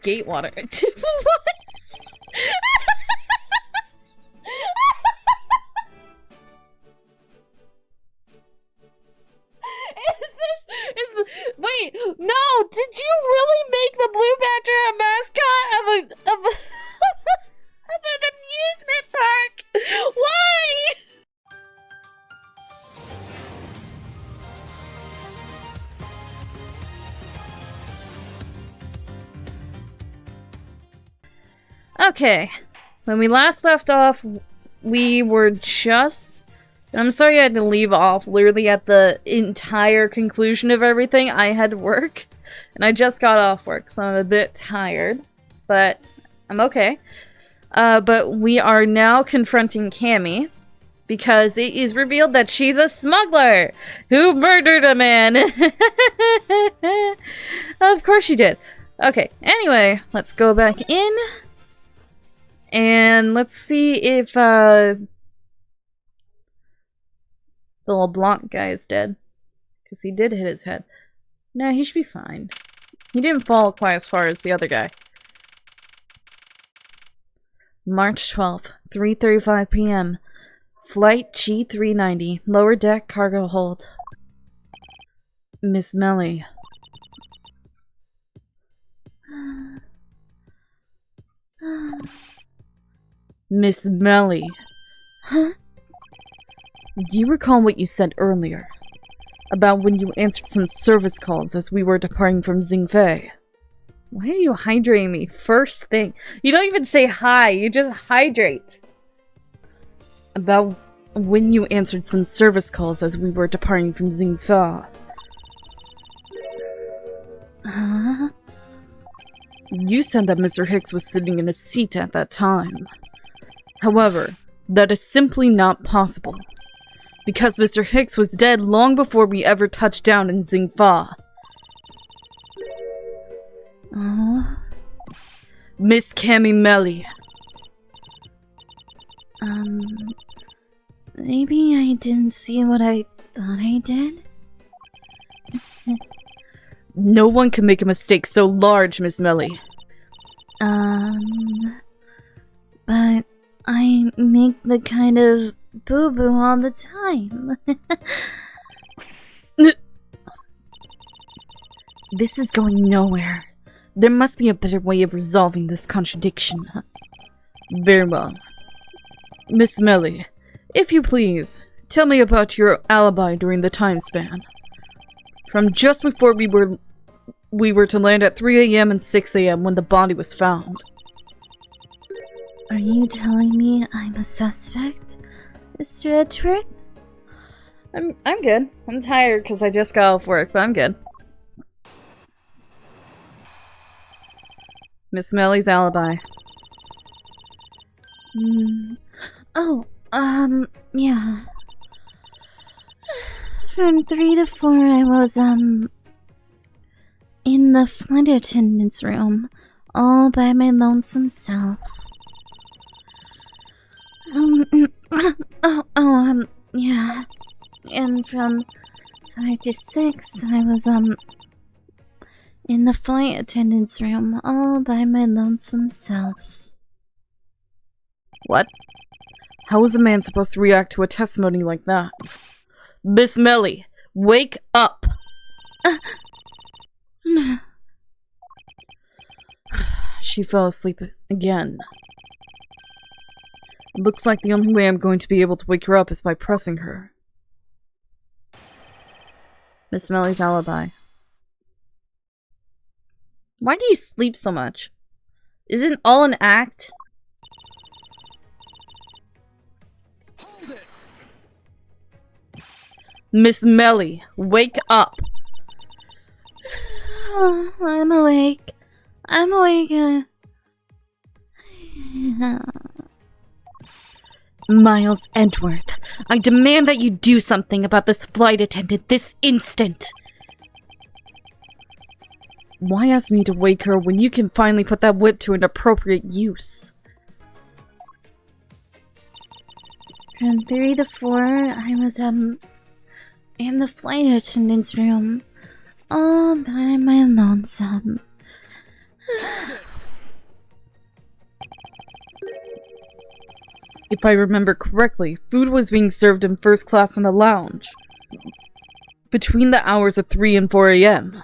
Gatewater. What? Wait, no! Did you really make the Blue Badger a mascot of an amusement park? Why? Okay, when we last left off, we were just... I'm sorry I had to leave off literally at the entire conclusion of everything. I had to work, and I just got off work, so I'm a bit tired, but I'm okay. But we are now confronting Cammy, because it is revealed that she's a smuggler who murdered a man. Of course she did. Okay, anyway, let's go back in. And let's see if, the LeBlanc guy is dead. Because he did hit his head. No, he should be fine. He didn't fall quite as far as the other guy. March 12th, 3:35 p.m. Flight G390. Lower deck cargo hold. Miss Melly. Miss Melly. Huh? Do you recall what you said earlier? About when you answered some service calls as we were departing from Xingfei? Why are you hydrating me first thing? You don't even say hi, you just hydrate. About when you answered some service calls as we were departing from Xingfei. Huh? You said that Mr. Hicks was sitting in a seat at that time. However, that is simply not possible. Because Mr. Hicks was dead long before we ever touched down in Xingfa. Miss Cammy Melly. Maybe I didn't see what I thought I did? No one can make a mistake so large, Miss Melly. But I make the kind of boo-boo all the time. This is going nowhere. There must be a better way of resolving this contradiction. Very well. Miss Melly, if you please, tell me about your alibi during the time span. From just before we were to land at 3 a.m. and 6 a.m. when the body was found. Are you telling me I'm a suspect, Mr. Edgeworth? I'm good. I'm tired because I just got off work, but I'm good. Miss Melly's alibi. Yeah. From 3 to 4, I was, in the flight attendant's room, all by my lonesome self. Yeah. And from 5 to 6, I was, in the flight attendant's room, all by my lonesome self. What? How is a man supposed to react to a testimony like that? Miss Melly, wake up! She fell asleep again. It looks like the only way I'm going to be able to wake her up is by pressing her. Miss Melly's alibi. Why do you sleep so much? Isn't all an act? Miss Melly, wake up! Oh, I'm awake. I'm awake. Miles Edgeworth, I demand that you do something about this flight attendant this instant! Why ask me to wake her when you can finally put that whip to an appropriate use? From 3 to 4, I was, in the flight attendant's room, all by my lonesome. If I remember correctly, food was being served in first class in the lounge between the hours of 3 and 4 a.m.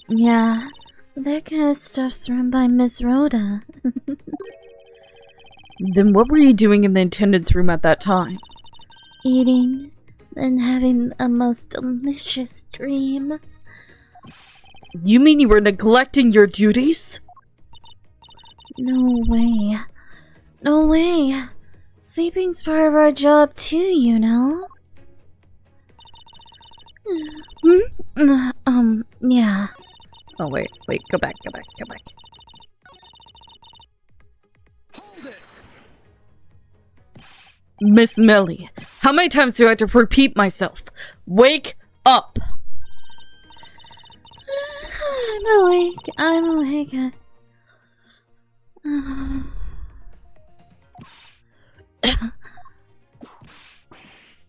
Yeah, that kind of stuff's run by Miss Rhoda. Then what were you doing in the attendance room at that time? Eating and having a most delicious dream. You mean you were neglecting your duties? No way. No way. Sleeping's part of our job too, you know? Yeah. Oh, wait, go back. Miss Melly, how many times do I have to repeat myself? Wake up! I'm awake.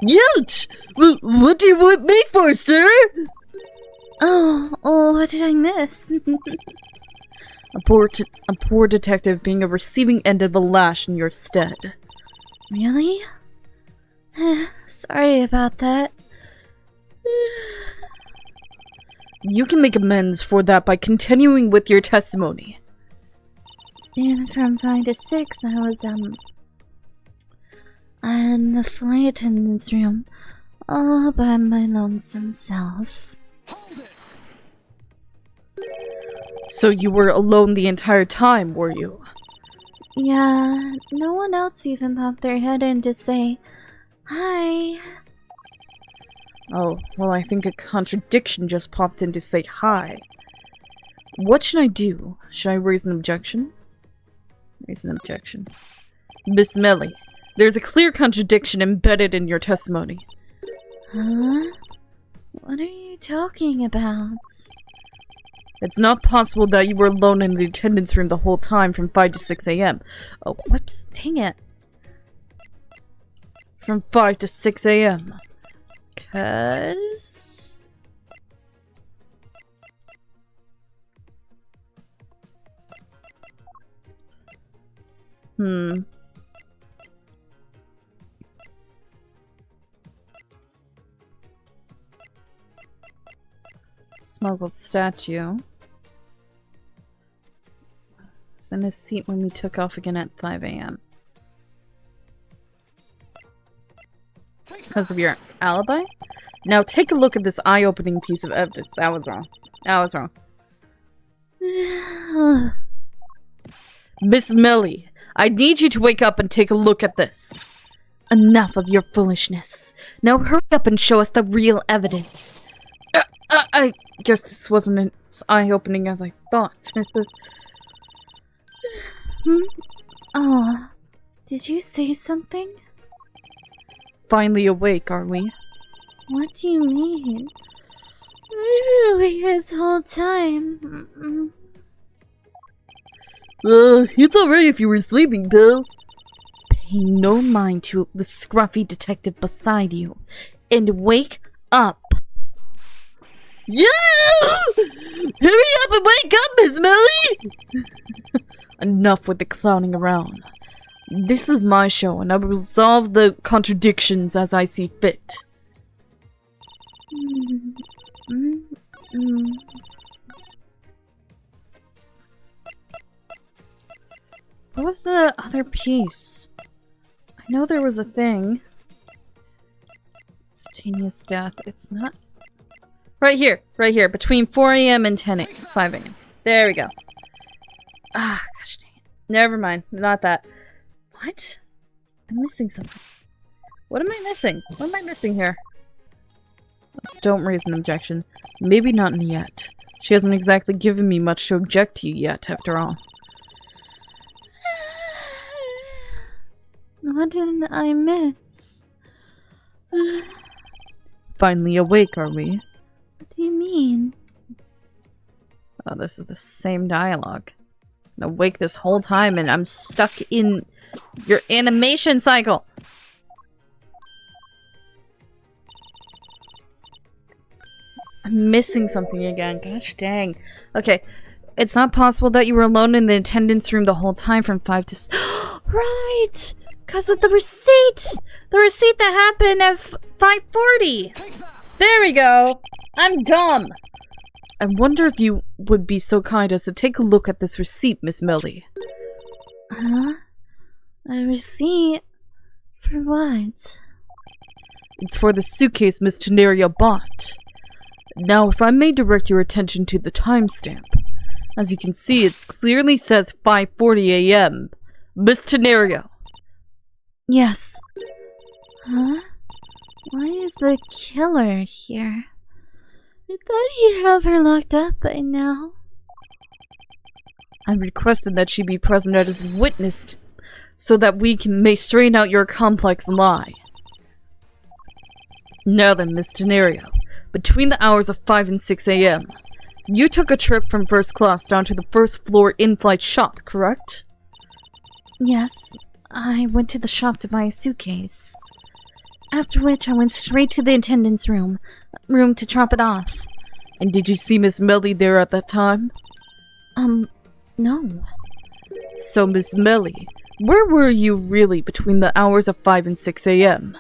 Youch! What do you want me for, sir? Oh, what did I miss? A poor detective being a receiving end of a lash in your stead. Really? Sorry about that. You can make amends for that by continuing with your testimony. And from 5 to 6, I was, in the flight attendance room, all by my lonesome self. So you were alone the entire time, were you? Yeah, no one else even popped their head in to say, hi. Oh, well, I think a contradiction just popped in to say hi. What should I do? Should I raise an objection? Raise an objection. Miss Melly, there's a clear contradiction embedded in your testimony. Huh? What are you talking about? It's not possible that you were alone in the attendance room the whole time from 5 to 6 a.m. Oh, whoops, dang it. From 5 to 6 a.m. 'Cause... Smuggled statue. Was in his seat when we took off again at 5 a.m. Because of your alibi? Now take a look at this eye-opening piece of evidence. That was wrong. That was wrong. Miss Melly, I need you to wake up and take a look at this. Enough of your foolishness. Now hurry up and show us the real evidence. I guess this wasn't as eye-opening as I thought. Oh, did you say something? Finally awake, are we? What do you mean? I've been awake this whole time. It's alright if you were sleeping, Bill. Pay no mind to the scruffy detective beside you, and wake up. Yeah! Hurry up and wake up, Miss Melly! Enough with the clowning around. This is my show, and I will resolve the contradictions as I see fit. What was the other piece? I know there was a thing. Instantaneous death. It's not... Right here, between 4 a.m. and 5 a.m. There we go. Ah, gosh dang it. Never mind, not that. What? I'm missing something. What am I missing? What am I missing here? Let's don't raise an objection. Maybe not yet. She hasn't exactly given me much to object to yet, after all. What did I miss? Finally awake, are we? What do you mean? Oh, this is the same dialogue. I'm awake this whole time and I'm stuck in your animation cycle. I'm missing something again. Gosh dang. Okay. It's not possible that you were alone in the attendance room the whole time from 5 to... Right! 'Cause of the receipt! The receipt that happened at 5:40! There we go! I'm dumb! I wonder if you would be so kind as to take a look at this receipt, Miss Melly. Huh? A receipt? For what? It's for the suitcase Miss Tenaria bought. Now, if I may direct your attention to the timestamp. As you can see, it clearly says 5:40 a.m. Miss Tenaria. Yes. Huh? Why is the killer here? I thought he'd have her locked up by now. I requested that she be present as witness so that we may straighten out your complex lie. Now then, Miss Tenaria, between the hours of 5 and 6 a.m., you took a trip from first class down to the first floor in-flight shop, correct? Yes, I went to the shop to buy a suitcase. After which I went straight to the attendant's room to drop it off. And did you see Miss Melly there at that time? No. So, Miss Melly, where were you really between the hours of 5 and 6 a.m.?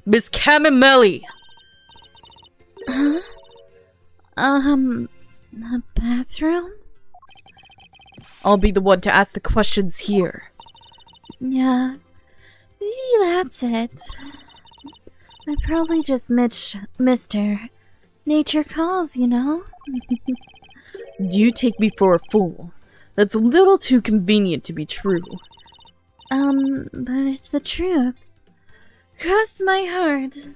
Miss Camimelli! Huh? The bathroom? I'll be the one to ask the questions here. Yeah, maybe that's it. I probably just missed her. Nature calls, you know? You take me for a fool. That's a little too convenient to be true. But it's the truth. Cross my heart.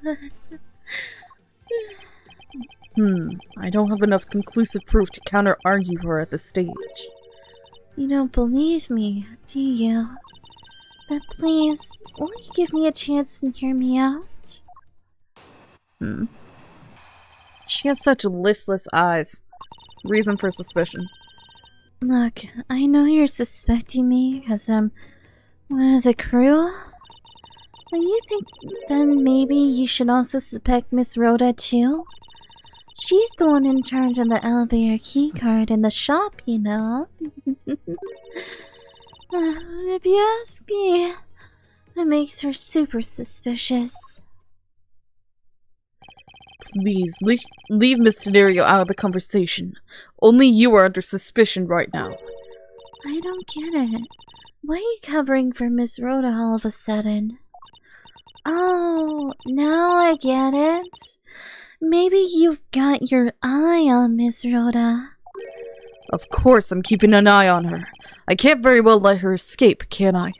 I don't have enough conclusive proof to counter-argue her at this stage. You don't believe me, do you? But please, won't you give me a chance and hear me out? She has such listless eyes. Reason for suspicion. Look, I know you're suspecting me because I'm one of the crew. But you think then maybe you should also suspect Miss Rhoda too? She's the one in charge of the elevator keycard in the shop, you know. If you ask me, it makes her super suspicious. Please, leave Miss Tenaria out of the conversation. Only you are under suspicion right now. I don't get it. Why are you covering for Miss Rhoda all of a sudden? Oh, now I get it. Maybe you've got your eye on Miss Rhoda. Of course I'm keeping an eye on her. I can't very well let her escape, can I?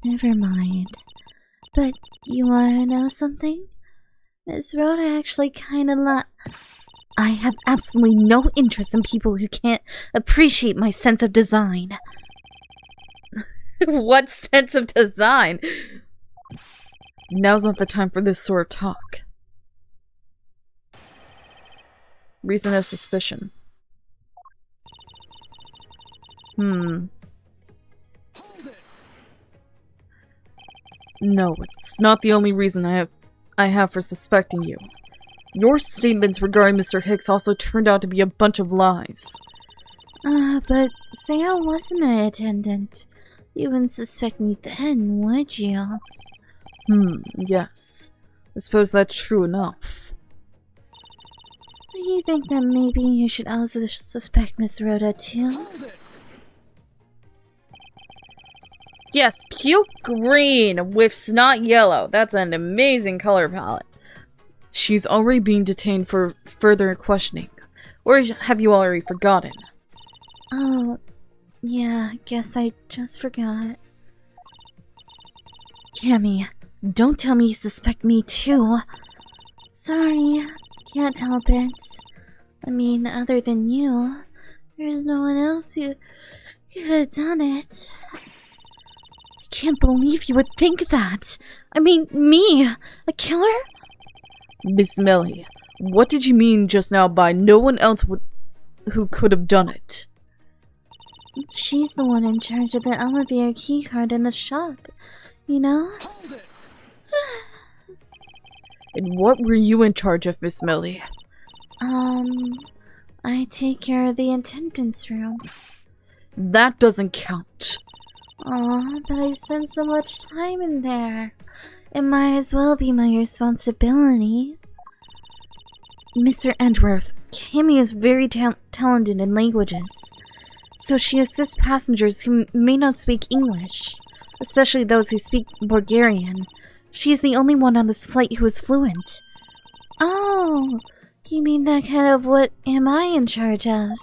Never mind. But you wanna know something? Miss Rhoda actually kinda I have absolutely no interest in people who can't appreciate my sense of design. What sense of design? Now's not the time for this sort of talk. Reason of suspicion. No, it's not the only reason I have for suspecting you. Your statements regarding Mr. Hicks also turned out to be a bunch of lies. But say I wasn't an attendant. You wouldn't suspect me then, would you? Yes. I suppose that's true enough. Do you think that maybe you should also suspect Miss Rhoda too? Yes, puke green with snot yellow. That's an amazing color palette. She's already being detained for further questioning. Or have you already forgotten? Oh, yeah, guess I just forgot. Cammy, don't tell me you suspect me too. Sorry, can't help it. I mean, other than you, there's no one else who could have done it. I can't believe you would think that. I mean, me, a killer? Miss Melly, what did you mean just now by no one else who could have done it? She's the one in charge of the elevator keycard in the shop, you know? And what were you in charge of, Miss Melly? I take care of the attendance room. That doesn't count. Aw, but I spend so much time in there. It might as well be my responsibility. Mr. Edgeworth, Cammy is very talented in languages, so she assists passengers who may not speak English, especially those who speak Bulgarian. She's the only one on this flight who is fluent. Oh, you mean that kind of what am I in charge of?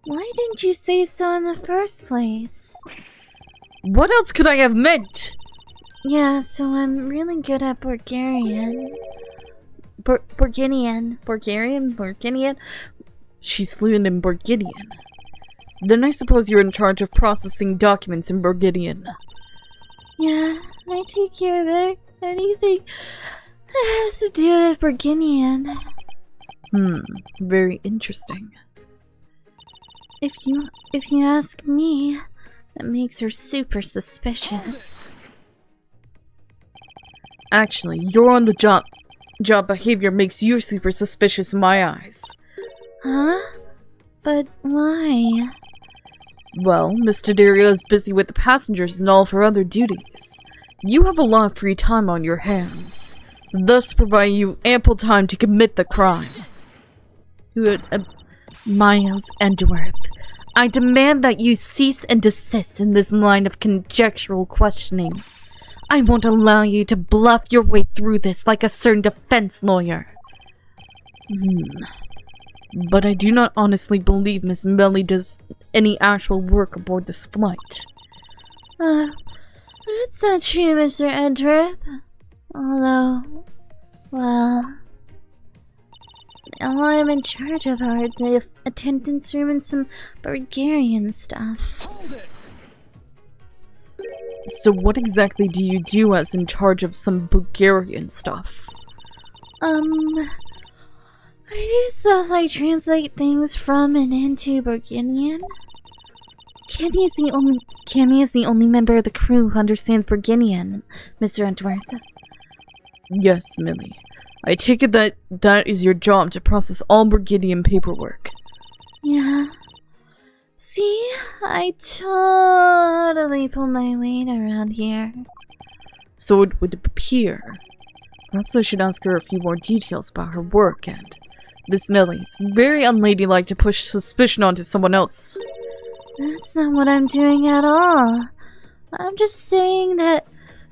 Why didn't you say so in the first place? What else could I have meant? Yeah, so I'm really good at Bulgarian. Bulgarian? She's fluent in Bulgarian. Then I suppose you're in charge of processing documents in Bulgarian. Yeah, I take care of anything that has to do with Bulgarian. Very interesting. If you ask me, that makes her super suspicious. Actually, you're on the job. Job behavior makes you super suspicious in my eyes. Huh? But why? Well, Mr. Dario is busy with the passengers and all of her other duties. You have a lot of free time on your hands, thus providing you ample time to commit the crime. Miles Edgeworth, I demand that you cease and desist in this line of conjectural questioning. I won't allow you to bluff your way through this like a certain defense lawyer. But I do not honestly believe Miss Melly does any actual work aboard this flight. That's not true, Mr. Edgeworth. Although, well, all I'm in charge of are the attendance room and some Bulgarian stuff. So what exactly do you do as in charge of some Bulgarian stuff? I do stuff like translate things from and into Bulgarian. Cammy is the only member of the crew who understands Bulgarian, Mr. Edgeworth. Yes, Millie. I take it that is your job to process all Bulgarian paperwork. Yeah. See, I totally pull my weight around here. So it would appear. Perhaps I should ask her a few more details about her work, and Miss Millie, it's very unladylike to push suspicion onto someone else. That's not what I'm doing at all. I'm just saying that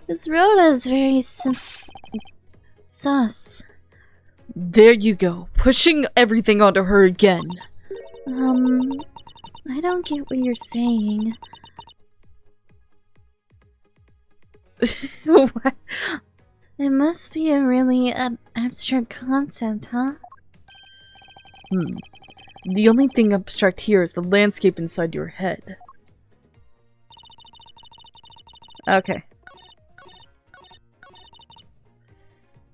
this Rhoda is very sus. There you go, pushing everything onto her again. I don't get what you're saying. What? It must be a really abstract concept, huh? The only thing abstract here is the landscape inside your head. Okay.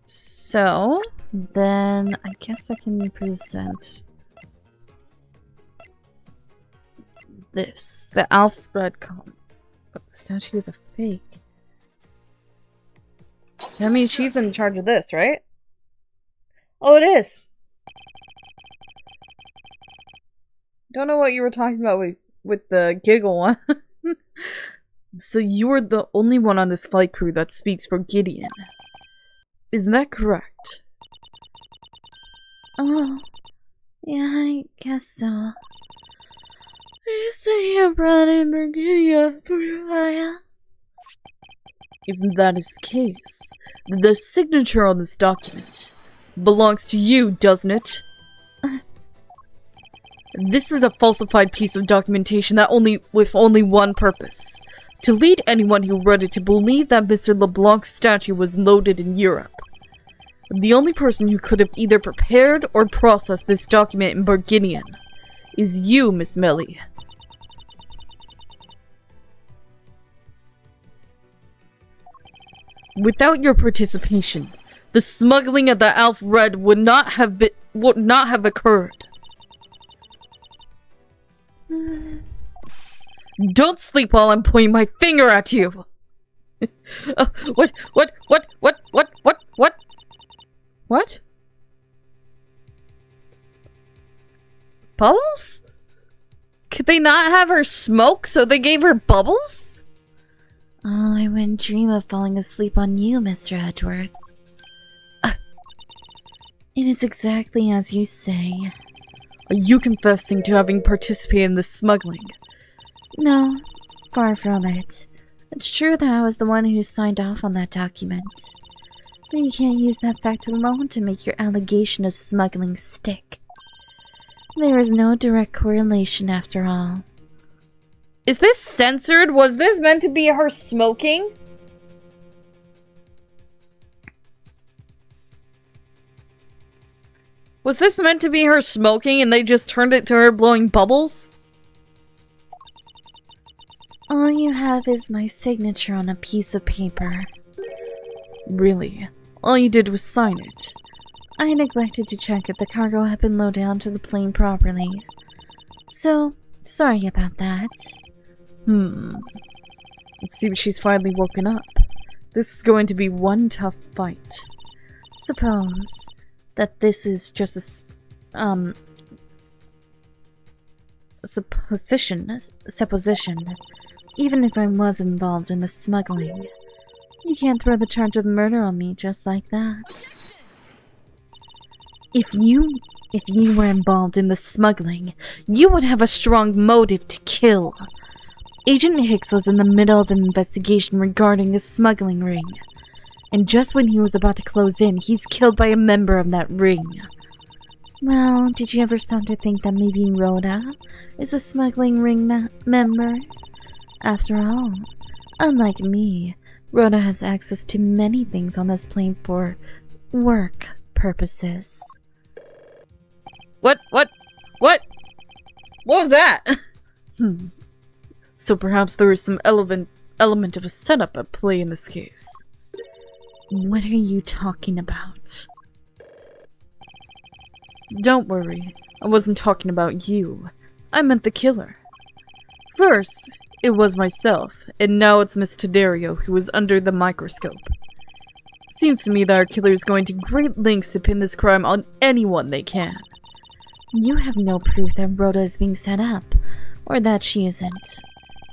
So, then I guess I can present this. The Alfred column. But the statue is a fake. I mean, she's in charge of this, right? Oh, it is! Don't know what you were talking about with the giggle one. So you are the only one on this flight crew that speaks Bulgarian. Isn't that correct? Oh, yeah, I guess so. I used to hear abroad in Bulgaria for a while. If that is the case, the signature on this document belongs to you, doesn't it? This is a falsified piece of documentation that with only one purpose. To lead anyone who read it to believe that Mr. LeBlanc's statue was loaded in Europe. The only person who could have either prepared or processed this document in Bulgarian is you, Miss Millie. Without your participation, the smuggling of the Alfred would not have occurred. Don't sleep while I'm pointing my finger at you. What? Bubbles? Could they not have her smoke, so they gave her bubbles? Oh, I wouldn't dream of falling asleep on you, Mr. Edgeworth. It is exactly as you say. Are you confessing to having participated in this smuggling? No, far from it. It's true that I was the one who signed off on that document. But you can't use that fact alone to make your allegation of smuggling stick. There is no direct correlation after all. Is this censored? Was this meant to be her smoking? Was this meant to be her smoking and they just turned it to her blowing bubbles? All you have is my signature on a piece of paper. Really? All you did was sign it? I neglected to check if the cargo had been loaded onto the plane properly. So, sorry about that. Let's see if she's finally woken up. This is going to be one tough fight. Suppose that this is just a supposition. Even if I was involved in the smuggling, you can't throw the charge of murder on me just like that. If you were involved in the smuggling, you would have a strong motive to kill. Agent Hicks was in the middle of an investigation regarding a smuggling ring. And just when he was about to close in, he's killed by a member of that ring. Well, did you ever stop to think that maybe Rhoda is a smuggling ring member? After all, unlike me, Rhoda has access to many things on this plane for work purposes. What was that? So perhaps there is some element of a setup at play in this case. What are you talking about? Don't worry, I wasn't talking about you. I meant the killer. First, it was myself, and now it's Miss Taddeo who is under the microscope. Seems to me that our killer is going to great lengths to pin this crime on anyone they can. You have no proof that Rhoda is being set up, or that she isn't.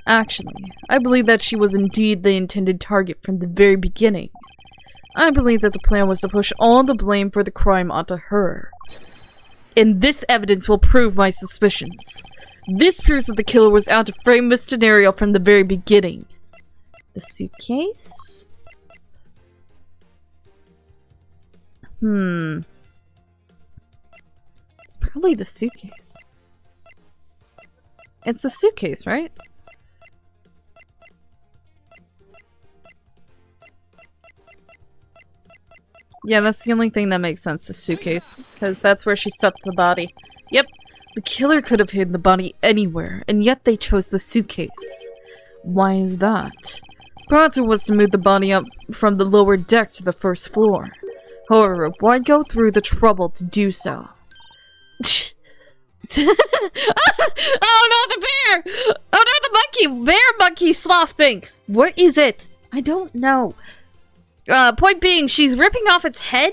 Actually, I believe that she was indeed the intended target from the very beginning. I believe that the plan was to push all the blame for the crime onto her. And this evidence will prove my suspicions. This proves that the killer was out to frame Miss Taddeo from the very beginning. The suitcase? It's probably the suitcase. It's the suitcase, right? Yeah, that's the only thing that makes sense, the suitcase. Because that's where she stuffed the body. Yep, the killer could have hidden the body anywhere, and yet they chose the suitcase. Why is that? Perhaps it was to move the body up from the lower deck to the first floor. However, why go through the trouble to do so? Oh no, the bear! Oh no, the monkey! Bear monkey sloth thing! What is it? I don't know. Point being, she's ripping off its head?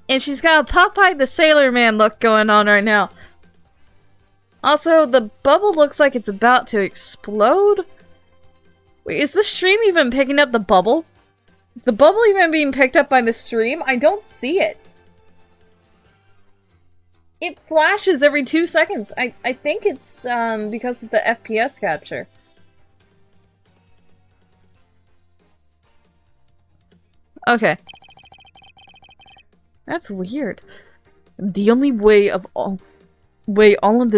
And she's got a Popeye the Sailor Man look going on right now. Also, the bubble looks like it's about to explode? Wait, is the stream even picking up the bubble? Is the bubble even being picked up by the stream? I don't see it. It flashes every 2 seconds. I think it's because of the FPS capture. Okay. That's weird. The only way all of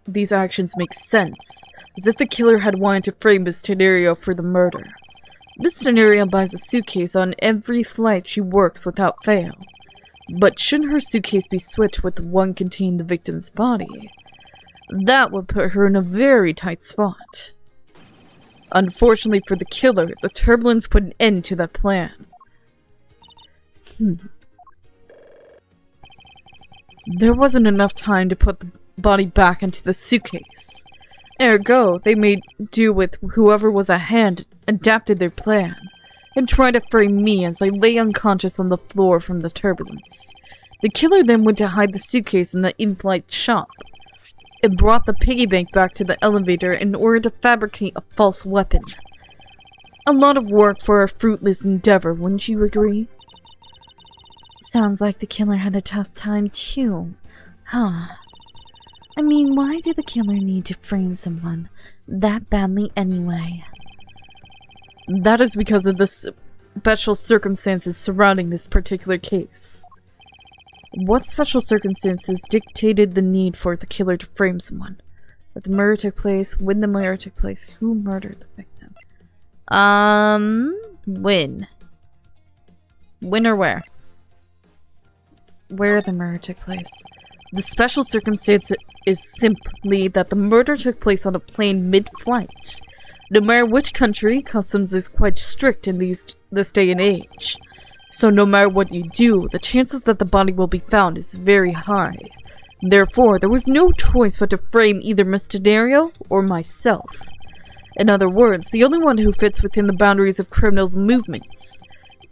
these actions make sense is if the killer had wanted to frame Miss Taddeo for the murder. Miss Taddeo buys a suitcase on every flight she works without fail. But shouldn't her suitcase be switched with the one containing the victim's body? That would put her in a very tight spot. Unfortunately for the killer, the turbulence put an end to that plan. There wasn't enough time to put the body back into the suitcase. Ergo, they made do with whoever was at hand, adapted their plan, and tried to frame me as I lay unconscious on the floor from the turbulence. The killer then went to hide the suitcase in the in-flight shop, and brought the piggy bank back to the elevator in order to fabricate a false weapon. A lot of work for a fruitless endeavor, wouldn't you agree? Sounds like the killer had a tough time too, huh? I mean, why did the killer need to frame someone that badly anyway? That is because of the special circumstances surrounding this particular case. What special circumstances dictated the need for the killer to frame someone? That the murder took place, when the murder took place, who murdered the victim? When? When or where? Where the murder took place. The special circumstance is simply that the murder took place on a plane mid-flight. No matter which country, customs is quite strict in this day and age. So no matter what you do, the chances that the body will be found is very high. Therefore, there was no choice but to frame either Mr. Dario or myself. In other words, the only one who fits within the boundaries of criminals' movements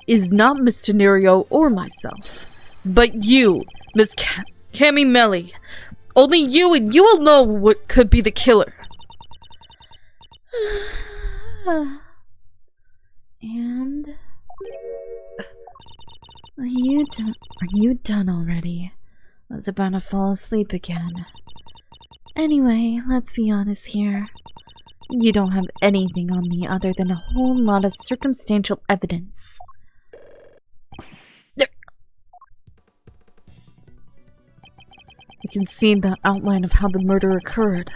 is not Mr. Dario or myself, but you, Miss Cammy Melly. Only you and you alone could be the killer. And are you done already? I was about to fall asleep again. Anyway, let's be honest here. You don't have anything on me other than a whole lot of circumstantial evidence. I can see the outline of how the murder occurred,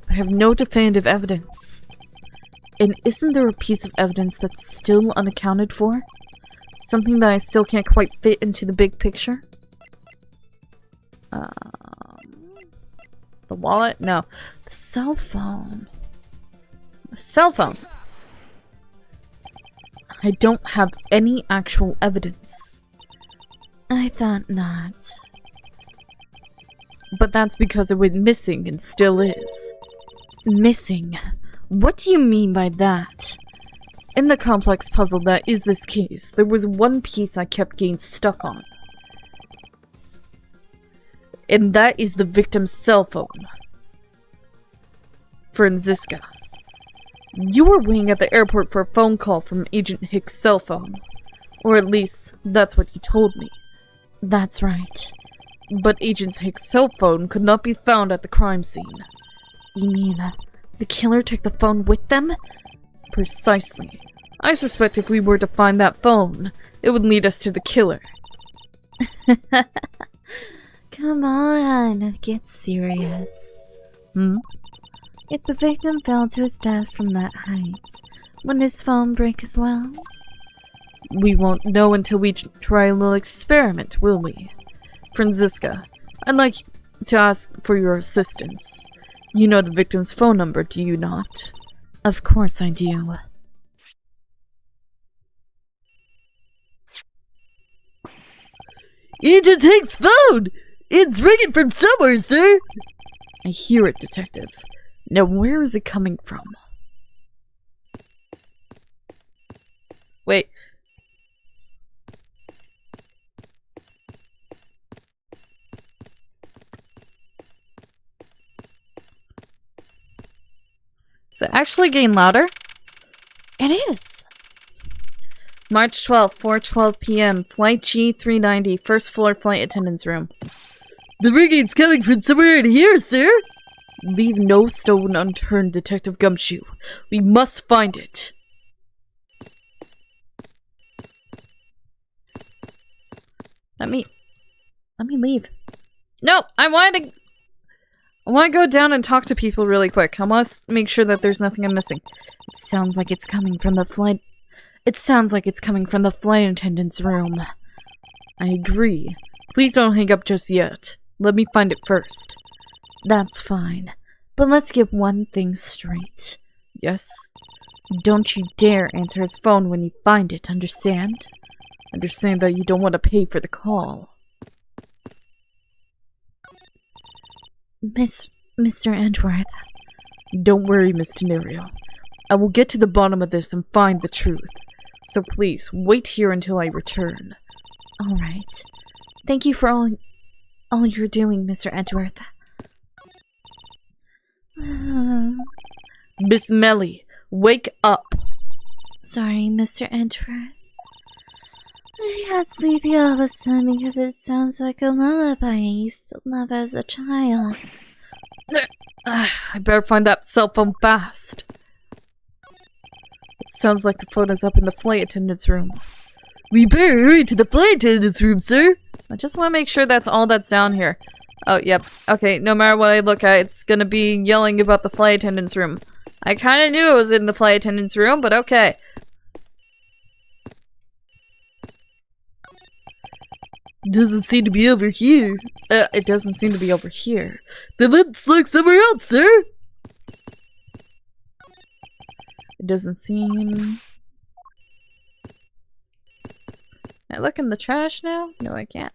but I have no definitive evidence. And isn't there a piece of evidence that's still unaccounted for? Something that I still can't quite fit into the big picture? The wallet? No. The cell phone. The cell phone. I don't have any actual evidence. I thought not. But that's because it went missing and still is. Missing? What do you mean by that? In the complex puzzle that is this case, there was one piece I kept getting stuck on. And that is the victim's cell phone. Franziska. You were waiting at the airport for a phone call from Agent Hicks' cell phone. Or at least, that's what you told me. That's right. But Agent Hicks' cell phone could not be found at the crime scene. You mean, the killer took the phone with them? Precisely. I suspect if we were to find that phone, it would lead us to the killer. Come on, get serious. If the victim fell to his death from that height, wouldn't his phone break as well? We won't know until we try a little experiment, will we? Franziska, I'd like to ask for your assistance. You know the victim's phone number, do you not? Of course I do. Agent Hicks' phone! It's ringing from somewhere, sir! I hear it, Detective. Now where is it coming from? Wait. Is it actually getting louder? It is! March 12th, 4:12 p.m. Flight G390, first floor flight attendant's room. The ringing's coming from somewhere in here, sir! Leave no stone unturned, Detective Gumshoe. We must find it. Let me leave. No, I want to go down and talk to people really quick. I want to make sure that there's nothing I'm missing. It sounds like it's coming from the flight attendant's room. I agree. Please don't hang up just yet. Let me find it first. That's fine. But let's get one thing straight. Yes? Don't you dare answer his phone when you find it, understand? Understand that you don't want to pay for the call. Mr. Edgeworth. Don't worry, Miss Tenerio. I will get to the bottom of this and find the truth. So please, wait here until I return. Alright. Thank you for all you're doing, Mr. Edgeworth. Miss Melly, wake up. Sorry, Mr. Edgeworth. I got sleepy all of a sudden because it sounds like a lullaby I used to love as a child. I better find that cell phone fast. It sounds like the phone is up in the flight attendant's room. We better hurry to the flight attendant's room, sir. I just want to make sure that's all that's down here. Oh, yep. Okay, no matter what I look at, it's gonna be yelling about the flight attendant's room. I kind of knew it was in the flight attendant's room, but okay. Doesn't seem to be over here. It doesn't seem to be over here. Then let's look somewhere else, sir. It doesn't seem... Can I look in the trash now? No, I can't.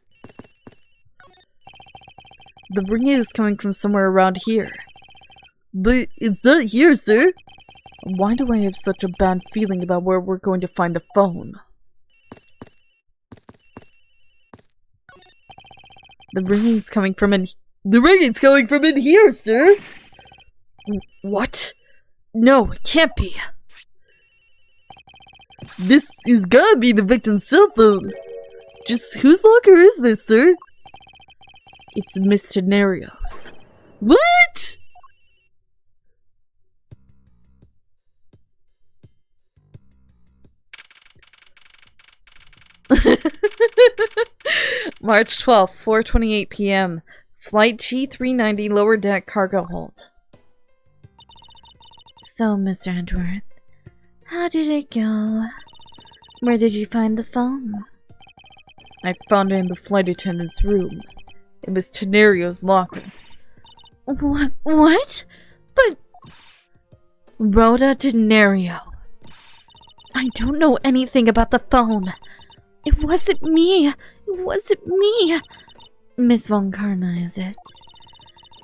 The ringing is coming from somewhere around here. But it's not here, sir. Why do I have such a bad feeling about where we're going to find the phone? The ringing's coming from in... The ringing's coming from in here, sir. What? No, it can't be. This is gotta be the victim's cell phone. Just whose locker is this, sir? It's Miss Tenerio's. What? March 12th, 4:28 p.m. Flight G390 lower deck cargo hold. So, Mr. Edgeworth, how did it go? Where did you find the phone? I found it in the flight attendant's room. It was Tenerio's locker. What? But... Rhoda Tenerio. I don't know anything about the phone. It wasn't me. It wasn't me. Miss Von Karna, is it?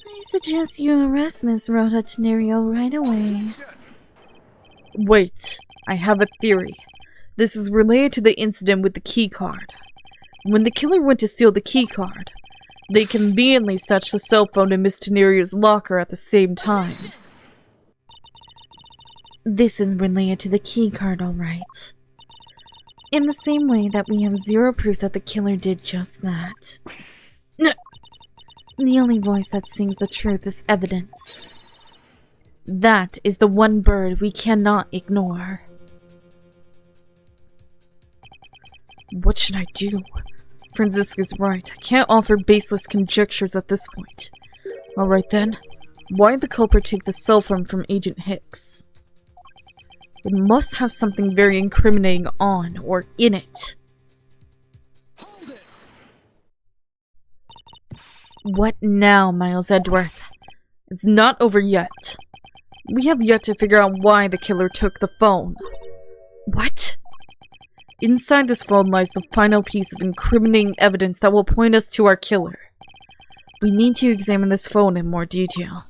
I suggest you arrest Miss Rhoda Tenerio right away. Wait, I have a theory. This is related to the incident with the keycard. When the killer went to steal the keycard, they conveniently touched the cell phone in Miss Tenerio's locker at the same time. This is related to the keycard, alright. In the same way that we have zero proof that the killer did just that. The only voice that sings the truth is evidence. That is the one bird we cannot ignore. What should I do? Franziska's right. I can't offer baseless conjectures at this point. Alright then. Why did the culprit take the cell phone from Agent Hicks? It must have something very incriminating on or in it. What now, Miles Edgeworth? It's not over yet. We have yet to figure out why the killer took the phone. What? Inside this phone lies the final piece of incriminating evidence that will point us to our killer. We need to examine this phone in more detail.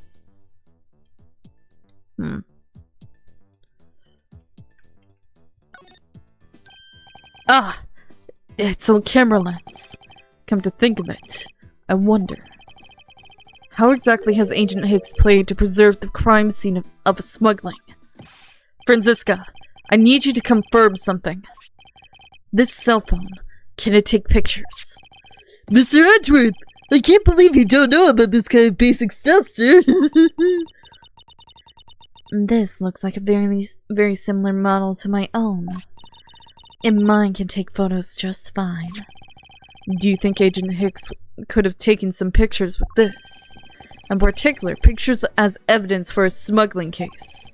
Ah! It's a camera lens. Come to think of it, I wonder. How exactly has Agent Hicks played to preserve the crime scene of smuggling? Franziska, I need you to confirm something. This cell phone, can it take pictures? Mr. Edgeworth, I can't believe you don't know about this kind of basic stuff, sir. This looks like a very similar model to my own. And mine can take photos just fine. Do you think Agent Hicks could have taken some pictures with this? In particular, pictures as evidence for a smuggling case.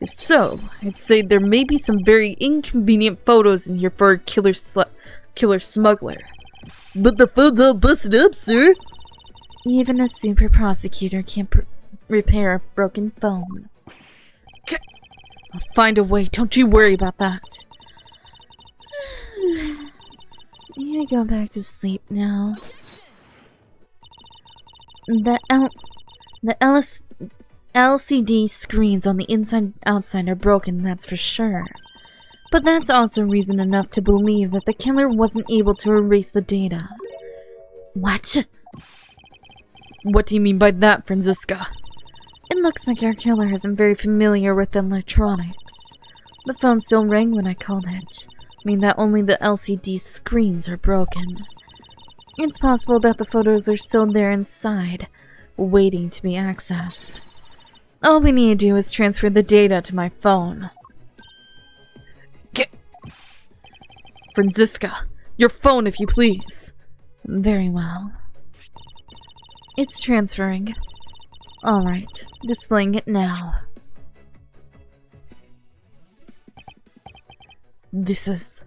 If so, I'd say there may be some very inconvenient photos in here for a killer smuggler. But the phone's all busted up, sir. Even a super prosecutor can't repair a broken phone. I'll find a way, don't you worry about that. I go back to sleep now. The LCD screens on the inside and outside are broken, that's for sure. But that's also reason enough to believe that the killer wasn't able to erase the data. What? What do you mean by that, Franziska? In Looks like our killer isn't very familiar with electronics. The phone still rang when I called it, meaning that only the LCD screens are broken. It's possible that the photos are still there inside, waiting to be accessed. All we need to do is transfer the data to my phone. Franziska, your phone if you please. Very well. It's transferring. Alright, displaying it now. This is...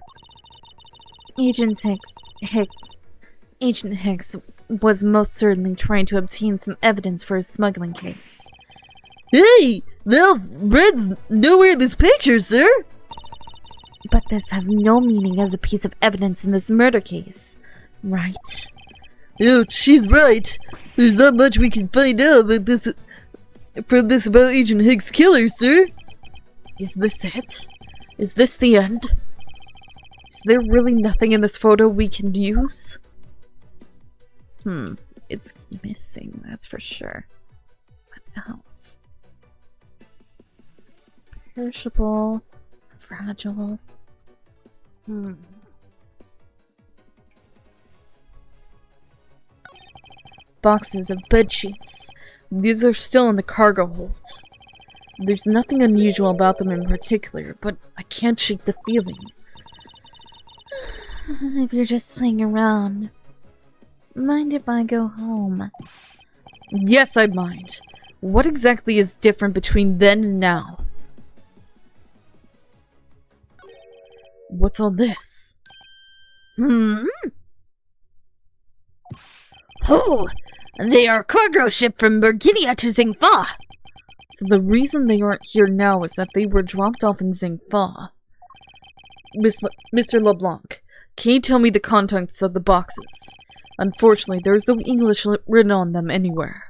Agent Hicks was most certainly trying to obtain some evidence for his smuggling case. Hey! The Red's nowhere in this picture, sir! But this has no meaning as a piece of evidence in this murder case, right? Oh, she's right. There's not much we can find out about this about Agent Hicks' killer, sir. Is this it? Is this the end? Is there really nothing in this photo we can use? It's missing, that's for sure. What else? Perishable, fragile. Boxes of bedsheets. These are still in the cargo hold. There's nothing unusual about them in particular, but I can't shake the feeling. If you're just playing around, mind if I go home? Yes, I mind. What exactly is different between then and now? What's all this? Oh, they are cargo ship from Burginia to Zingfa. So the reason they aren't here now is that they were dropped off in Zingfa. Mr. LeBlanc, can you tell me the contents of the boxes? Unfortunately, there is no English written on them anywhere.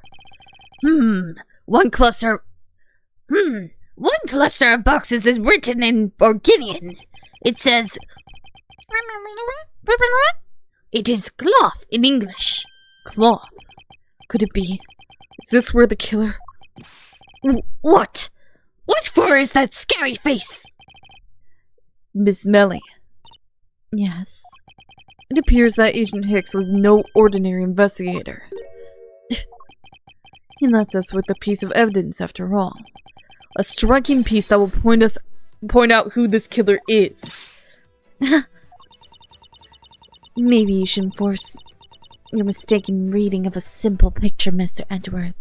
One cluster of boxes is written in Burginian. It says... It is cloth in English. Cloth? Could it be? Is this where the killer... What? What for is that scary face? Miss Melly. Yes. It appears that Agent Hicks was no ordinary investigator. He left us with a piece of evidence after all. A striking piece that will point out who this killer is. Maybe you should enforce your mistaken reading of a simple picture, Mr. Edgeworth.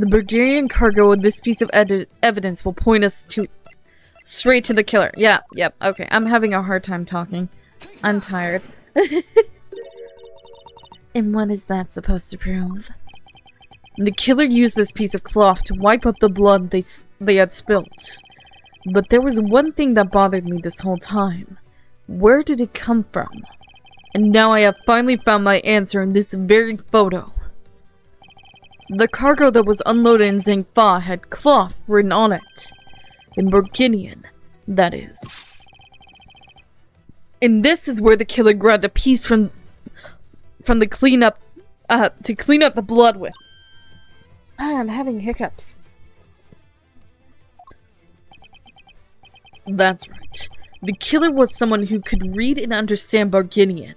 The Bulgarian cargo of this piece of evidence will point us straight to the killer. Yep, okay. I'm having a hard time talking. I'm tired. And what is that supposed to prove? The killer used this piece of cloth to wipe up the blood they had spilt. But there was one thing that bothered me this whole time. Where did it come from? And now I have finally found my answer in this very photo. The cargo that was unloaded in Zingfa had cloth written on it. In Burginian, that is. And this is where the killer grabbed a piece from the cleanup, to clean up the blood with. I'm having hiccups. That's right. The killer was someone who could read and understand Burginian.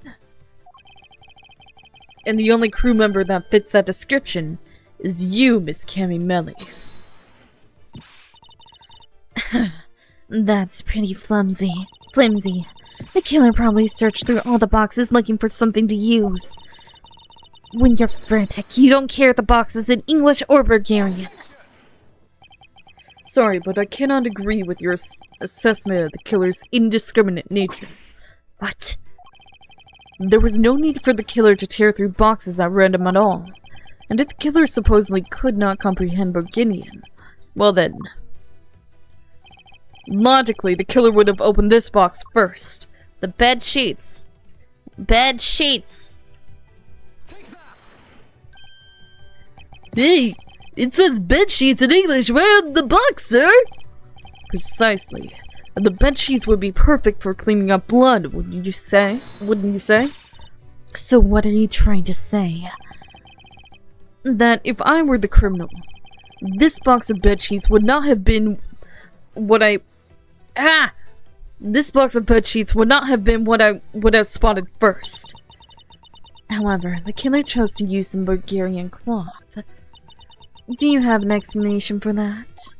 And the only crew member that fits that description is you, Miss Cammy Melly. That's pretty flimsy. The killer probably searched through all the boxes looking for something to use. When you're frantic, you don't care if the box is in English or Bulgarian. Sorry, but I cannot agree with your assessment of the killer's indiscriminate nature. What? There was no need for the killer to tear through boxes at random at all. And if the killer supposedly could not comprehend Burginian, well then... logically, the killer would have opened this box first. The bed sheets. Bed sheets! Hey! It says bed sheets in English. Where on the box, sir? Precisely. And the bed sheets would be perfect for cleaning up blood, wouldn't you say? So what are you trying to say? that if I were the criminal, this box of bedsheets would not have been what I... This box of bedsheets would not have been what I would have spotted first. However, the killer chose to use some Bulgarian cloth. Do you have an explanation for that?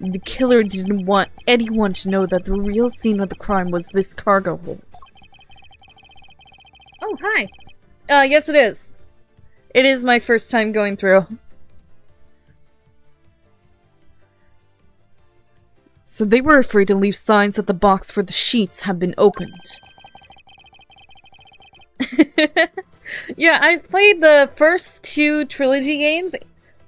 The killer didn't want anyone to know that the real scene of the crime was this cargo hold. Oh, hi. Yes it is. It is my first time going through. So they were afraid to leave signs that the box for the sheets had been opened. Yeah, I've played the first 2 trilogy games,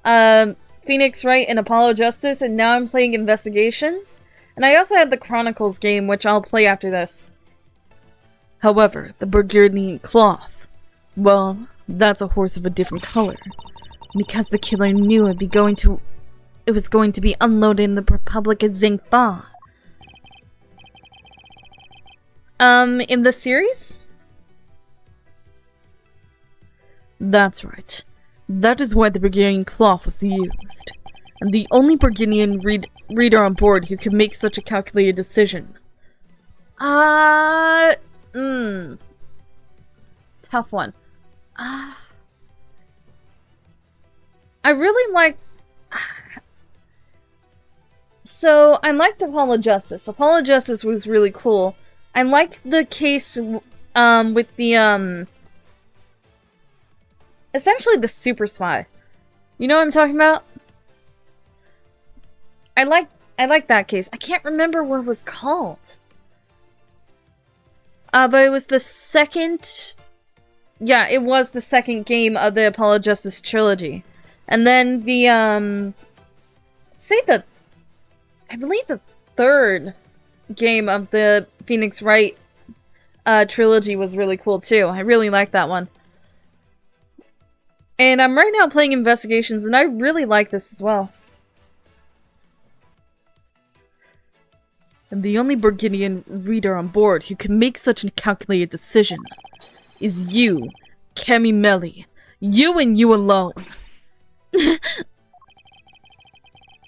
Phoenix Wright and Apollo Justice, and now I'm playing Investigations. And I also have the Chronicles game, which I'll play after this. However, the Bulgarian cloth, well, that's a horse of a different color. Because the killer knew it was going to be unloaded in the Republic of Zingfa. In the series? That's right. That is why the Bulgarian cloth was used. And the only Bulgarian reader on board who could make such a calculated decision. Tough one. I really like... So, I liked Apollo Justice. Apollo Justice was really cool. I liked the case, with the, essentially the super spy. You know what I'm talking about? I like that case. I can't remember what it was called. But it was the second... Yeah, it was the second game of the Apollo Justice trilogy. And then the, I believe the third game of the Phoenix Wright trilogy was really cool too. I really like that one. And I'm right now playing Investigations, and I really like this as well. And the only Bulgarian reader on board who can make such a calculated decision is you, Kemi Meli. You and you alone.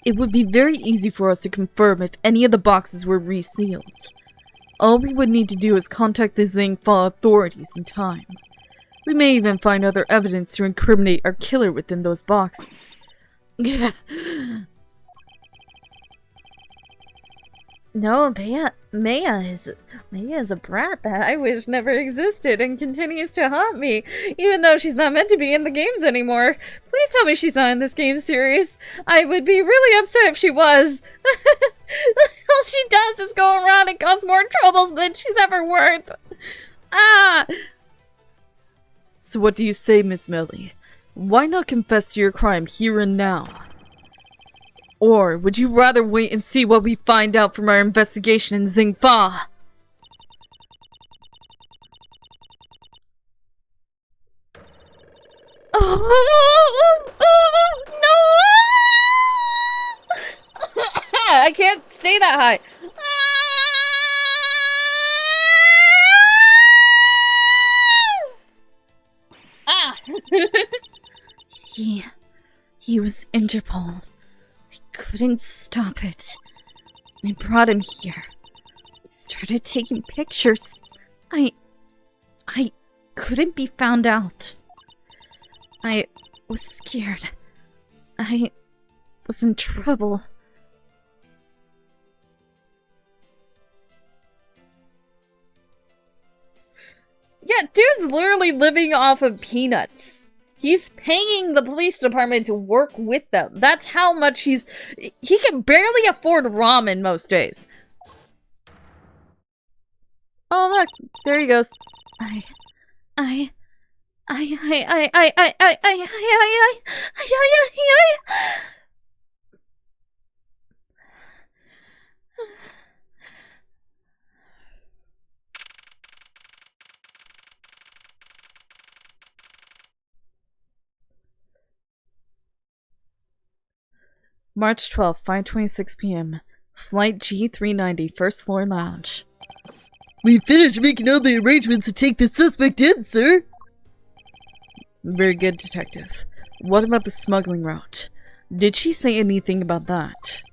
It would be very easy for us to confirm if any of the boxes were resealed. All we would need to do is contact the Zingfa authorities in time. We may even find other evidence to incriminate our killer within those boxes. No, Maya is a brat that I wish never existed and continues to haunt me, even though she's not meant to be in the games anymore. Please tell me she's not in this game series. I would be really upset if she was. All she does is go around and cause more troubles than she's ever worth. So what do you say, Miss Melly? Why not confess to your crime here and now? Or would you rather wait and see what we find out from our investigation in Zingfa? No! I can't stay that high. He was Interpol. I couldn't stop it. I brought him here. I started taking pictures. I couldn't be found out. I was scared. I was in trouble. Yeah, dude's literally living off of peanuts. He's paying the police department to work with them. That's how much he can barely afford ramen most days. Oh look, there he goes. March 12th, 5:26 p.m. Flight G390, first floor lounge. We finished making all the arrangements to take the suspect in, sir. Very good, detective. What about the smuggling route? Did she say anything about that?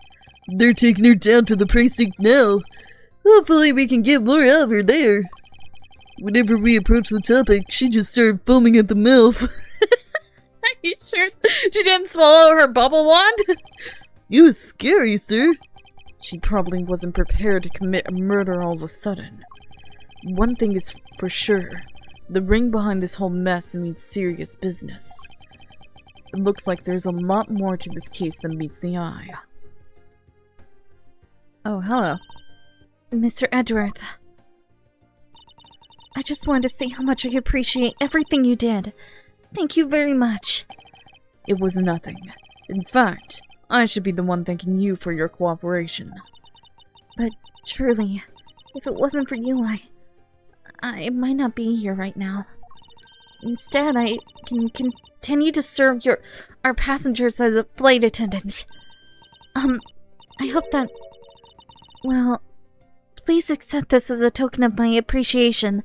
They're taking her down to the precinct now. Hopefully we can get more out of her there. Whenever we approach the topic, she just started foaming at the mouth. Are you sure she didn't swallow her bubble wand? It was scary, sir. She probably wasn't prepared to commit a murder all of a sudden. One thing is for sure. The ring behind this whole mess means serious business. It looks like there's a lot more to this case than meets the eye. Oh, hello. Mr. Edgeworth. I just wanted to say how much I appreciate everything you did. Thank you very much. It was nothing. In fact, I should be the one thanking you for your cooperation. But truly, if it wasn't for you, I might not be here right now. Instead, I can continue to serve our passengers as a flight attendant. I hope that... Well, please accept this as a token of my appreciation.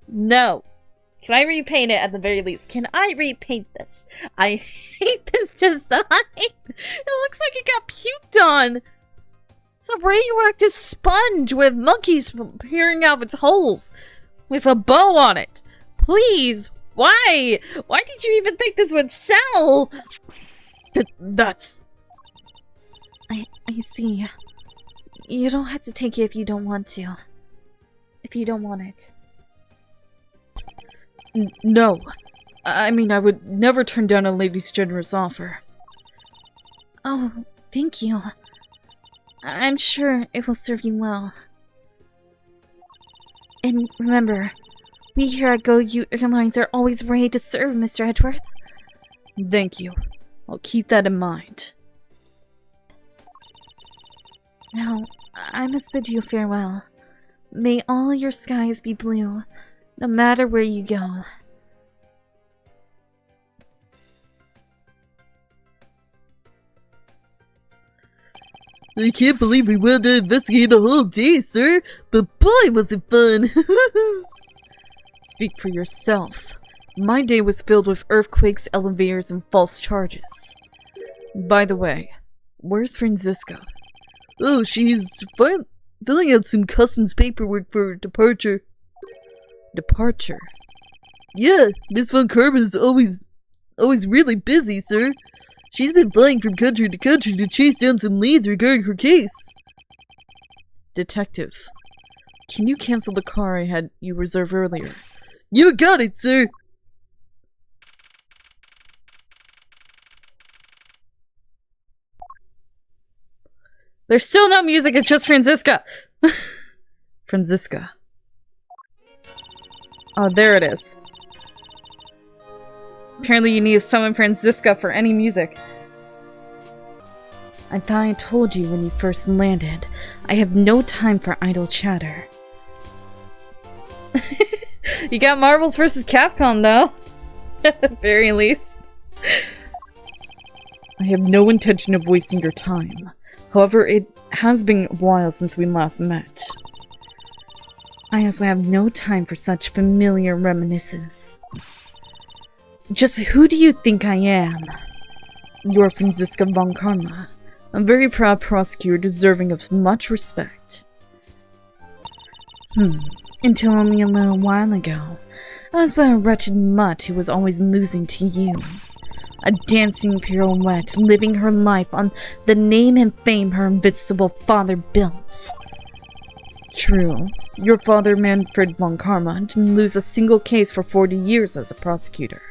No. Can I repaint it at the very least? Can I repaint this? I hate this design. It looks like it got puked on. It's a radioactive sponge with monkeys peering out of its holes with a bow on it. Please, why? Why did you even think this would sell? That's... I see. You don't have to take it if you don't want to. If you don't want it. No. I mean, I would never turn down a lady's generous offer. Oh, thank you. I'm sure it will serve you well. And remember, we here at Go You Airlines are always ready to serve, Mr. Edgeworth. Thank you. I'll keep that in mind. Now, I must bid you farewell. May all your skies be blue, no matter where you go. I can't believe we went to investigate the whole day, sir, but boy was it fun! Speak for yourself. My day was filled with earthquakes, elevators, and false charges. By the way, where's Franziska? Oh, she's filling out some customs paperwork for departure. Departure? Yeah, Miss Von Karma is always really busy, sir. She's been flying from country to country to chase down some leads regarding her case. Detective, can you cancel the car I had you reserve earlier? You got it, sir! There's still no music, it's just Franziska! Franziska. Oh, there it is. Apparently you need to summon Franziska for any music. I thought I told you when you first landed. I have no time for idle chatter. You got Marvels vs. Capcom, though. At the very least. I have no intention of wasting your time. However, it has been a while since we last met. I also have no time for such familiar reminiscence. Just who do you think I am? You're Franziska von Karma, a very proud prosecutor deserving of much respect. Until only a little while ago, I was but a wretched mutt who was always losing to you. A dancing pirouette, living her life on the name and fame her invincible father built. True, your father Manfred von Karma didn't lose a single case for 40 years as a prosecutor.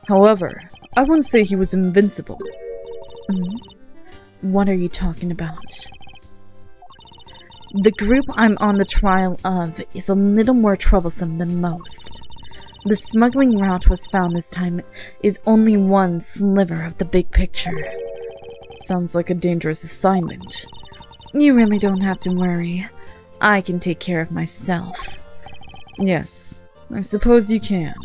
However, I wouldn't say he was invincible. What are you talking about? The group I'm on the trial of is a little more troublesome than most. The smuggling route was found this time is only one sliver of the big picture. Sounds like a dangerous assignment. You really don't have to worry. I can take care of myself. Yes, I suppose you can.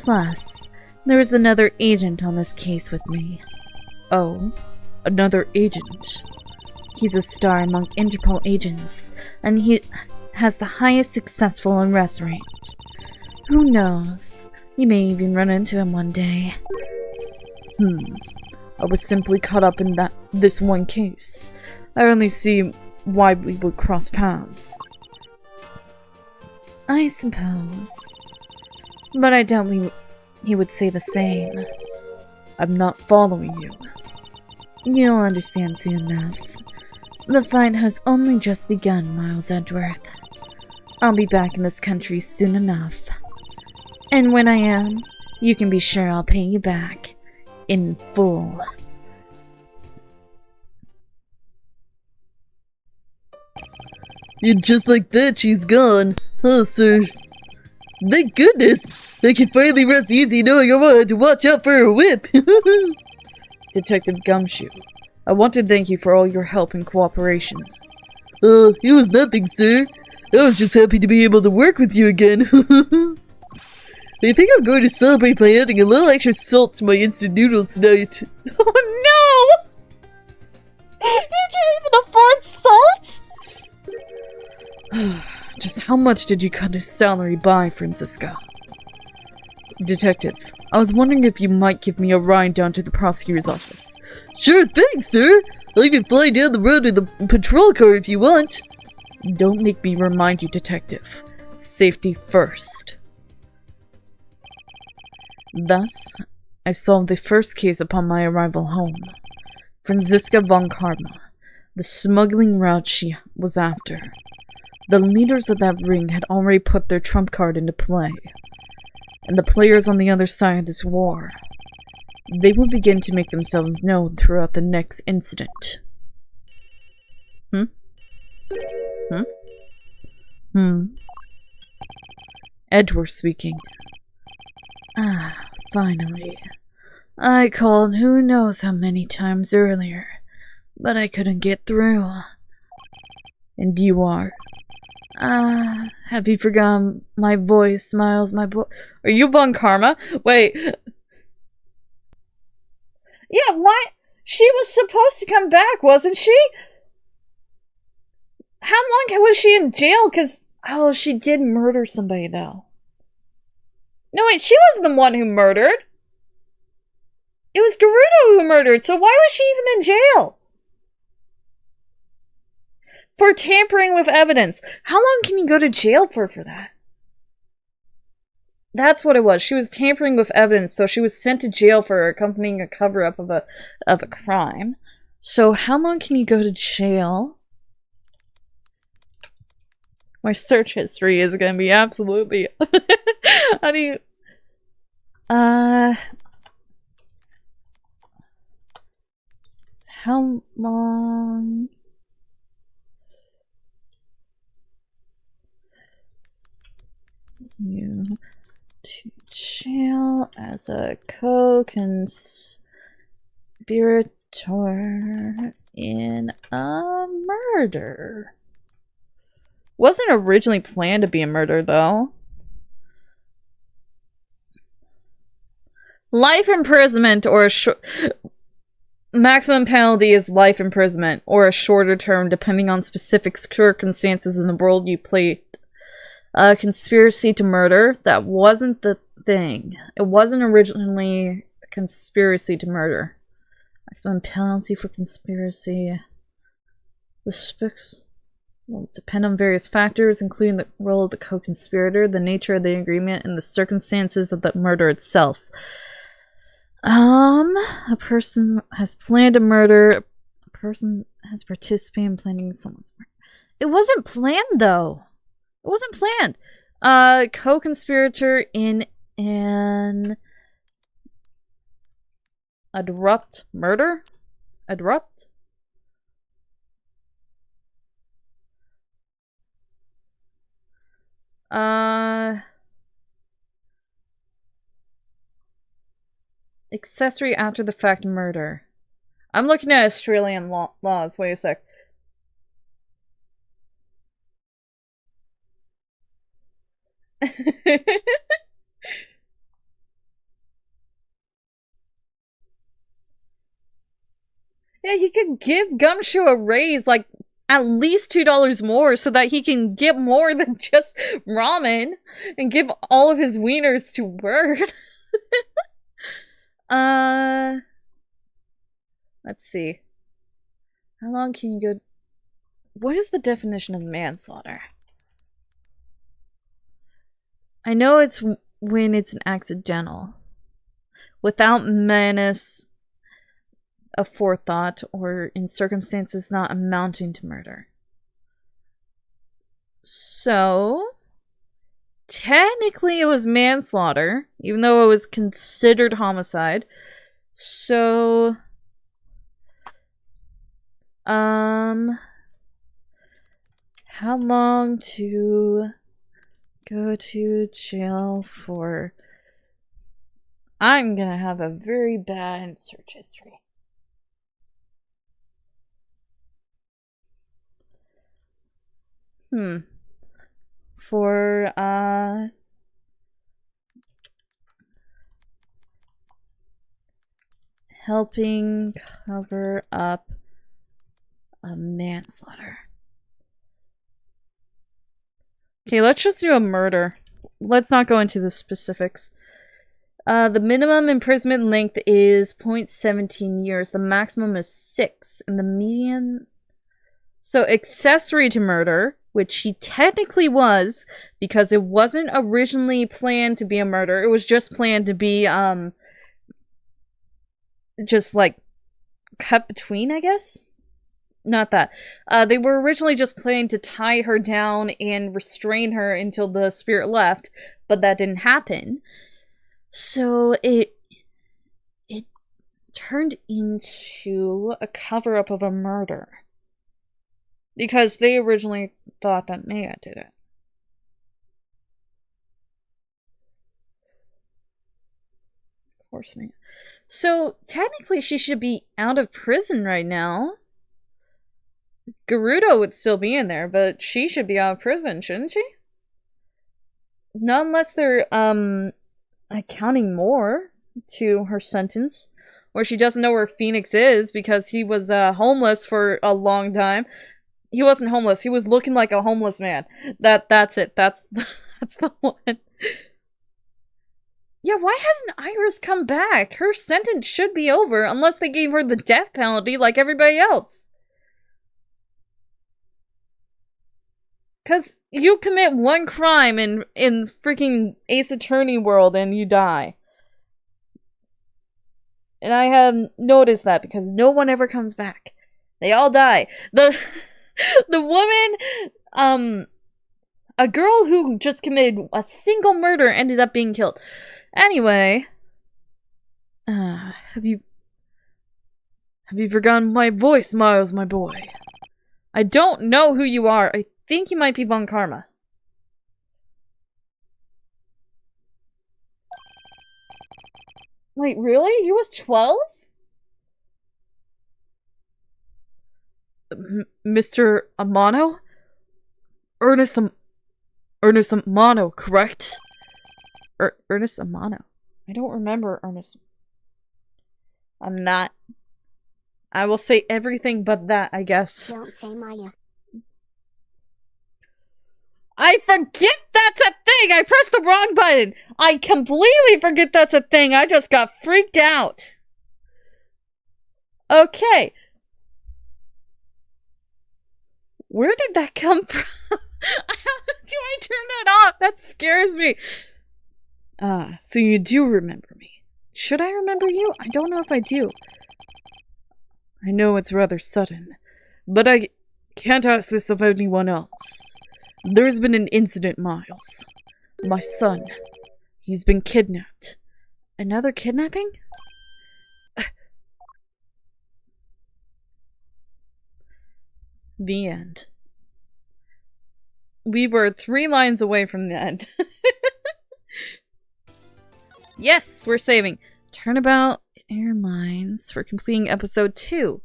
Plus, there is another agent on this case with me. Oh, another agent. He's a star among Interpol agents, and he has the highest successful arrest rate. Who knows? You may even run into him one day. I was simply caught up in this one case. I only see why we would cross paths. I suppose. But I doubt he would say the same. I'm not following you. You'll understand soon enough. The fight has only just begun, Miles Edgeworth. I'll be back in this country soon enough. And when I am, you can be sure I'll pay you back. In full. And just like that, she's gone. Oh, sir. Thank goodness! I can finally rest easy knowing I won't have to watch out for a whip! Detective Gumshoe, I want to thank you for all your help and cooperation. It was nothing, sir. I was just happy to be able to work with you again. I think I'm going to celebrate by adding a little extra salt to my instant noodles tonight. Oh no! You can't even afford salt? Just how much did you cut his salary by, Francisca? Detective, I was wondering if you might give me a ride down to the prosecutor's office. Sure thing, sir! I'll even fly down the road in the patrol car if you want. Don't make me remind you, Detective. Safety first. Thus, I solved the first case upon my arrival home. Franziska von Karma, the smuggling route she was after. The leaders of that ring had already put their trump card into play. And the players on the other side of this war, they would begin to make themselves known throughout the next incident. Edgeworth speaking. Finally. I called who knows how many times earlier, but I couldn't get through. And you are? Have you forgotten my voice, Miles, my boy? Are you Von Karma? Wait. Yeah, why? She was supposed to come back, wasn't she? How long was she in jail? Oh, she did murder somebody, though. No, wait, she wasn't the one who murdered. It was Gerudo who murdered, so why was she even in jail? For tampering with evidence. How long can you go to jail for that? That's what it was. She was tampering with evidence, so she was sent to jail for accompanying a cover-up of a crime. So how long can you go to jail? My search history is going to be absolutely... How do you... How long... You to jail as a co-conspirator in a murder. Wasn't originally planned to be a murder, though. Life imprisonment or a maximum penalty is life imprisonment or a shorter term depending on specific circumstances in the world you played. Conspiracy to murder, that wasn't the thing. It wasn't originally a conspiracy to murder. Maximum penalty for conspiracy. This will depend on various factors, including the role of the co-conspirator, the nature of the agreement, and the circumstances of the murder itself. A person has planned a murder. A person has participated in planning someone's murder. It wasn't planned, though. It wasn't planned. Co-conspirator in an abrupt murder? Abrupt? Accessory after the fact murder. I'm looking at Australian laws. Wait a sec. Yeah, you could give Gumshoe a raise like at least $2 more so that he can get more than just ramen and give all of his wieners to Word. Let's see. How long can you go? What is the definition of manslaughter? I know it's when it's an accidental. Without menace of forethought or in circumstances not amounting to murder. So, technically it was manslaughter, even though it was considered homicide. So, how long to go to jail for? I'm gonna have a very bad search history. For, helping cover up a manslaughter. Okay, let's just do a murder. Let's not go into the specifics. The minimum imprisonment length is 0.17 years. The maximum is 6. And the median... So, accessory to murder, which he technically was, because it wasn't originally planned to be a murder. It was just planned to be, just, like, cut between, I guess? Not that. They were originally just planning to tie her down and restrain her until the spirit left, but that didn't happen. So it turned into a cover-up of a murder. Because they originally thought that Maya did it. Of course, Maya. So, technically she should be out of prison right now. Gerudo would still be in there, but she should be out of prison, shouldn't she? Not unless they're, accounting more to her sentence. Or she doesn't know where Phoenix is because he was, homeless for a long time. He wasn't homeless. He was looking like a homeless man. That's it. That's the one. Yeah, why hasn't Iris come back? Her sentence should be over unless they gave her the death penalty like everybody else. Because you commit one crime in freaking aceattorney world and you die. And I have noticed that because no one ever comes back. They all die. The woman, a girl who just committed a single murder ended up being killed. Anyway, have you forgotten my voice, Miles, my boy? I don't know who you are. I think you might be Von Karma. Wait, really? He was 12? Mr. Amano? Ernest Amano, correct? Ernest Amano. I don't remember Ernest. I'm not. I will say everything but that, I guess. Don't say Maya. I forget that's a thing! I pressed the wrong button! I completely forget that's a thing! I just got freaked out! Okay. Where did that come from? How do I turn that off? That scares me. So you do remember me. Should I remember you? I don't know if I do. I know it's rather sudden, but I can't ask this of anyone else. There's been an incident, Miles. My son. He's been kidnapped. Another kidnapping? The end. We were 3 lines away from the end. Yes, we're saving. Turnabout Airlines for completing episode 2.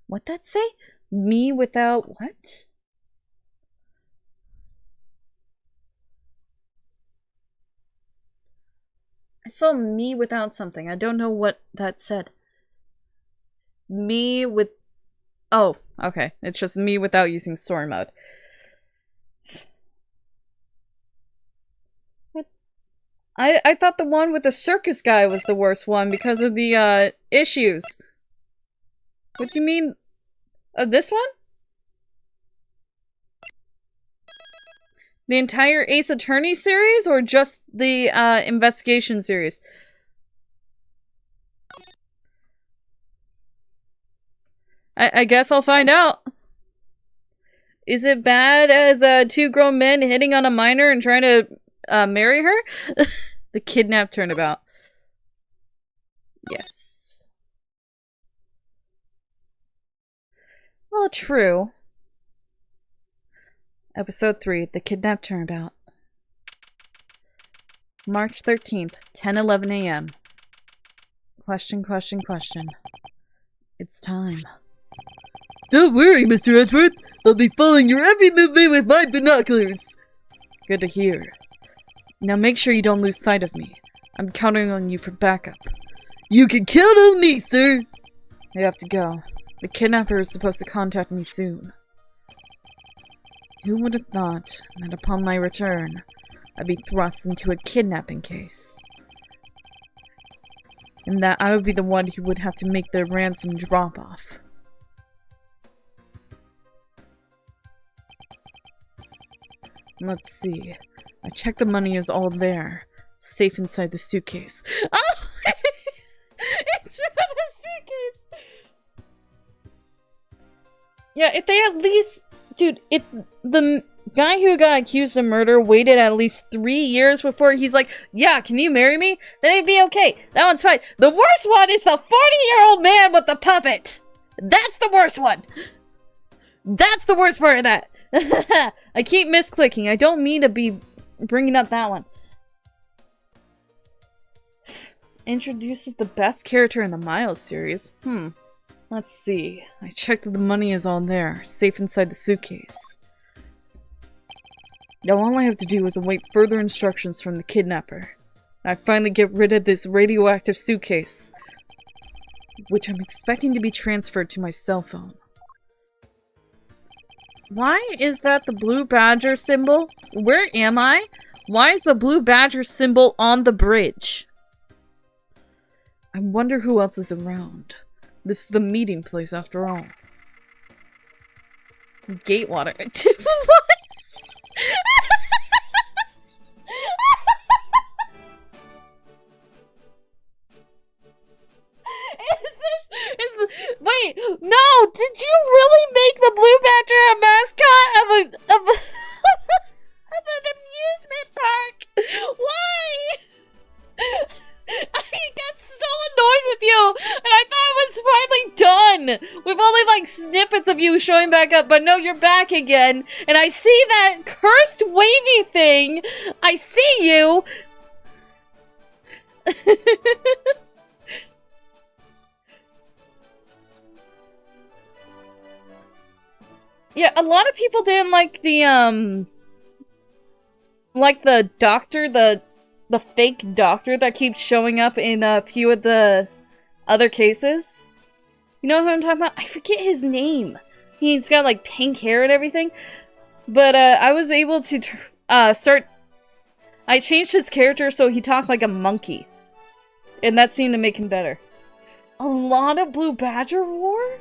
What'd that say? Me without what? I saw me without something. I don't know what that said. Me with Oh, okay. It's just me without using story mode. What? I thought the one with the circus guy was the worst one because of the, issues. What do you mean? This one? The entire Ace Attorney series, or just the, investigation series? I guess I'll find out. Is it bad as, two grown men hitting on a minor and trying to, marry her? The kidnap turnabout. Yes. Well, true. Episode 3, The Kidnap Turnabout. March 13th, 10:11 a.m. Question. It's time. Don't worry, Mr. Edgeworth. I'll be following your every movement with my binoculars. Good to hear. Now make sure you don't lose sight of me. I'm counting on you for backup. You can count on me, sir. I have to go. The kidnapper is supposed to contact me soon. Who would have thought that upon my return, I'd be thrust into a kidnapping case? And that I would be the one who would have to make the ransom drop-off. Let's see. I checked the money is all there. Safe inside the suitcase. Oh! It's in the suitcase! Yeah, if they at least... Dude, if the guy who got accused of murder waited at least 3 years before he's like, yeah, can you marry me? Then it'd be okay. That one's fine. The worst one is the 40-year-old man with the puppet. That's the worst one. That's the worst part of that. I keep misclicking. I don't mean to be bringing up that one. Introduces the best character in the Miles series. Let's see. I checked that the money is all there, safe inside the suitcase. Now all I have to do is await further instructions from the kidnapper. I finally get rid of this radioactive suitcase, which I'm expecting to be transferred to my cell phone. Why is that the blue badger symbol? Where am I? Why is the blue badger symbol on the bridge? I wonder who else is around. This is the meeting place after all. Gatewater. What? Wait, no! Did you really make the blue badger a mascot of an amusement park? Why? I got so annoyed with you, and I thought it was finally done. We've only like snippets of you showing back up, but no, you're back again, and I see that cursed wavy thing. I see you. Yeah, a lot of people didn't like the doctor, the fake doctor that keeps showing up in a few of the other cases. You know who I'm talking about? I forget his name. He's got like pink hair and everything. But I was able to I changed his character so he talked like a monkey. And that seemed to make him better. A lot of Blue Badger lore?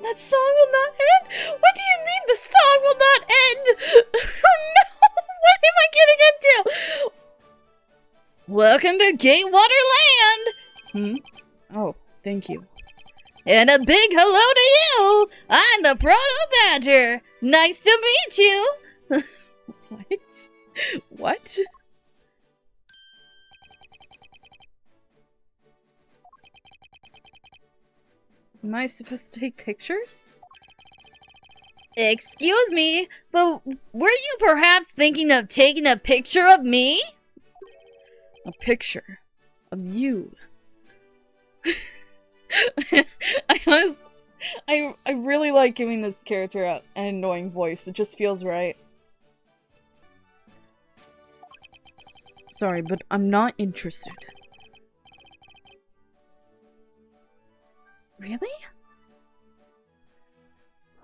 That song will not end? What do you mean the song will not end? No! What am I getting into? Welcome to Gatewater Land! Oh, thank you. And a big hello to you! I'm the Proto-Badger! Nice to meet you! What? What? Am I supposed to take pictures? Excuse me, but were you perhaps thinking of taking a picture of me? A picture of you. I really like giving this character an annoying voice. It just feels right. Sorry, but I'm not interested. Really?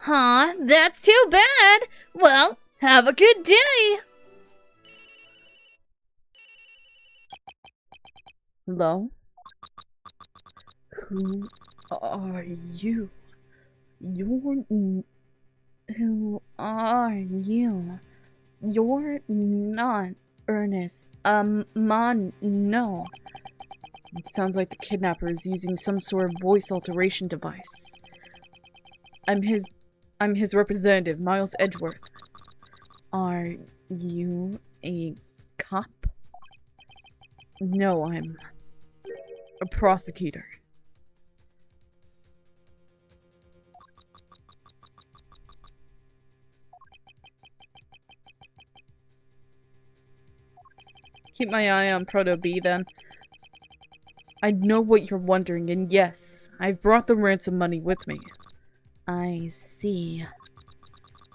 Huh, that's too bad. Well, have a good day. Hello? Who are you? Who are you? You're not Ernest. No. It sounds like the kidnapper is using some sort of voice alteration device. I'm his representative, Miles Edgeworth. Are you a cop? No, I'm a prosecutor. Keep my eye on Proto B then. I know what you're wondering, and yes, I've brought the ransom money with me. I see.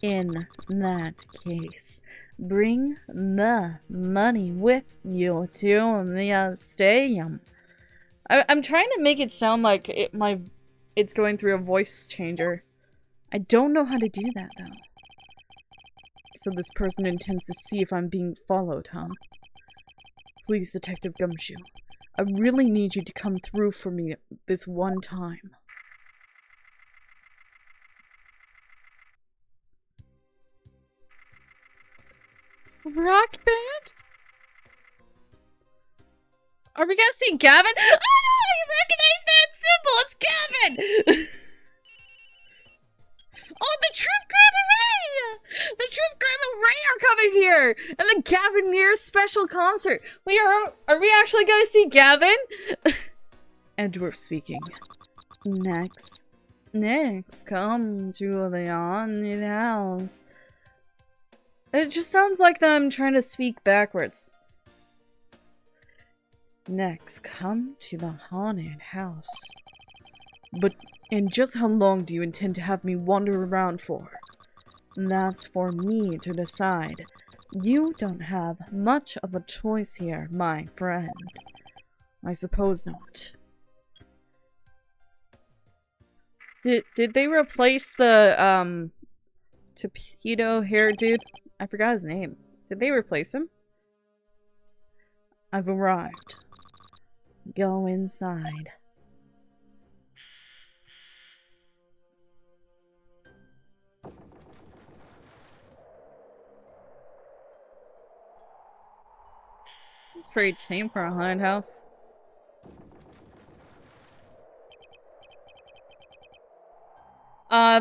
In that case, bring the money with you to the stadium. I'm trying to make it sound like it's going through a voice changer. I don't know how to do that though. So this person intends to see if I'm being followed, huh? Please, Detective Gumshoe. I really need you to come through for me this one time. Rock band? Are we gonna see Gavin? Ah! I recognize that symbol! It's Gavin! Oh, the Troop Grab Array! The Troop Grab Array are coming here! And the Gavin special concert! Are we actually gonna see Gavin? Edgeworth speaking. Next, come to the haunted house. It just sounds like that I'm trying to speak backwards. Next, come to the haunted house. And just how long do you intend to have me wander around for? That's for me to decide. You don't have much of a choice here, my friend. I suppose not. Did they replace the, torpedo hair dude? I forgot his name. Did they replace him? I've arrived. Go inside. This is pretty tame for a haunted house.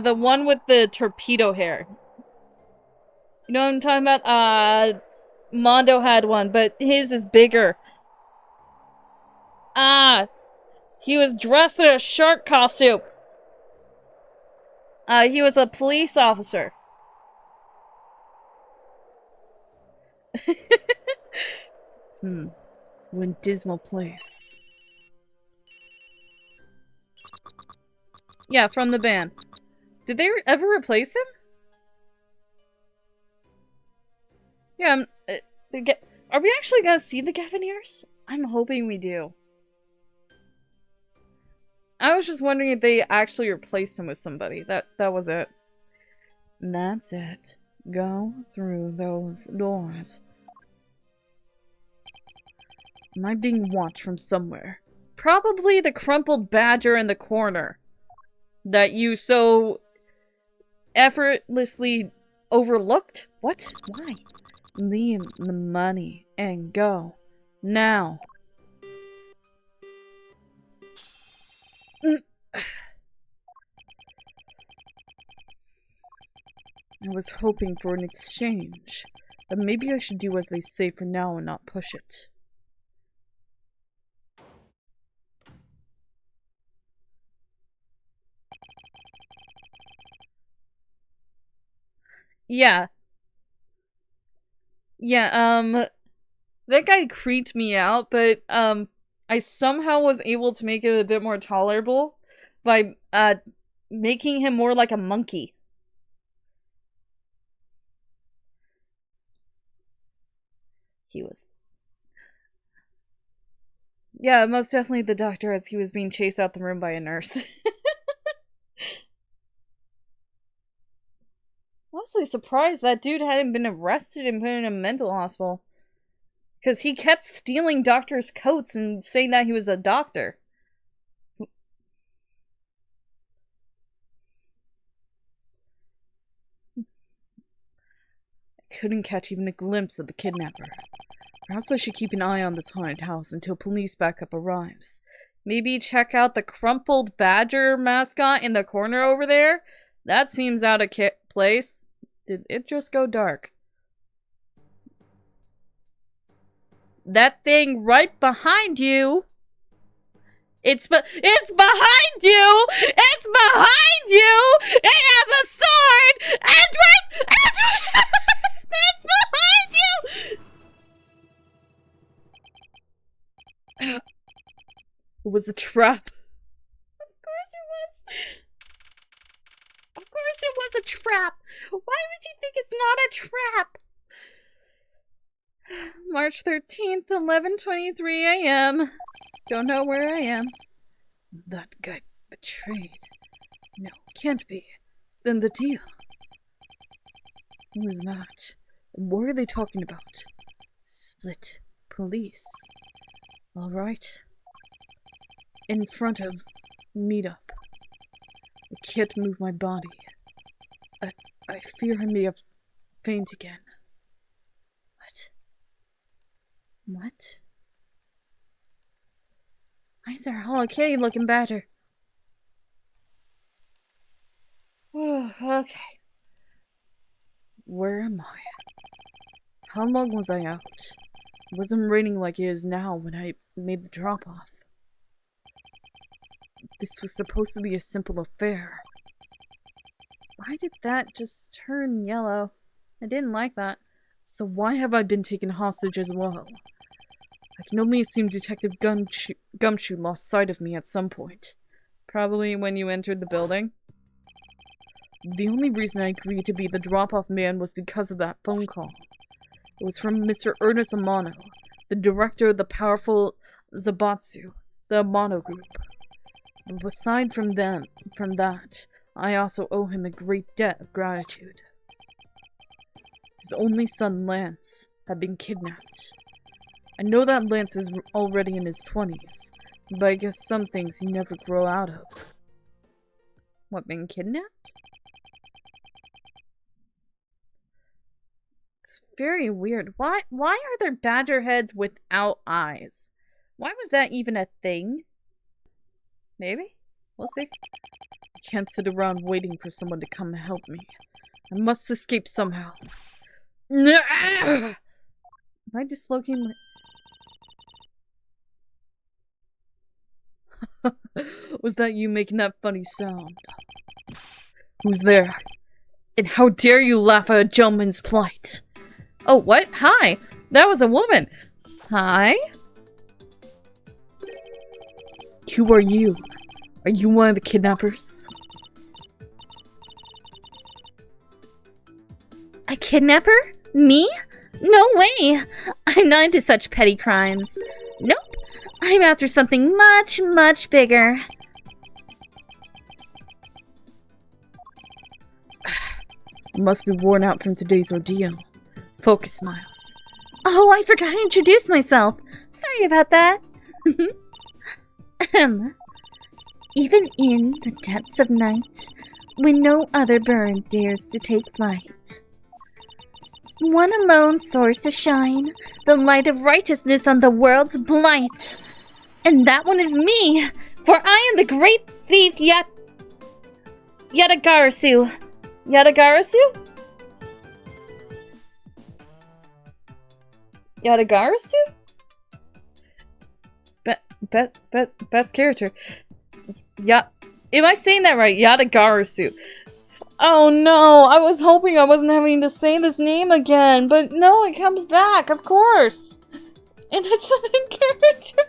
The one with the torpedo hair. You know what I'm talking about? Mondo had one, but his is bigger. He was dressed in a shark costume. He was a police officer. One dismal place. Yeah, from the band. Did they ever replace him? Yeah, are we actually gonna see the Gavineers? I'm hoping we do. I was just wondering if they actually replaced him with somebody. That was it. That's it. Go through those doors. Am I being watched from somewhere? Probably the crumpled badger in the corner that you so effortlessly overlooked? What? Why? Leave the money and go. Now. I was hoping for an exchange, but maybe I should do as they say for now and not push it. Yeah. Yeah, that guy creeped me out, but, I somehow was able to make it a bit more tolerable by, making him more like a monkey. He was... Yeah, most definitely the doctor as he was being chased out the room by a nurse. honestly surprised that dude hadn't been arrested and put in a mental hospital. Because he kept stealing doctors' coats and saying that he was a doctor. I couldn't catch even a glimpse of the kidnapper. Perhaps I should keep an eye on this haunted house until police backup arrives. Maybe check out the crumpled badger mascot in the corner over there? That seems out of place. Did it just go dark? That thing right behind you. It's behind you! It's behind you! It has a sword! Edgeworth! It's behind you! It was a trap. Of course it was. Of course it was a trap. Why would you think it's not a trap? March 13th, 11:23 a.m. Don't know where I am. That guy betrayed. No, can't be. Then the deal. Who is that? What are they talking about? Split police. Alright. In front of meetup. I can't move my body. I fear I may have faint again. What? Why is there all okay looking better? Okay. Where am I? How long was I out? It wasn't raining like it is now when I made the drop-off. This was supposed to be a simple affair. Why did that just turn yellow? I didn't like that. So why have I been taken hostage as well? I can only assume Detective Gumshoe lost sight of me at some point. Probably when you entered the building. The only reason I agreed to be the drop-off man was because of that phone call. It was from Mr. Ernest Amano, the director of the powerful Zabatsu, the Amano group. But aside from that, I also owe him a great debt of gratitude. His only son, Lance, had been kidnapped. I know that Lance is already in his 20s, but I guess some things he never grow out of. What, been kidnapped? It's very weird. Why are there badger heads without eyes? Why was that even a thing? Maybe? We'll see. I can't sit around waiting for someone to come and help me. I must escape somehow. Am I dislocating my... Was that you making that funny sound? Who's there? And how dare you laugh at a gentleman's plight? Oh, what? Hi! That was a woman! Hi? Who are you? Are you one of the kidnappers? A kidnapper? Me? No way! I'm not into such petty crimes. Nope. I'm after something much, much bigger. You must be worn out from today's ordeal. Focus, Miles. Oh, I forgot to introduce myself. Sorry about that. Even in the depths of night, when no other bird dares to take flight, one alone soars to shine, the light of righteousness on the world's blight. And that one is me, for I am the great thief Yatagarasu. Yatagarasu? Yatagarasu? Best character. Am I saying that right? Yatagarasu. Oh no, I was hoping I wasn't having to say this name again, but no, it comes back, of course. And it's a new character.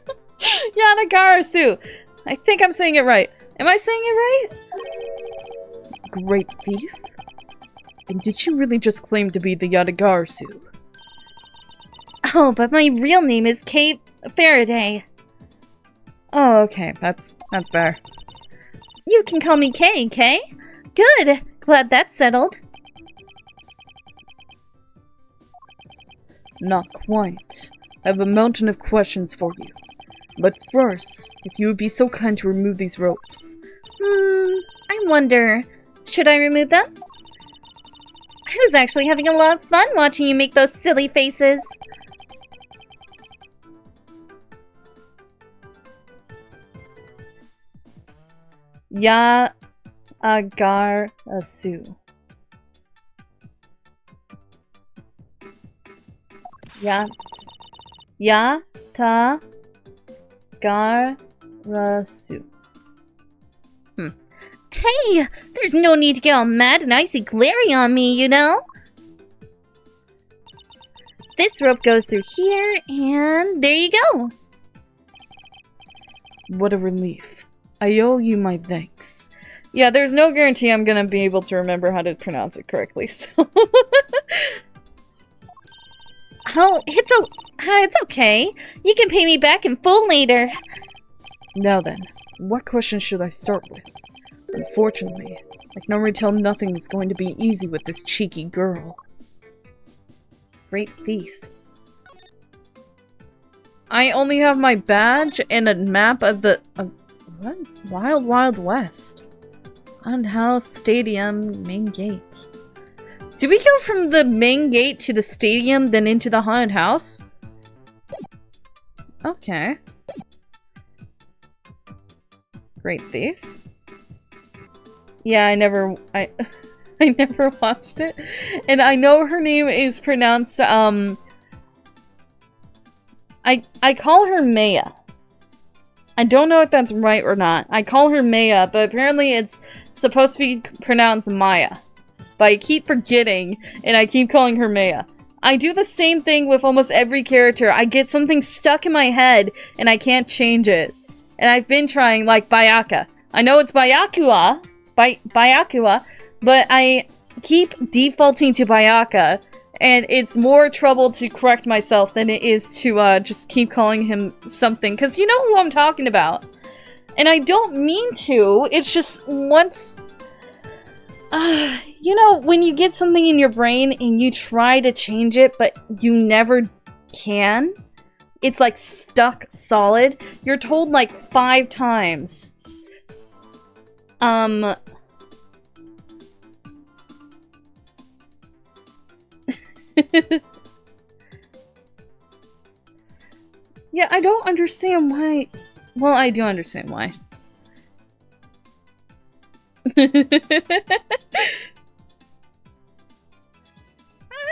Yatagarasu. I think I'm saying it right. Am I saying it right? Great thief? And did she really just claim to be the Yatagarasu? Oh, but my real name is Kate Faraday. Oh, okay, that's better. You can call me Kay, Kay? Good! Glad that's settled. Not quite. I have a mountain of questions for you. But first, if you would be so kind to remove these ropes. I wonder, should I remove them? I was actually having a lot of fun watching you make those silly faces. Yatagarasu. Yatagarasu. Hey, there's no need to get all mad and icy glary on me, you know? This rope goes through here, and there you go. What a relief. I owe you my thanks. Yeah, there's no guarantee I'm gonna be able to remember how to pronounce it correctly, so... Oh, it's okay. You can pay me back in full later. Now then, what question should I start with? Unfortunately, I can already tell nothing is going to be easy with this cheeky girl. Great thief. I only have my badge and a map of the... what? Wild Wild West. Haunted House, Stadium, main gate. Did we go from the main gate to the stadium, then into the haunted house? Okay. Great thief. Yeah, I never watched it. And I know her name is pronounced, I call her Maya. I don't know if that's right or not. I call her Maya, but apparently it's supposed to be pronounced Maya. But I keep forgetting, and I keep calling her Maya. I do the same thing with almost every character. I get something stuck in my head, and I can't change it. And I've been trying, like, Bayaka. I know it's Bayakua, but I keep defaulting to Bayaka, and it's more trouble to correct myself than it is to just keep calling him something, because you know who I'm talking about. And I don't mean to, it's just once... you know, when you get something in your brain and you try to change it, but you never can, it's like stuck solid. You're told like 5 times. Yeah, I don't understand why. Well, I do understand why.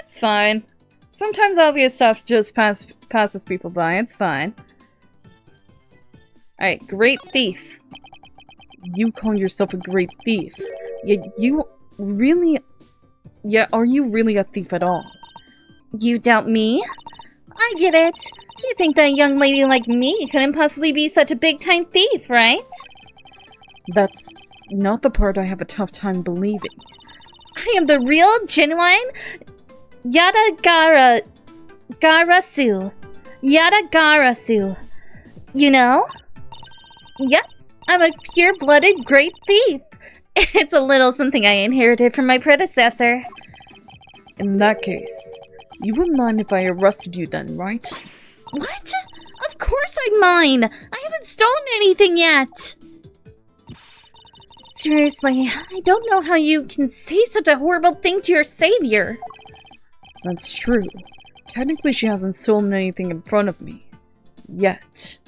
It's fine. Sometimes obvious stuff just passes people by. It's fine. Alright, great thief. You call yourself a great thief. Yeah, you really... Yeah, are you really a thief at all? You doubt me? I get it. You think that a young lady like me couldn't possibly be such a big-time thief, right? That's not the part I have a tough time believing. I am the real, genuine Yatagarasu. Yatagarasu. You know? Yep, I'm a pure-blooded great thief. It's a little something I inherited from my predecessor. In that case, you wouldn't mind if I arrested you then, right? What? Of course I'd mind! I haven't stolen anything yet! Seriously, I don't know how you can say such a horrible thing to your savior. That's true. Technically, she hasn't stolen anything in front of me. Yet.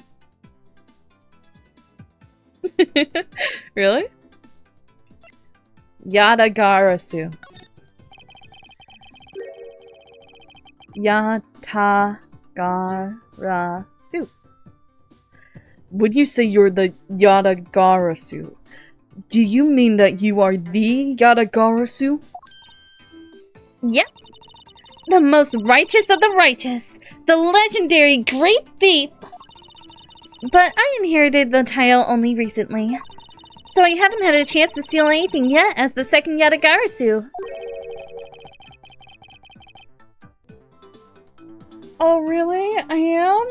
Really? Yatagarasu. Yatagarasu. Would you say you're the Yatagarasu? Do you mean that you are the Yatagarasu? Yep. The most righteous of the righteous. The legendary great thief. But I inherited the title only recently. So I haven't had a chance to steal anything yet as the second Yatagarasu. Oh, really? I am?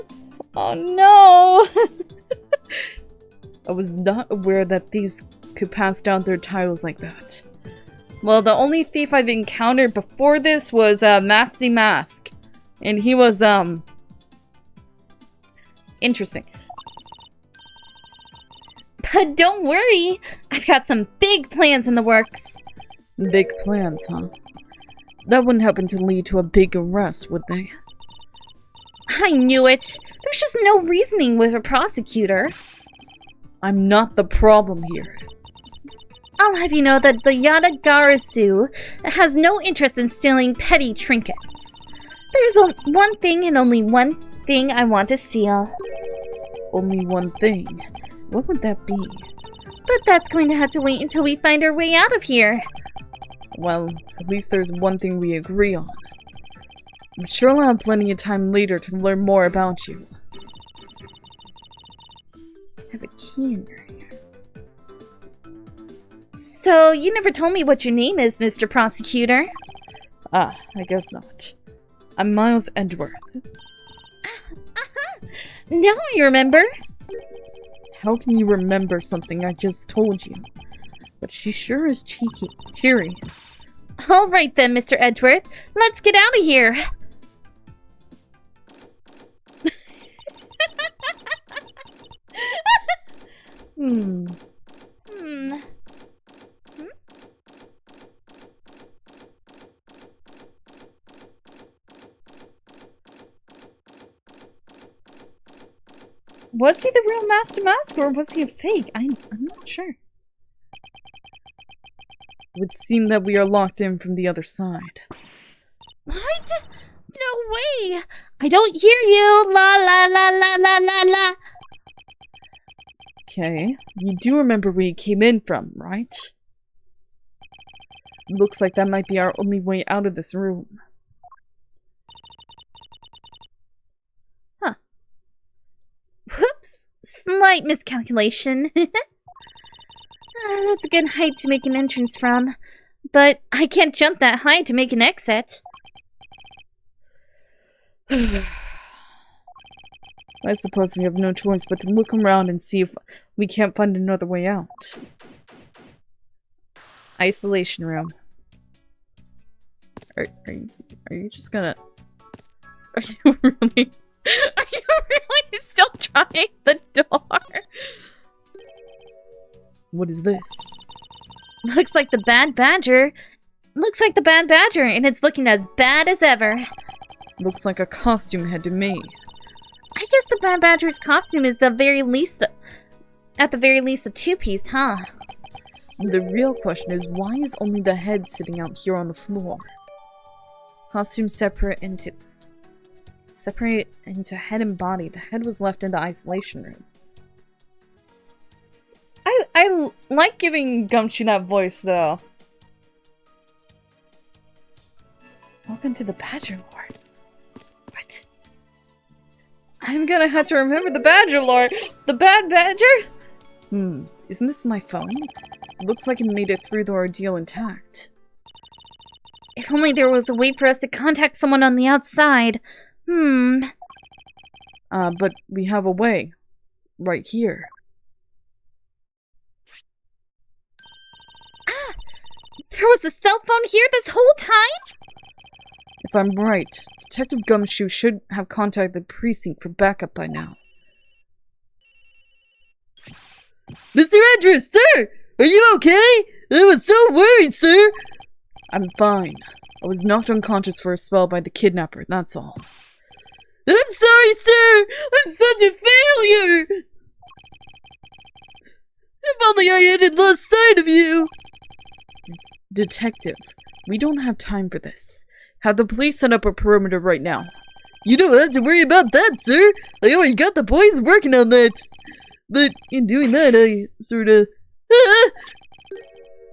Oh, no! I was not aware that thieves could pass down their titles like that. Well, the only thief I've encountered before this was Masty Mask. And he was, interesting. But don't worry, I've got some big plans in the works. Big plans, huh? That wouldn't happen to lead to a big arrest, would they? I knew it. There's just no reasoning with a prosecutor. I'm not the problem here. I'll have you know that the Yatagarasu has no interest in stealing petty trinkets. There's one thing and only one thing I want to steal. Only one thing? What would that be? But that's going to have to wait until we find our way out of here. Well, at least there's one thing we agree on. I'm sure I'll have plenty of time later to learn more about you. I have a key in there. So, you never told me what your name is, Mr. Prosecutor. Ah, I guess not. I'm Miles Edgeworth. Now I remember. How can you remember something I just told you? But she sure is cheery. Alright then, Mr. Edgeworth. Let's get out of here. Was he the real Master Mask, or was he a fake? I'm not sure. It would seem that we are locked in from the other side. What? No way! I don't hear you! La la la la la la la! Okay, you do remember where you came in from, right? Looks like that might be our only way out of this room. Huh. Whoops! Slight miscalculation. That's a good height to make an entrance from. But I can't jump that high to make an exit. I suppose we have no choice but to look around and see if we can't find another way out. Isolation room. Are you just gonna... Are you really... Are you really still trying the door? What is this? Looks like the Bad Badger. Looks like the Bad Badger, and it's looking as bad as ever. Looks like a costume head to me. I guess the Bad Badger's costume is at the very least a two-piece, huh? The real question is, why is only the head sitting out here on the floor? Costume separate into head and body. The head was left in the isolation room. I like giving Gumshoe that voice, though. Welcome to the Badger Lord. What? I'm gonna have to remember the Badger Lord. The Bad Badger? Isn't this my phone? Looks like it made it through the ordeal intact. If only there was a way for us to contact someone on the outside. But we have a way. Right here. Ah! There was a cell phone here this whole time? If I'm right, Detective Gumshoe should have contacted the precinct for backup by now. Mr. Edgeworth, sir! Are you okay? I was so worried, sir! I'm fine. I was knocked unconscious for a spell by the kidnapper, that's all. I'm sorry, sir! I'm such a failure! If only I hadn't lost sight of you! Detective, we don't have time for this. Have the police set up a perimeter right now. You don't have to worry about that, sir! I already got the boys working on that! But in doing that, I sorta...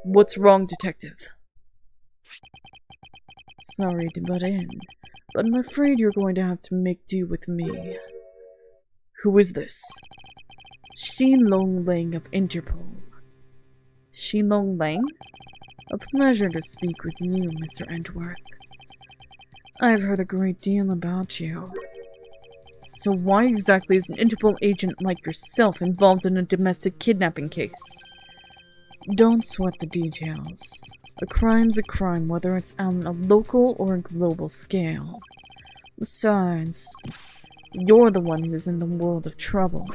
What's wrong, Detective? Sorry to butt in, but I'm afraid you're going to have to make do with me. Who is this? Xilong Lang of Interpol. Xilong Lang? A pleasure to speak with you, Mr. Edgeworth. I've heard a great deal about you. So why exactly is an Interpol agent like yourself involved in a domestic kidnapping case? Don't sweat the details. A crime's a crime whether it's on a local or a global scale. Besides, you're the one who's in the world of trouble.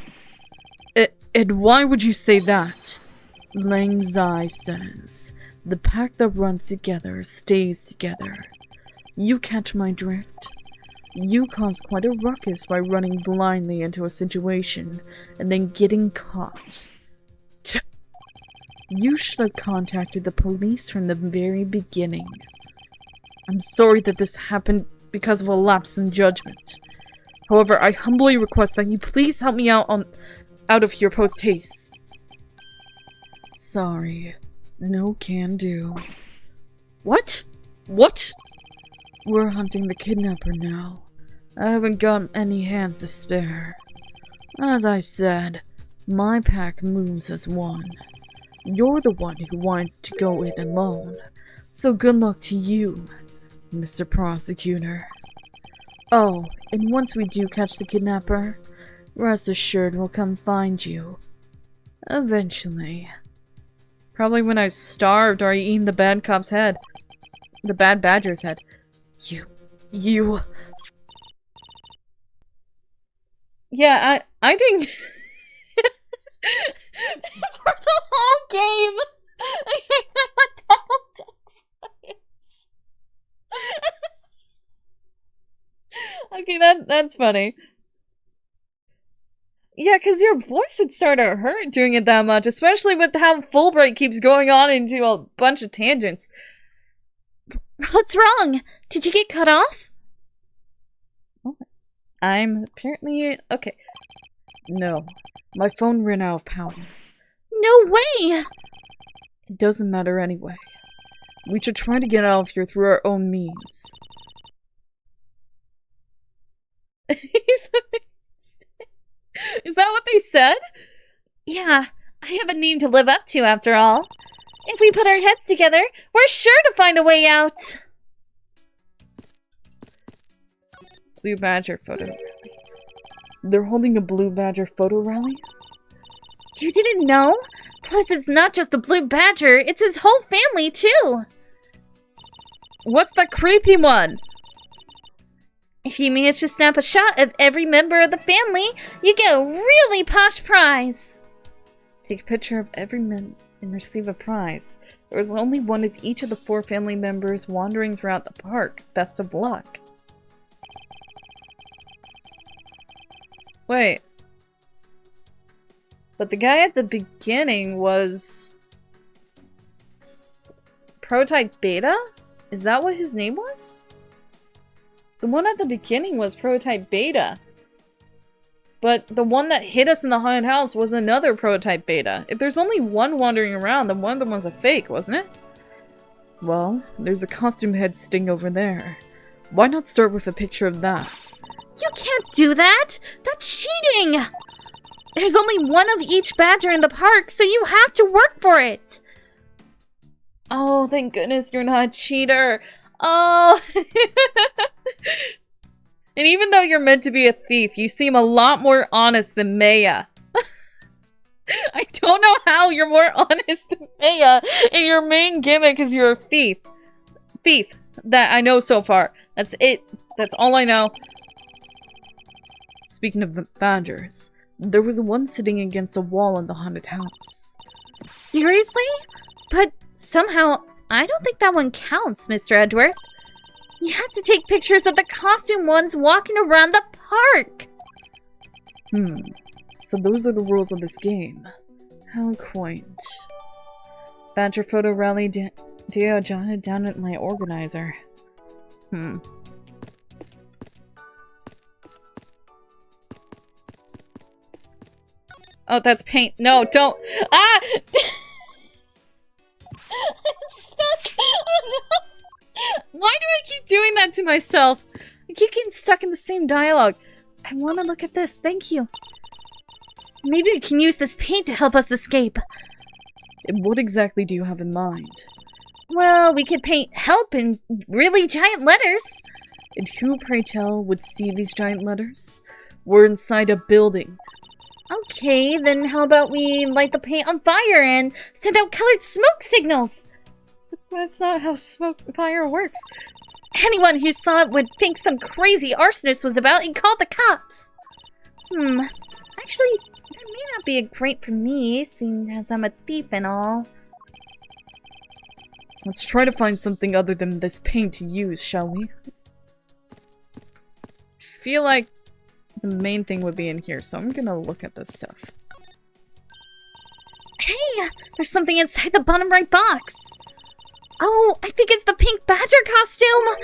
And why would you say that? Lang Zai says, the pack that runs together stays together. You catch my drift? You cause quite a ruckus by running blindly into a situation and then getting caught. You should have contacted the police from the very beginning. I'm sorry that this happened because of a lapse in judgment. However, I humbly request that you please help me out of here post-haste. Sorry. No can do. What? What? We're hunting the kidnapper now. I haven't got any hands to spare. As I said, my pack moves as one. You're the one who wanted to go it alone. So good luck to you, Mr. Prosecutor. Oh, and once we do catch the kidnapper, rest assured we'll come find you. Eventually. Probably when I starved or I eaten the bad cop's head. The bad badger's head. You... Yeah, I didn't... For the whole game! I Okay, that's funny. Yeah, because your voice would start to hurt doing it that much, especially with how Fulbright keeps going on into a bunch of tangents. What's wrong? Did you get cut off? Oh, I'm apparently... Okay. No. My phone ran out of power. No way! It doesn't matter anyway. We should try to get out of here through our own means. Is that what they said? Yeah, I have a name to live up to after all. If we put our heads together, we're sure to find a way out. Blue Badger photo rally. They're holding a Blue Badger photo rally? You didn't know? Plus, it's not just the Blue Badger, it's his whole family, too. What's the creepy one? If you manage to snap a shot of every member of the family, you get a really posh prize. Take a picture of every member and receive a prize. There is only one of each of the 4 family members wandering throughout the park. Best of luck. Wait. But the guy at the beginning was... Prototype Beta? Is that what his name was? The one at the beginning was Prototype Beta. But the one that hit us in the haunted house was another Prototype Beta. If there's only one wandering around, then one of them was a fake, wasn't it? Well, there's a costume head sitting over there. Why not start with a picture of that? You can't do that! That's cheating! There's only one of each badger in the park, so you have to work for it! Oh, thank goodness you're not a cheater! Oh! And even though you're meant to be a thief, you seem a lot more honest than Maya. I don't know how you're more honest than Maya, and your main gimmick is you're a thief. Thief. That I know so far. That's it. That's all I know. Speaking of badgers, there was one sitting against a wall in the haunted house. Seriously? But somehow, I don't think that one counts, Mr. Edgeworth. You had to take pictures of the costume ones walking around the park! So those are the rules of this game. How quaint. Badger photo rally jotted down at my organizer. Oh, that's paint. No, don't. Ah! I'm stuck. Oh, no. Why do I keep doing that to myself? I keep getting stuck in the same dialogue. I want to look at this, thank you. Maybe we can use this paint to help us escape. And what exactly do you have in mind? Well, we could paint help in really giant letters. And who, pray tell, would see these giant letters? We're inside a building. Okay, then how about we light the paint on fire and send out colored smoke signals? That's not how fire works. Anyone who saw it would think some crazy arsonist was about and called the cops. Actually, that may not be great for me, seeing as I'm a thief and all. Let's try to find something other than this paint to use, shall we? I feel like the main thing would be in here, so I'm gonna look at this stuff. Hey! There's something inside the bottom right box! Oh, I think it's the pink badger costume!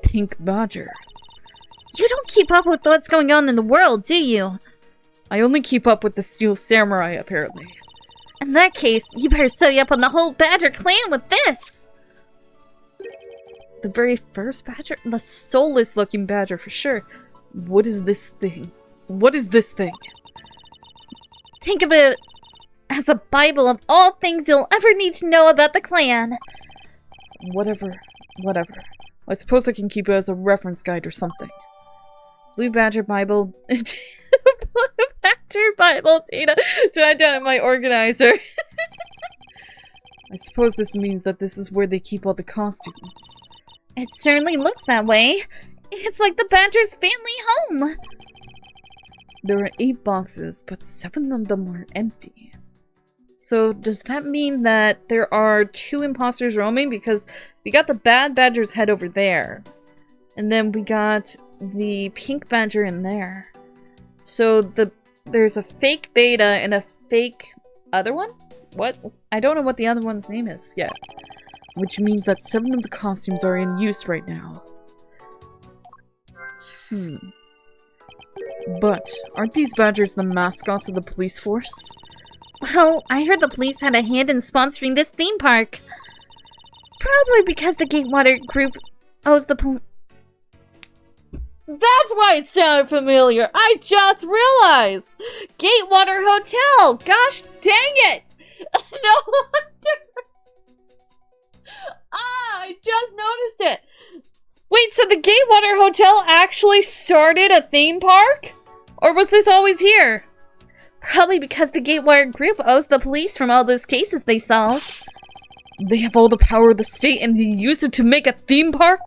Pink badger? You don't keep up with what's going on in the world, do you? I only keep up with the Steel Samurai, apparently. In that case, you better study up on the whole badger clan with this! The very first badger? The soulless looking badger, for sure. What is this thing? What is this thing? Think of it as a bible of all things you'll ever need to know about the clan. Whatever. I suppose I can keep it as a reference guide or something. Blue Badger Bible. Blue Badger Bible data. Jot down in my organizer. I suppose this means that this is where they keep all the costumes. It certainly looks that way. It's like the Badger's family home. There are 8 boxes, but 7 of them are empty. So does that mean that there are 2 imposters roaming? Because we got the bad badger's head over there. And then we got the pink badger in there. So there's a fake beta and a fake other one? What? I don't know what the other one's name is yet. Which means that 7 of the costumes are in use right now. But aren't these badgers the mascots of the police force? Well, I heard the police had a hand in sponsoring this theme park. Probably because the Gatewater group owes the That's why it sounded familiar! I just realized! Gatewater Hotel! Gosh dang it! No wonder! I just noticed it! Wait, so the Gatewater Hotel actually started a theme park? Or was this always here? Probably because the Gatewater group owes the police from all those cases they solved. They have all the power of the state and they use it to make a theme park?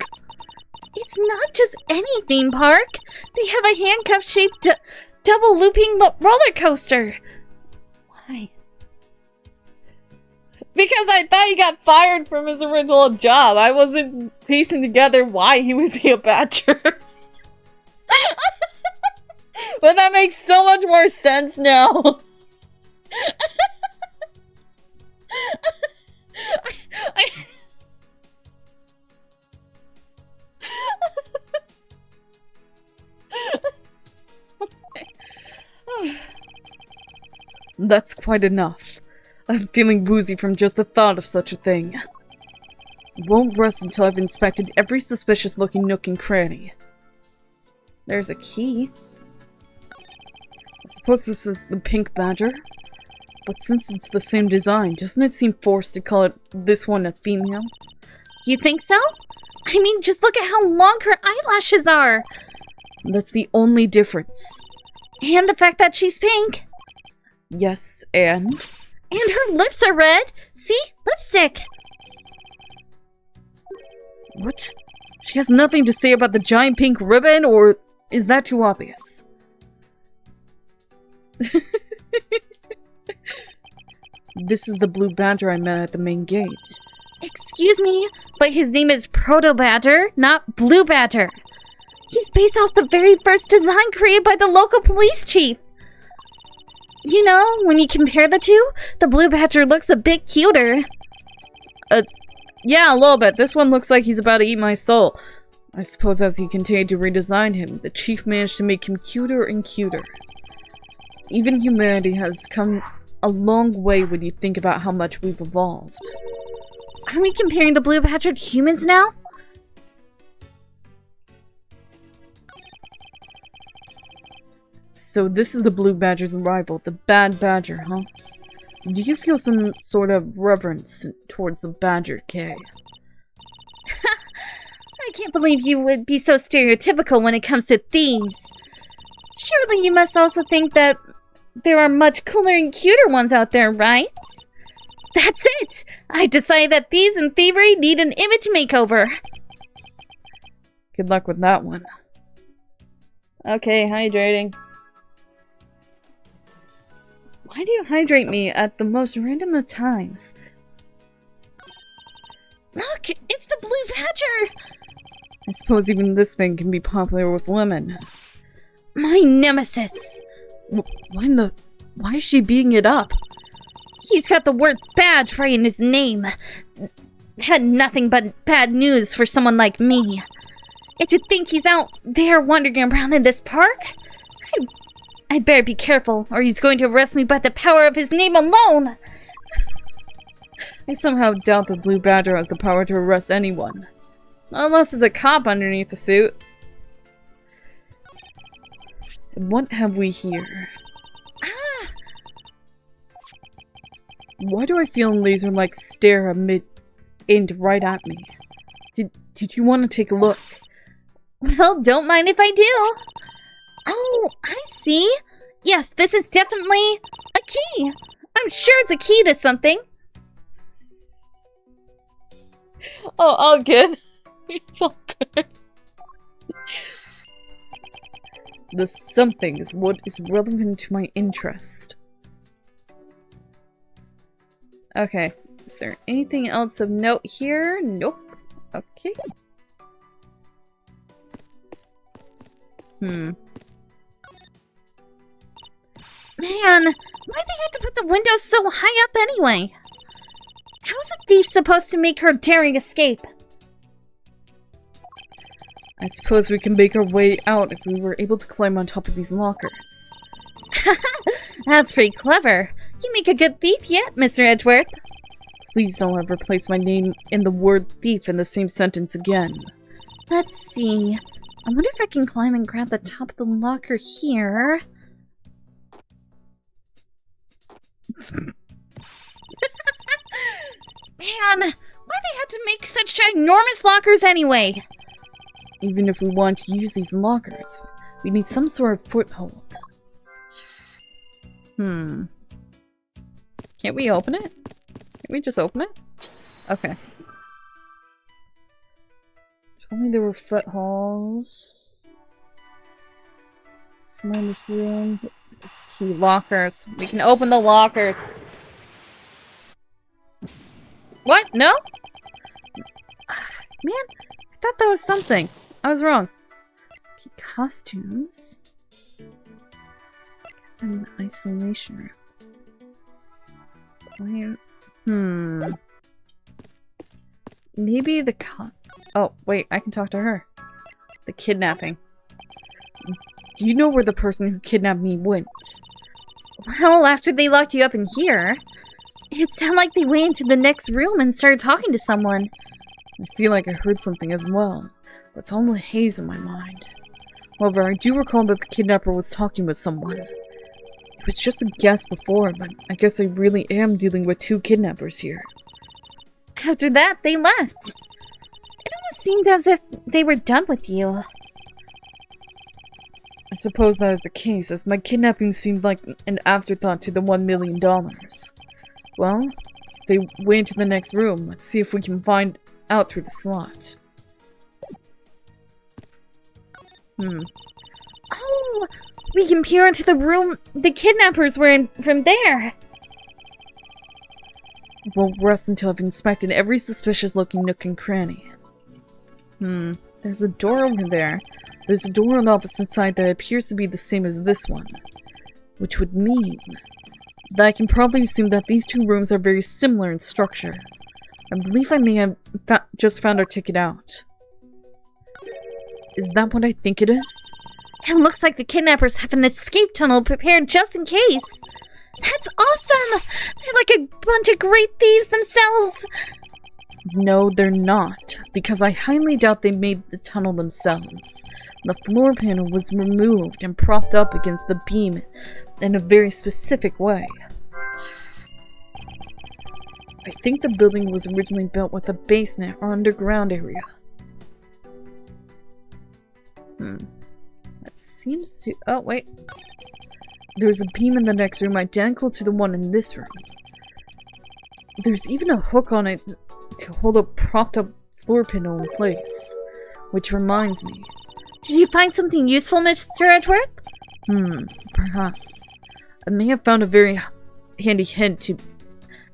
It's not just any theme park. They have a handcuff-shaped double-looping roller coaster. Why? Because I thought he got fired from his original job. I wasn't piecing together why he would be a badger. But that makes so much more sense now. That's quite enough. I'm feeling woozy from just the thought of such a thing. Won't rest until I've inspected every suspicious-looking nook and cranny. There's a key. I suppose this is the pink badger. But since it's the same design, doesn't it seem forced to call it this one a female? You think so? I mean, just look at how long her eyelashes are! That's the only difference. And the fact that she's pink. Yes, and? And her lips are red! See? Lipstick! What? She has nothing to say about the giant pink ribbon, or is that too obvious? This is the blue badger I met at the main gate. Excuse me, but his name is Proto Badger, not Blue Badger. He's based off the very first design created by the local police chief. You know, when you compare the two, the Blue Badger looks a bit cuter. Yeah, a little bit. This one looks like he's about to eat my soul. I suppose as he continued to redesign him, the chief managed to make him cuter and cuter. Even humanity has come a long way when you think about how much we've evolved. Are we comparing the Blue Badger to humans now? So this is the Blue Badger's rival, the Bad Badger, huh? Do you feel some sort of reverence towards the Badger, Kay? I can't believe you would be so stereotypical when it comes to thieves. Surely you must also think that there are much cooler and cuter ones out there, right? That's it! I decided that thieves and thievery need an image makeover. Good luck with that one. Okay, hydrating. Why do you hydrate me at the most random of times? Look, it's the blue badger! I suppose even this thing can be popular with women. My nemesis! Why is she beating it up? He's got the word badge right in his name. Had nothing but bad news for someone like me. And to think he's out there wandering around in this park? I better be careful, or he's going to arrest me by the power of his name alone! I somehow doubt the Blue Badger has the power to arrest anyone. Not unless there's a cop underneath the suit. And what have we here? Ah! Why do I feel a laser-like stare aimed right at me? Did you want to take a look? Well, don't mind if I do. Oh, I see. Yes, this is definitely a key. I'm sure it's a key to something. Oh, all good. It's all good. The something is what is relevant to my interest. Okay. Is there anything else of note here? Nope. Okay. Man, why they had to put the windows so high up anyway? How's a thief supposed to make her daring escape? I suppose we can make our way out if we were able to climb on top of these lockers. That's pretty clever. You make a good thief yet, Mr. Edgeworth. Please don't ever place my name in the word thief in the same sentence again. Let's see. I wonder if I can climb and grab the top of the locker here. Man, why they had to make such ginormous lockers anyway? Even if we want to use these lockers, we need some sort of foothold. Can't we open it? Can we just open it? Okay. Told me there were footholds. Somewhere in this room. This key. Lockers. We can open the lockers. What? No? Man, I thought that was something. I was wrong. Okay, costumes. And isolation room. Maybe the oh, wait, I can talk to her. The kidnapping. Do you know where the person who kidnapped me went? Well, after they locked you up in here, it sounded like they went into the next room and started talking to someone. I feel like I heard something as well, but it's all a haze in my mind. However, I do recall that the kidnapper was talking with someone. It was just a guess before, but I guess I really am dealing with two kidnappers here. After that, they left. It almost seemed as if they were done with you. I suppose that is the case, as my kidnapping seemed like an afterthought to the $1 million. Well, they went to the next room. Let's see if we can find out through the slot. Oh, we can peer into the room the kidnappers were in from there. We'll rest until I've inspected every suspicious-looking nook and cranny. There's a door over there. There's a door on the opposite side that appears to be the same as this one. Which would mean that I can probably assume that these two rooms are very similar in structure. I believe I may have just found our ticket out. Is that what I think it is? It looks like the kidnappers have an escape tunnel prepared just in case. That's awesome! They're like a bunch of great thieves themselves! No, they're not, because I highly doubt they made the tunnel themselves. The floor panel was removed and propped up against the beam in a very specific way. I think the building was originally built with a basement or underground area. That seems to... Oh, wait. There's a beam in the next room identical to the one in this room. There's even a hook on it to hold a propped up floor panel in place. Which reminds me. Did you find something useful, Mr. Edgeworth? Perhaps. I may have found a very handy hint to...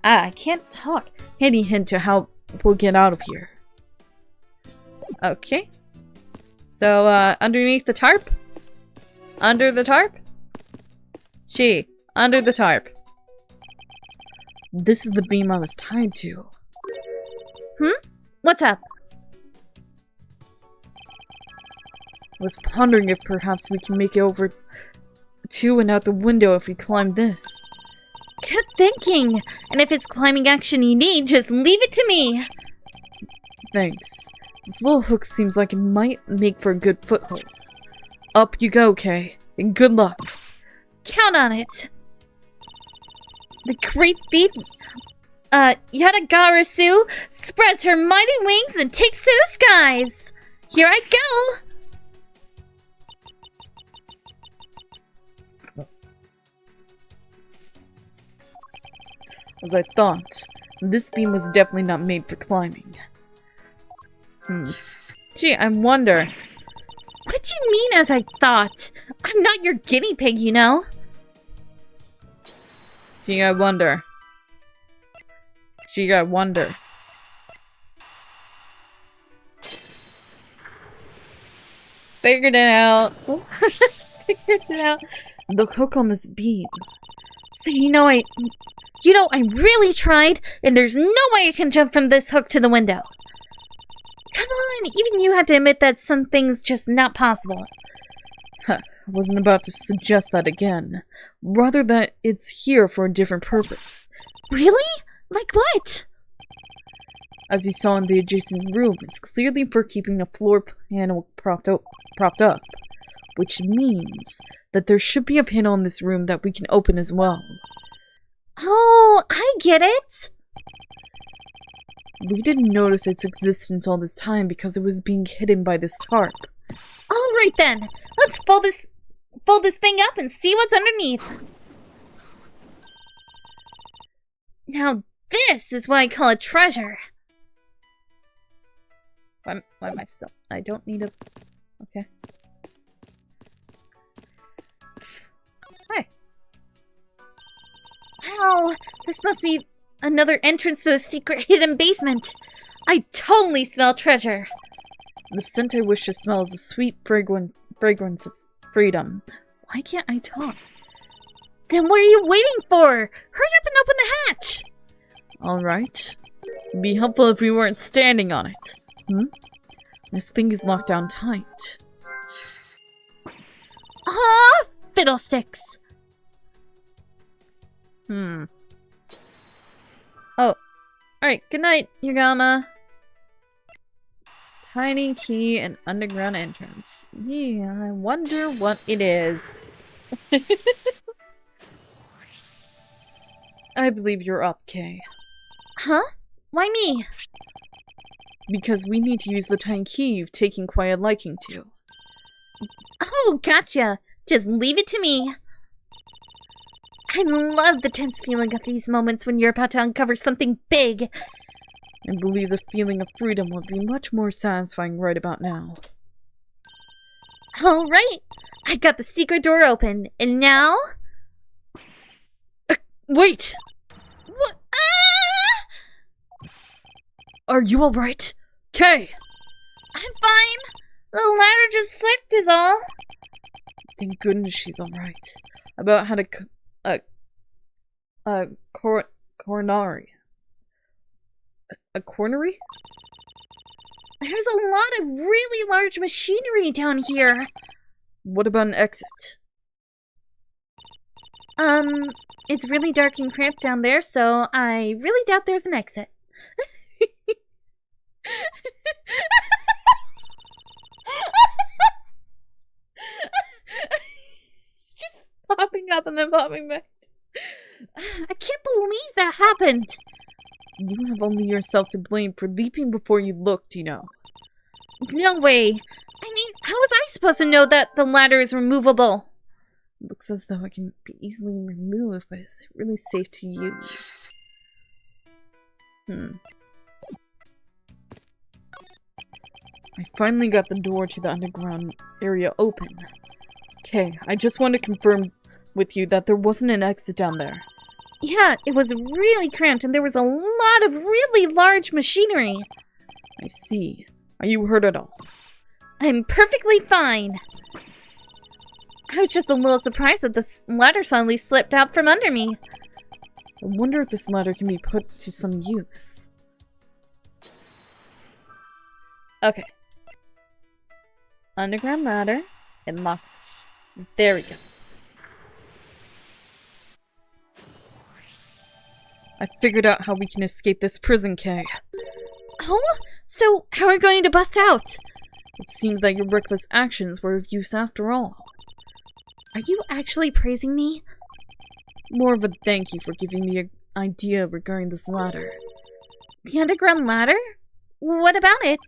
I can't talk. Handy hint to how we'll get out of here. Okay. So, underneath the tarp? Under the tarp? Under the tarp. This is the beam I was tied to. What's up? I was pondering if perhaps we can make it over to and out the window if we climb this. Good thinking. And if it's climbing action you need, just leave it to me. Thanks. This little hook seems like it might make for a good foothold. Up you go, Kay. And good luck. Count on it. The great thief, Yatagarasu, spreads her mighty wings and takes to the skies. Here I go. As I thought, this beam was definitely not made for climbing. Gee, I wonder. What do you mean, as I thought? I'm not your guinea pig, you know. Gee, I wonder. Gee, I wonder. Figured it out. Figured it out. The hook on this beam. So I really tried, and there's no way I can jump from this hook to the window. Come on, even you had to admit that some things just not possible. I wasn't about to suggest that again. Rather that it's here for a different purpose. Really? Like what? As you saw in the adjacent room, it's clearly for keeping the floor panel propped up. Which means that there should be a panel in this room that we can open as well. Oh, I get it! We didn't notice its existence all this time because it was being hidden by this tarp. Alright then, let's fold this thing up and see what's underneath. Now this is what I call a treasure. Why am I still? I don't need a... Okay. Hi. Wow, this must be another entrance to the secret hidden basement. I totally smell treasure. The scent I wish to smell is a sweet fragrance of freedom. Why can't I talk? Then what are you waiting for? Hurry up and open the hatch. Alright. It'd be helpful if we weren't standing on it. This thing is locked down tight. Aw, fiddlesticks. Oh. Alright, good night, Yagama. Tiny key and underground entrance. Yeah, I wonder what it is. I believe you're up, Kay. Huh? Why me? Because we need to use the tiny key you've taken quite a liking to. Oh, gotcha. Just leave it to me. I love the tense feeling of these moments when you're about to uncover something big. I believe the feeling of freedom will be much more satisfying right about now. Alright, I got the secret door open, and now... Wait! What? Ah! Are you alright? Kay! I'm fine. The ladder just slipped is all. Thank goodness she's alright. About how to coronary. A coronary? There's a lot of really large machinery down here. What about an exit? It's really dark and cramped down there, so I really doubt there's an exit. Just popping up and then popping back. I can't believe that happened. You have only yourself to blame for leaping before you looked, you know. No way. I mean, how was I supposed to know that the ladder is removable? It looks as though it can be easily removed, but is it really safe to use? I finally got the door to the underground area open. Okay, I just want to confirm with you that there wasn't an exit down there. Yeah, it was really cramped and there was a lot of really large machinery. I see. Are you hurt at all? I'm perfectly fine. I was just a little surprised that this ladder suddenly slipped out from under me. I wonder if this ladder can be put to some use. Okay. Underground ladder and lockers. There we go. I figured out how we can escape this prison, Kay. Oh? So, how are we going to bust out? It seems that your reckless actions were of use after all. Are you actually praising me? More of a thank you for giving me an idea regarding this ladder. The underground ladder? What about it?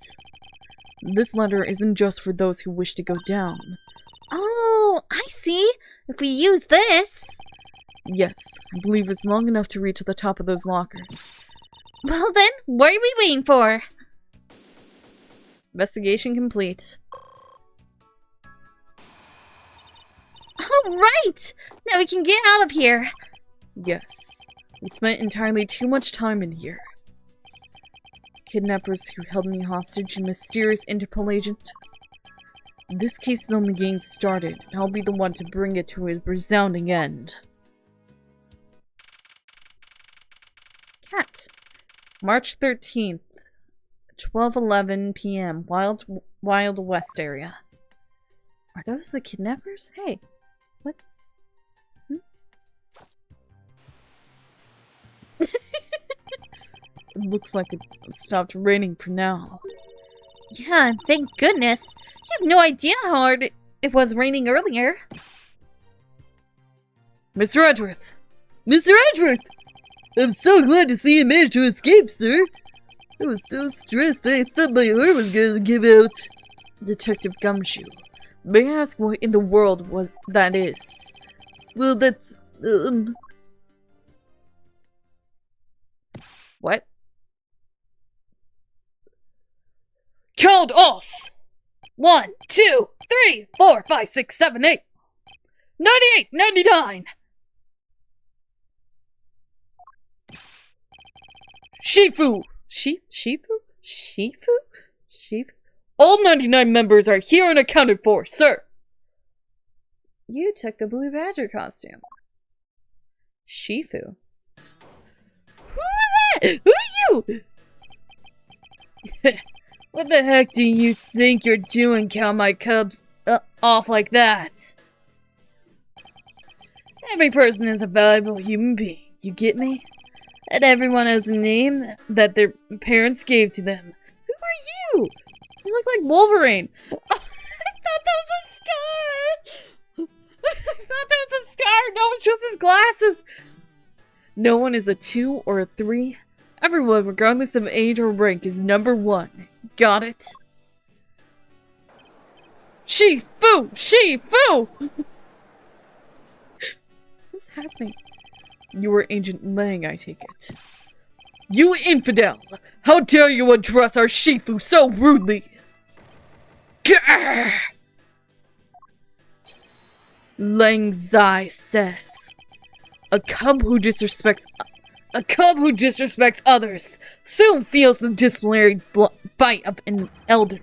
This ladder isn't just for those who wish to go down. Oh, I see. If we use this... Yes, I believe it's long enough to reach to the top of those lockers. Well then, what are we waiting for? Investigation complete. Alright! Now we can get out of here. Yes, we spent entirely too much time in here. Kidnappers who held me hostage and mysterious Interpol agent. This case is only getting started, and I'll be the one to bring it to a resounding end. Cat. March 13th, 12:11 p.m. Wild West area. Are those the kidnappers? Hey, what? It looks like it stopped raining for now. Yeah, thank goodness. You have no idea how hard it was raining earlier. Mr. Edgeworth! Mr. Edgeworth! I'm so glad to see you managed to escape, sir. I was so stressed that I thought my arm was going to give out. Detective Gumshoe, may I ask what in the world that is? Well, that's, What? Count off! 1, 2, 3, 4, 5, 6, 7, 8, 98, 99! Shifu! Shifu? All 99 members are here and accounted for, sir! You took the Blue Badger costume. Shifu? Who are you? What the heck do you think you're doing, count my cubs off like that? Every person is a valuable human being, you get me? And everyone has a name that their parents gave to them. Who are you? You look like Wolverine. Oh, I thought that was a scar. I thought that was a scar. No, it's just his glasses. No one is a 2 or a 3. Everyone, regardless of age or rank, is number 1. Got it? Shifu! Shifu! What's happening? You were Agent Lang, I take it. You infidel! How dare you address our Shifu so rudely! Gah! Lang Zai says, a cub who disrespects others soon feels the disciplinary bite of an elder.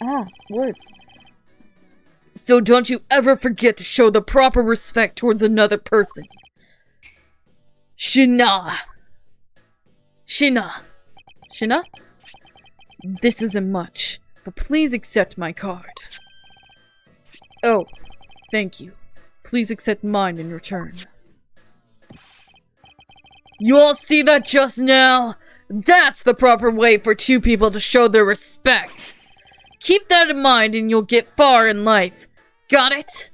Ah, words. So don't you ever forget to show the proper respect towards another person. Shina! This isn't much, but please accept my card. Oh, thank you. Please accept mine in return. You all see that just now? That's the proper way for 2 people to show their respect. Keep that in mind and you'll get far in life. Got it?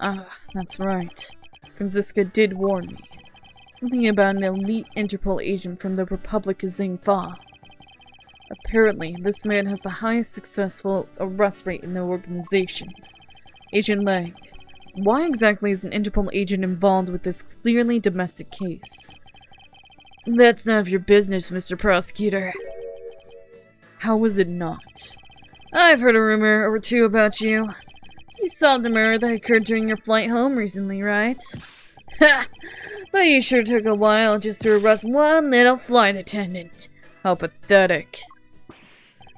Ah, that's right. Franziska did warn me. Something about an elite Interpol agent from the Republic of Xingfa. Apparently, this man has the highest successful arrest rate in the organization. Agent Lang, why exactly is an Interpol agent involved with this clearly domestic case? That's none of your business, Mr. Prosecutor. How was it not? I've heard a rumor or two about you. You solved a murder that occurred during your flight home recently, right? Ha! But you sure took a while just to arrest one little flight attendant. How pathetic.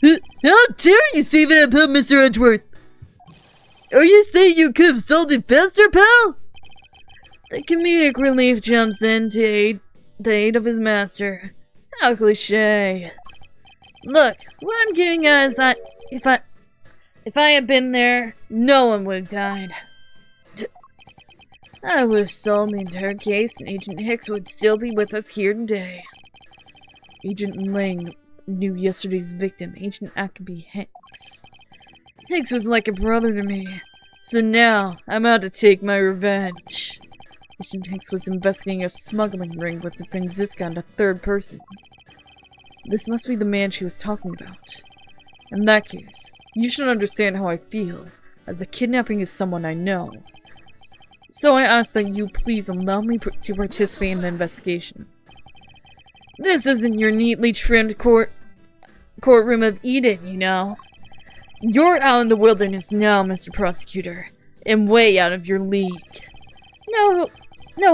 How dare you say that about Mr. Edgeworth? Are you saying you could have solved it faster, pal? The comedic relief jumps in to the aid of his master. How cliche. Look, what I'm getting at is that if I had been there, no one would have died. I would have solved the entire case and Agent Hicks would still be with us here today. Agent Lang knew yesterday's victim, Agent Ackerby Hicks. Hicks was like a brother to me, so now I'm out to take my revenge. Agent Hicks was investigating a smuggling ring with the Franziska and a third person. This must be the man she was talking about. In that case, you should understand how I feel, as the kidnapping is someone I know. So I ask that you please allow me to participate in the investigation. This isn't your neatly trimmed courtroom of Eden, you know. You're out in the wilderness now, Mr. Prosecutor, and way out of your league. No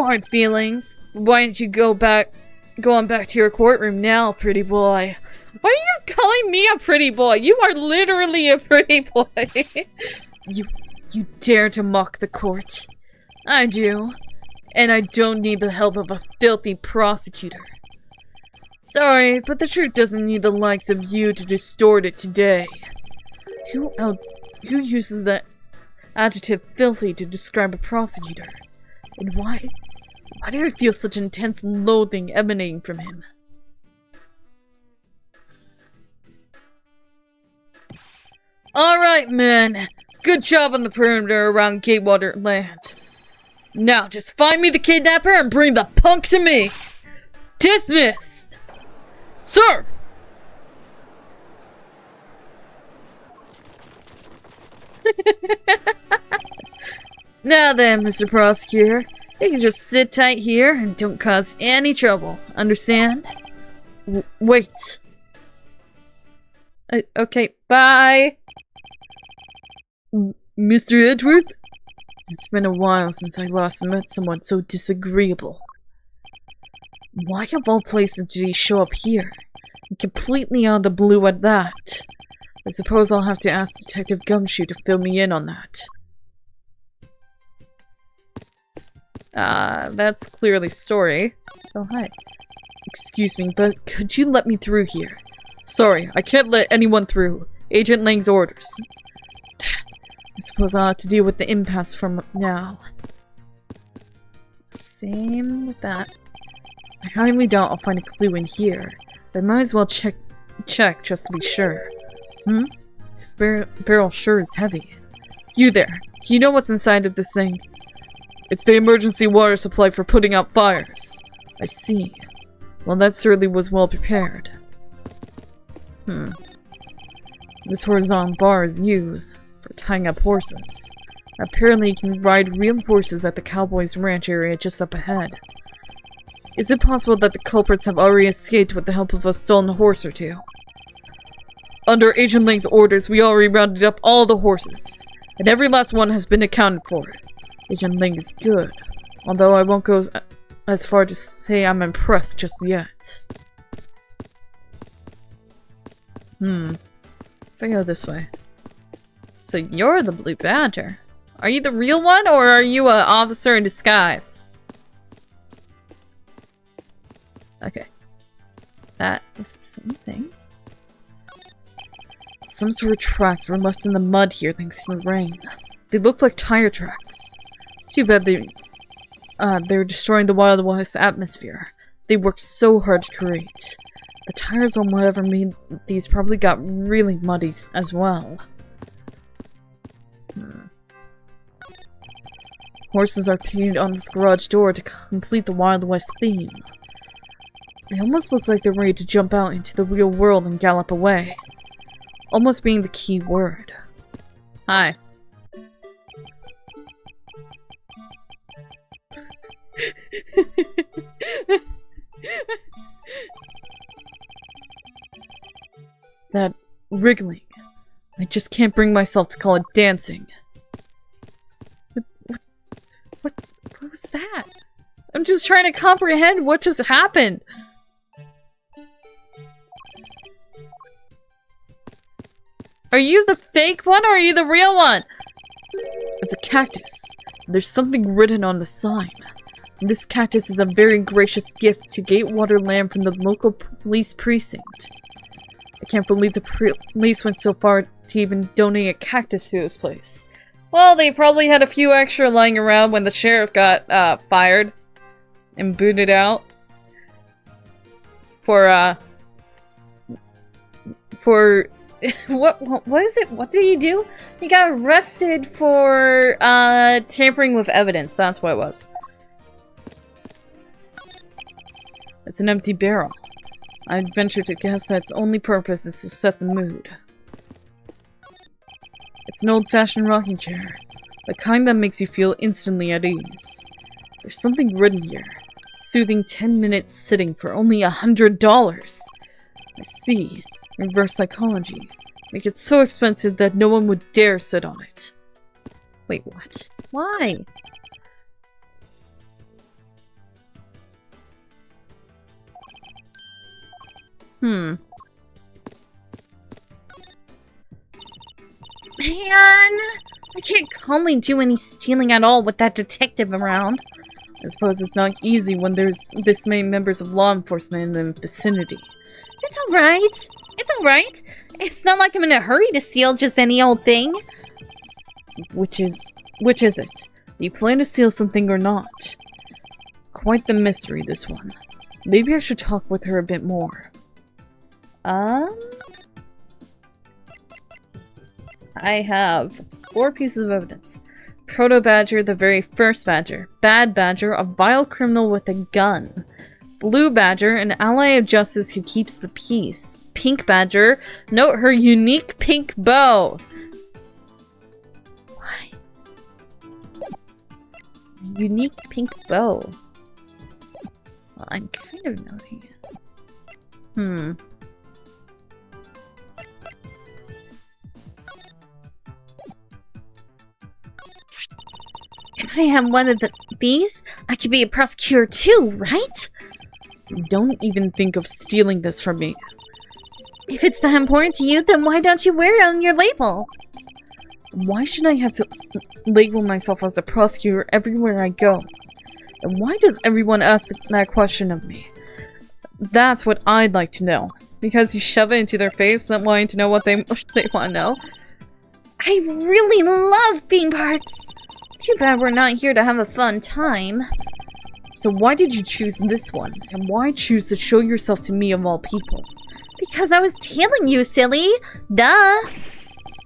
hard feelings. Why don't you go on back to your courtroom now, pretty boy? Why are you calling me a pretty boy? You are literally a pretty boy. You dare to mock the court? I do. And I don't need the help of a filthy prosecutor. Sorry, but the truth doesn't need the likes of you to distort it today. Who uses that adjective filthy to describe a prosecutor? And why do I feel such intense loathing emanating from him? Alright, men. Good job on the perimeter around Gatewater Land. Now, just find me the kidnapper and bring the punk to me! Dismissed! Sir! Now then, Mr. Prosecutor, you can just sit tight here and don't cause any trouble. Understand? Wait. Okay, bye! Mr. Edgeworth? It's been a while since I last met someone so disagreeable. Why of all places did he show up here? And completely out of the blue at that. I suppose I'll have to ask Detective Gumshoe to fill me in on that. That's clearly Story. Oh, hi. Excuse me, but could you let me through here? Sorry, I can't let anyone through. Agent Lang's orders. I suppose I'll have to deal with the impasse from now. Same with that. I highly doubt I'll find a clue in here, but I might as well check just to be sure. This barrel sure is heavy. You there, you know what's inside of this thing? It's the emergency water supply for putting out fires. I see. Well, that certainly was well prepared. This horizontal bar is used for tying up horses. Apparently you can ride real horses at the Cowboys Ranch area just up ahead. Is it possible that the culprits have already escaped with the help of a stolen horse or two? Under Agent Lang's orders, we already rounded up all the horses, and every last one has been accounted for. Agent Lang is good, although I won't go as far to say I'm impressed just yet. If I go this way. So you're the Blue Badger. Are you the real one, or are you an officer in disguise? Okay. That is the same thing. Some sort of tracks were left in the mud here thanks to the rain. They look like tire tracks. Too bad they were destroying the Wild West atmosphere. They worked so hard to create. The tires on whatever made these probably got really muddy as well. Horses are painted on this garage door to complete the Wild West theme. They almost look like they're ready to jump out into the real world and gallop away. Almost being the key word. Hi. wriggling. I just can't bring myself to call it dancing. What was that? I'm just trying to comprehend what just happened. Are you the fake one or are you the real one? It's a cactus. There's something written on the sign. This cactus is a very gracious gift to Gatewater Land from the local police precinct. I can't believe the police went so far to even donate a cactus to this place. Well, they probably had a few extra lying around when the sheriff got fired and booted out for what is it? What did he do? He got arrested for tampering with evidence. That's what it was. It's an empty barrel. I'd venture to guess that its only purpose is to set the mood. It's an old-fashioned rocking chair, the kind that makes you feel instantly at ease. There's something written here. Soothing 10 minutes sitting for only $100. I see. Reverse psychology. Make it so expensive that no one would dare sit on it. Wait, what? Why? Man, I can't calmly do any stealing at all with that detective around. I suppose it's not easy when there's this many members of law enforcement in the vicinity. It's alright. It's alright. It's not like I'm in a hurry to steal just any old thing. Which is it? Do you plan to steal something or not? Quite the mystery, this one. Maybe I should talk with her a bit more. I have 4 pieces of evidence. Proto-Badger, the very first Badger. Bad Badger, a vile criminal with a gun. Blue Badger, an ally of justice who keeps the peace. Pink Badger, note her unique pink bow. Why? Unique pink bow. Well, I'm kind of noting it. If I have one of these, I could be a prosecutor too, right? Don't even think of stealing this from me. If it's that important to you, then why don't you wear it on your label? Why should I have to label myself as a prosecutor everywhere I go? And why does everyone ask that question of me? That's what I'd like to know. Because you shove it into their face, not wanting to know what they want to know. I really love theme parks! Too bad we're not here to have a fun time. So why did you choose this one? And why choose to show yourself to me of all people? Because I was tailing you, silly! Duh!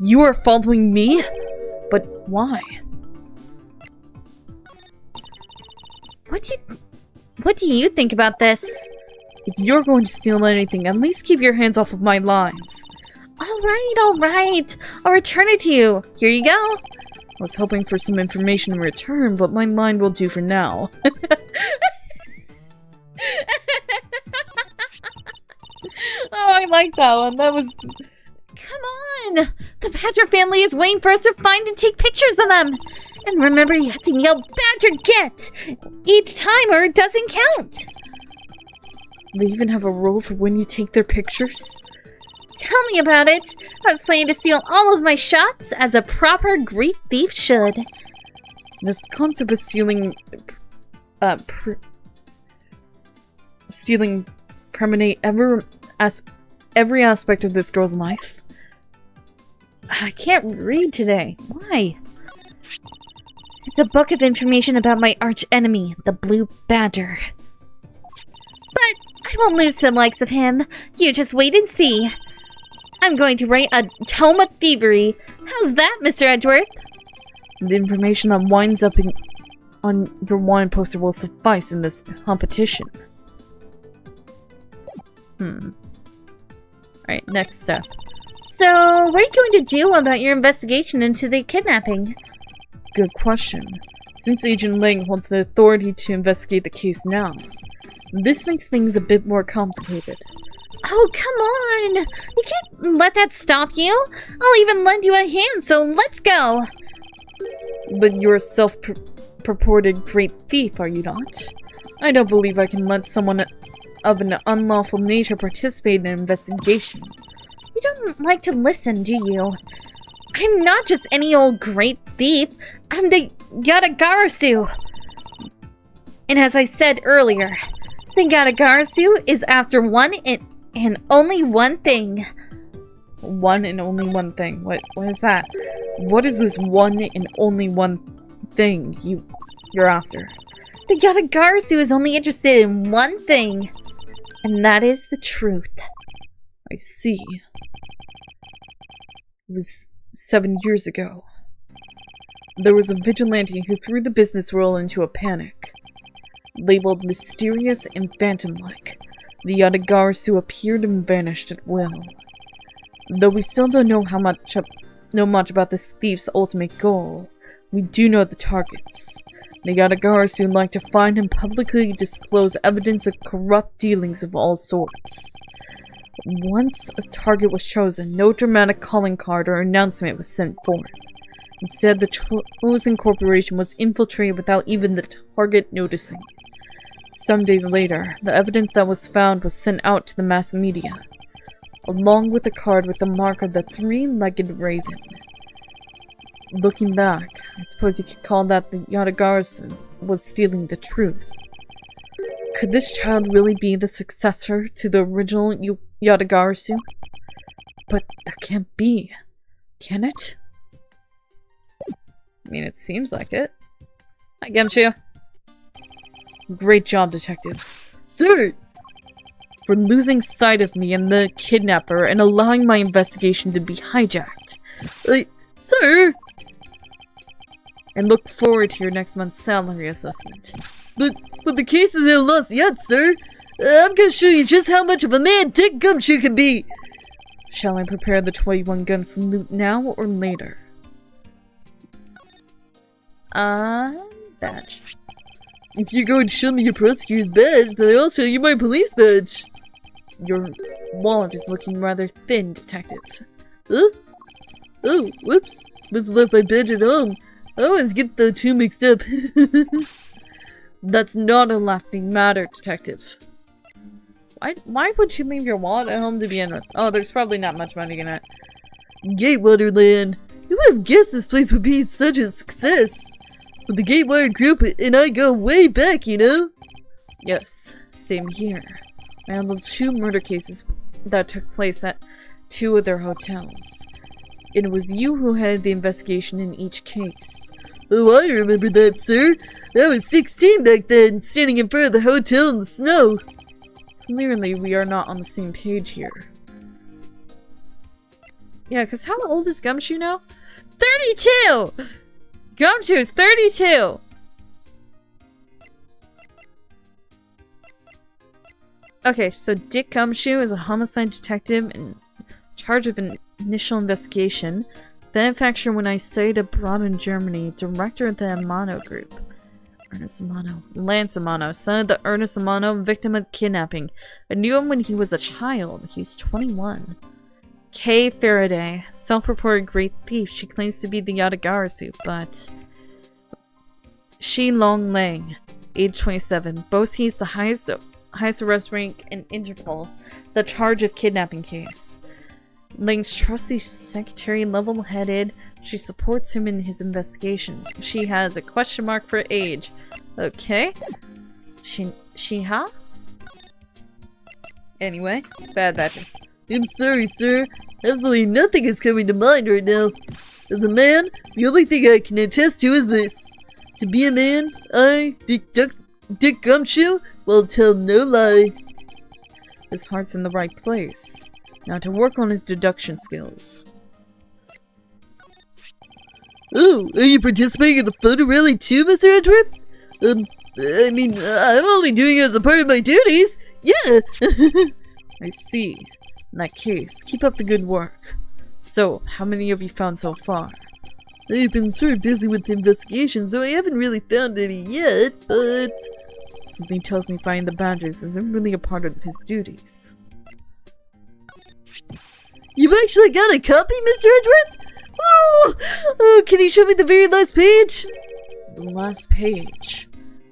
You are following me? But why? What do you think about this? If you're going to steal anything, at least keep your hands off of my lines. Alright. I'll return it to you. Here you go. I was hoping for some information in return, but my line will do for now. Oh, I like that one. That was... Come on! The Badger family is waiting for us to find and take pictures of them! And remember, you have to yell Badger get! Each time or it doesn't count! They even have a rule for when you take their pictures? Tell me about it! I was planning to steal all of my shots, as a proper great thief should. This concept of stealing... permeate every aspect of this girl's life. I can't read today. Why? It's a book of information about my arch enemy, the Blue Badger. But I won't lose to the likes of him. You just wait and see. I'm going to write a tome of thievery. How's that, Mr. Edgeworth? The information that winds up on your wine poster will suffice in this competition. Alright, next step. So, what are you going to do about your investigation into the kidnapping? Good question. Since Agent Ling holds the authority to investigate the case now, this makes things a bit more complicated. Oh, come on! You can't let that stop you! I'll even lend you a hand, so let's go! But you're a self-purported great thief, are you not? I don't believe I can let someone of an unlawful nature participate in an investigation. You don't like to listen, do you? I'm not just any old great thief. I'm the Yatagarasu! And as I said earlier, the Yatagarasu is after one and only one thing. One and only one thing? What is that? What is this one and only one thing you're after? The Yatagarasu is only interested in one thing, and that is the truth. I see. It was 7 years ago. There was a vigilante who threw the business world into a panic. Labeled mysterious and phantom-like, the Yatagarasu appeared and vanished at will. Though we still don't know much about this thief's ultimate goal, we do know the targets. The Yatagarasu like to find and publicly disclose evidence of corrupt dealings of all sorts. Once a target was chosen, no dramatic calling card or announcement was sent forth. Instead, the chosen corporation was infiltrated without even the target noticing. Some days later, the evidence that was found was sent out to the mass media, along with a card with the mark of the three-legged raven. Looking back, I suppose you could call that the Yatagarasu was stealing the truth. Could this child really be the successor to the original Yatagarasu? But that can't be, can it? I mean, it seems like it. Hi, Gumshoe. Great job, detective. Sir! For losing sight of me and the kidnapper and allowing my investigation to be hijacked. Sir! And look forward to your next month's salary assessment. But the case isn't lost yet, sir. I'm gonna show you just how much of a man Dick Gumshoe can be. Shall I prepare the 21-gun salute now or later? Badge. If you're going to show me your prosecutor's badge, then I'll show you my police badge. Your wallet is looking rather thin, detective. Huh? Oh, whoops. Must have left my badge at home. I always get the two mixed up. That's not a laughing matter, detective. Why would you leave your wallet at home to begin with? Oh, there's probably not much money in it. Gatewater Land. Who would have guessed this place would be such a success? But the Gatewater group and I go way back, you know? Yes, same here. I handled 2 murder cases that took place at 2 of their hotels. It was you who headed the investigation in each case. Oh, I remember that, sir. I was 16 back then, standing in front of the hotel in the snow. Clearly, we are not on the same page here. Yeah, because how old is Gumshoe now? 32! Gumshoe's 32! Okay, so Dick Gumshoe is a homicide detective in charge of an initial investigation, benefactor when I studied abroad in Germany, director of the Amano Group. Ernest Amano. Lance Amano, son of the Ernest Amano, victim of kidnapping. I knew him when he was a child. He was 21. Kay Faraday, self-reported great thief. She claims to be the Yatagarasu, but... Shi Long Lang, age 27, boasts he's the highest arrest rank in Interpol, the charge of kidnapping case. Lang's trusty secretary, level-headed. She supports him in his investigations. She has a question mark for age. Okay. She-ha? Anyway, bad badger. I'm sorry, sir. Absolutely nothing is coming to mind right now. As a man, the only thing I can attest to is this. To be a man, I, Dick Gumshoe, will tell no lie. His heart's in the right place. Now to work on his deduction skills. Oh, are you participating in the photo rally too, Mr. Edgeworth? I mean, I'm only doing it as a part of my duties. Yeah. I see. In that case, keep up the good work. So, how many have you found so far? I've been sort of busy with the investigation, so I haven't really found any yet, but... Something tells me finding the badgers isn't really a part of his duties. You actually got a copy, Mr. Edgeworth? Oh, can you show me the very last page? The last page.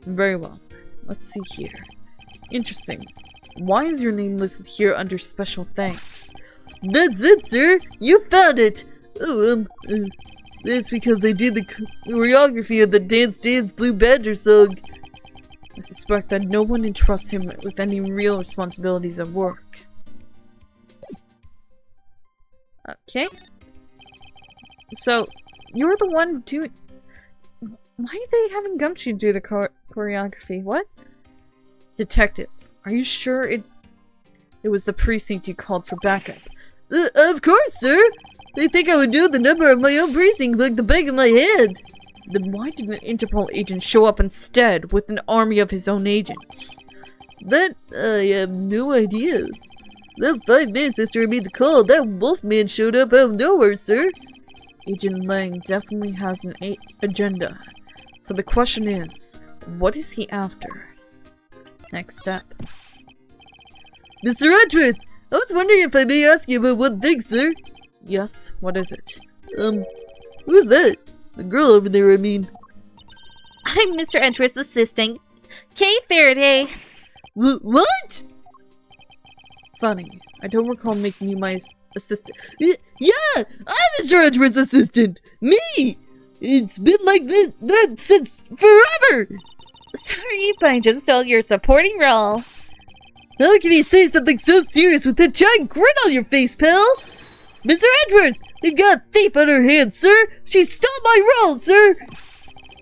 Very well. Let's see here. Interesting. Why is your name listed here under special thanks? That's it, sir. You found it. Oh, that's because I did the choreography of the Dance Dance Blue Badger song. I suspect that no one entrusts him with any real responsibilities at work. Okay. So, you're the one doing... Why are they having Gumshoe do the choreography? What? Detective, are you sure it was the precinct you called for backup? Of course, sir. They think I would know the number of my own precinct like the back of my head. Then why did an Interpol agent show up instead with an army of his own agents? That, I have no idea. About 5 minutes after I made the call, that wolfman showed up out of nowhere, sir. Agent Lang definitely has an agenda. So the question is, what is he after? Next step. Mr. Edgeworth, I was wondering if I may ask you about one thing, sir. Yes, what is it? Who's that? The girl over there, I mean. I'm Mr. Edgeworth's assistant, Kate Faraday. What? Funny. I don't recall making you my assistant. Yeah, I'm Mr. Edgeworth's assistant. Me! It's been like that since forever! Sorry, but I just stole your supporting role. How can you say something so serious with that giant grin on your face, pal? Mr. Edgeworth, we've got a thief on our hands, sir! She stole my role, sir!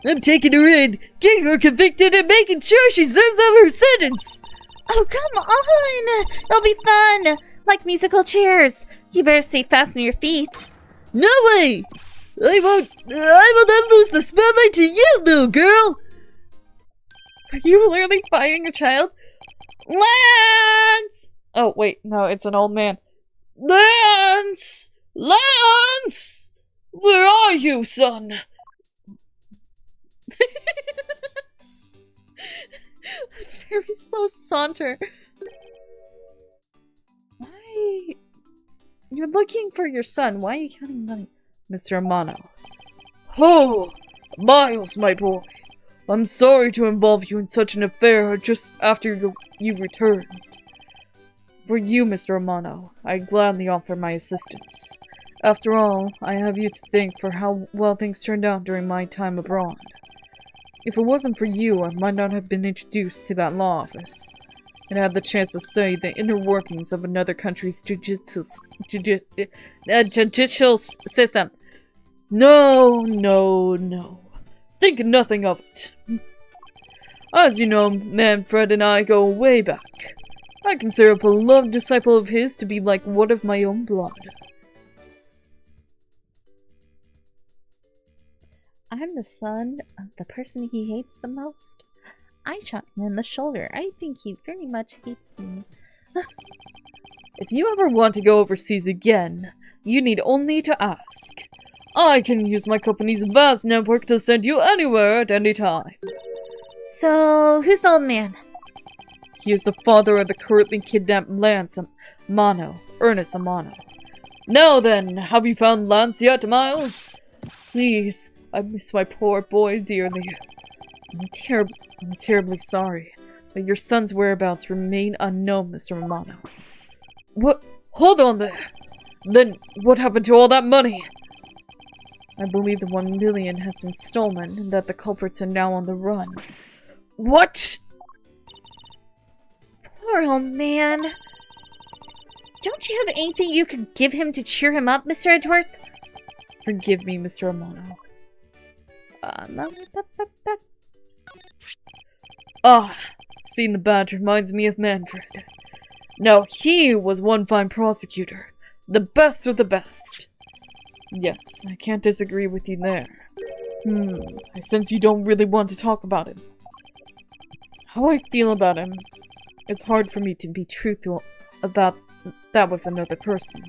I'm taking her in, getting her convicted, and making sure she serves out her sentence! Oh, come on! It'll be fun! Like musical chairs. You better stay fast on your feet. No way! I will not lose the spotlight to you, little girl! Are you literally fighting a child? Lance! Oh, wait, no, it's an old man. Lance! Lance! Where are you, son? Very slow saunter. Why? You're looking for your son. Why are you counting money? Mr. Amano. Oh! Miles, my boy. I'm sorry to involve you in such an affair just after you've returned. For you, Mr. Amano, I gladly offer my assistance. After all, I have you to thank for how well things turned out during my time abroad. If it wasn't for you, I might not have been introduced to that law office, and had the chance to study the inner workings of another country's judicial system. No. Think nothing of it. As you know, Manfred and I go way back. I consider a beloved disciple of his to be like one of my own blood. I'm the son of the person he hates the most. I shot him in the shoulder. I think he very much hates me. If you ever want to go overseas again, you need only to ask. I can use my company's vast network to send you anywhere at any time. So, who's the old man? He is the father of the currently kidnapped Lance Amano, Ernest Amano. Now then, have you found Lance yet, Miles? Please, I miss my poor boy dearly. I'm terribly sorry, but your son's whereabouts remain unknown, Mr. Amano. What? Hold on there! Then, what happened to all that money? I believe the 1 million has been stolen, and that the culprits are now on the run. What?! Poor old man. Don't you have anything you could give him to cheer him up, Mr. Edgeworth? Forgive me, Mr. Amano. Seeing the badge reminds me of Manfred. Now, he was one fine prosecutor. The best of the best. Yes, I can't disagree with you there. I sense you don't really want to talk about him. How I feel about him, it's hard for me to be truthful about that with another person.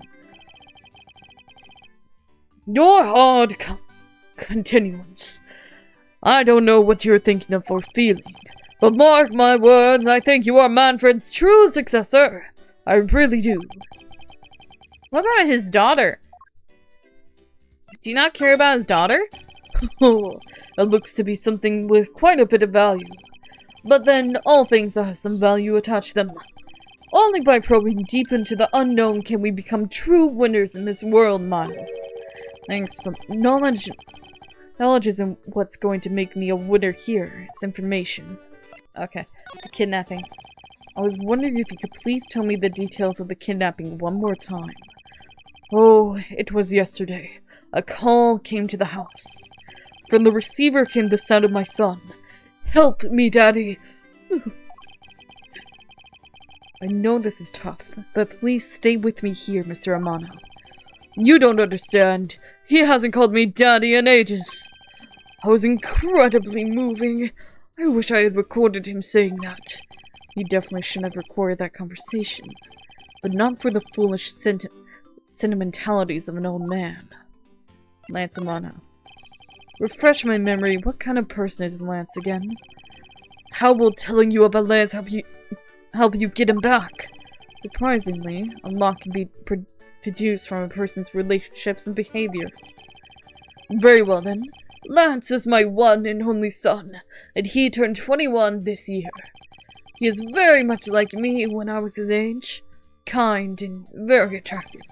Your hard continuance. I don't know what you're thinking of or feeling, but mark my words, I think you are Manfred's true successor. I really do. What about his daughter? Do you not care about his daughter? Oh, it looks to be something with quite a bit of value. But then, all things that have some value attach them. Only by probing deep into the unknown can we become true winners in this world, Miles. Thanks, but knowledge isn't what's going to make me a winner here. It's information. Okay, the kidnapping. I was wondering if you could please tell me the details of the kidnapping one more time. Oh, it was yesterday. A call came to the house. From the receiver came the sound of my son. Help me, Daddy! I know this is tough, but please stay with me here, Mr. Amano. You don't understand. He hasn't called me Daddy in ages. I was incredibly moving. I wish I had recorded him saying that. You definitely shouldn't have recorded that conversation. But not for the foolish sentimentalities of an old man. Lance Amano. Refresh my memory, what kind of person is Lance again? How will telling you about Lance help you get him back? Surprisingly, a lot can be deduced from a person's relationships and behaviors. Very well then. Lance is my one and only son, and he turned 21 this year. He is very much like me when I was his age. Kind and very attractive.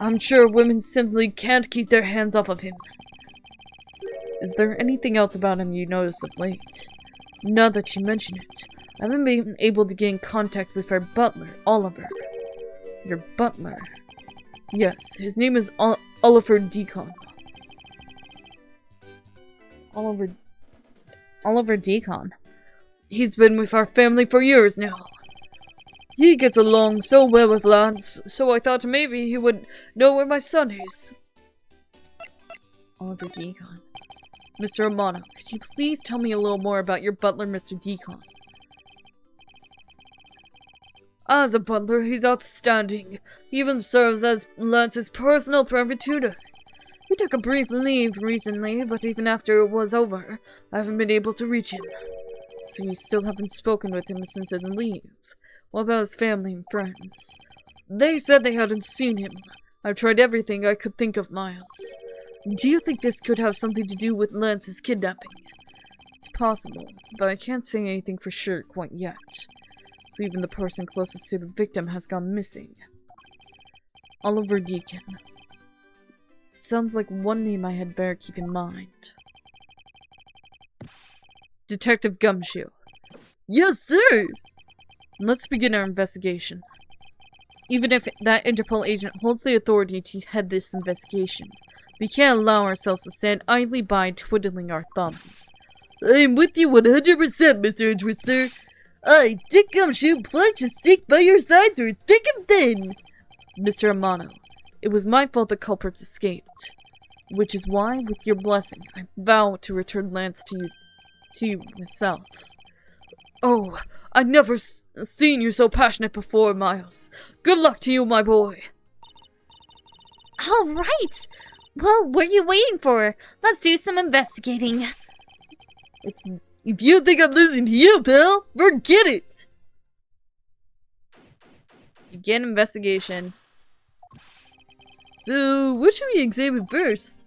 I'm sure women simply can't keep their hands off of him. Is there anything else about him you noticed of late? Now that you mention it, I haven't been able to get in contact with our butler, Oliver. Your butler? Yes, his name is Oliver Deacon. Oliver Deacon. He's been with our family for years now. He gets along so well with Lance, so I thought maybe he would know where my son is. Oliver Deacon. Mr. Amano, could you please tell me a little more about your butler, Mr. Deacon? As a butler, he's outstanding. He even serves as Lance's personal private tutor. He took a brief leave recently, but even after it was over, I haven't been able to reach him. So you still haven't spoken with him since his leave. What about his family and friends? They said they hadn't seen him. I've tried everything I could think of, Miles. Do you think this could have something to do with Lance's kidnapping? It's possible, but I can't say anything for sure quite yet. So even the person closest to the victim has gone missing. Oliver Deacon. Sounds like one name I had better keep in mind. Detective Gumshoe. Yes, sir! Let's begin our investigation. Even if that Interpol agent holds the authority to head this investigation, we can't allow ourselves to stand idly by twiddling our thumbs. I am with you 100%, Mr. Edgeworth, sir. I, Dick Gumshoe, pledge to stick by your side through thick and thin. Mr. Amano, it was my fault the culprits escaped. Which is why, with your blessing, I vow to return Lance to you myself. Oh, I've never seen you so passionate before, Miles. Good luck to you, my boy. All right. Well, what are you waiting for? Let's do some investigating. If you think I'm losing to you, pal, forget it! Begin investigation. So, what should we examine first?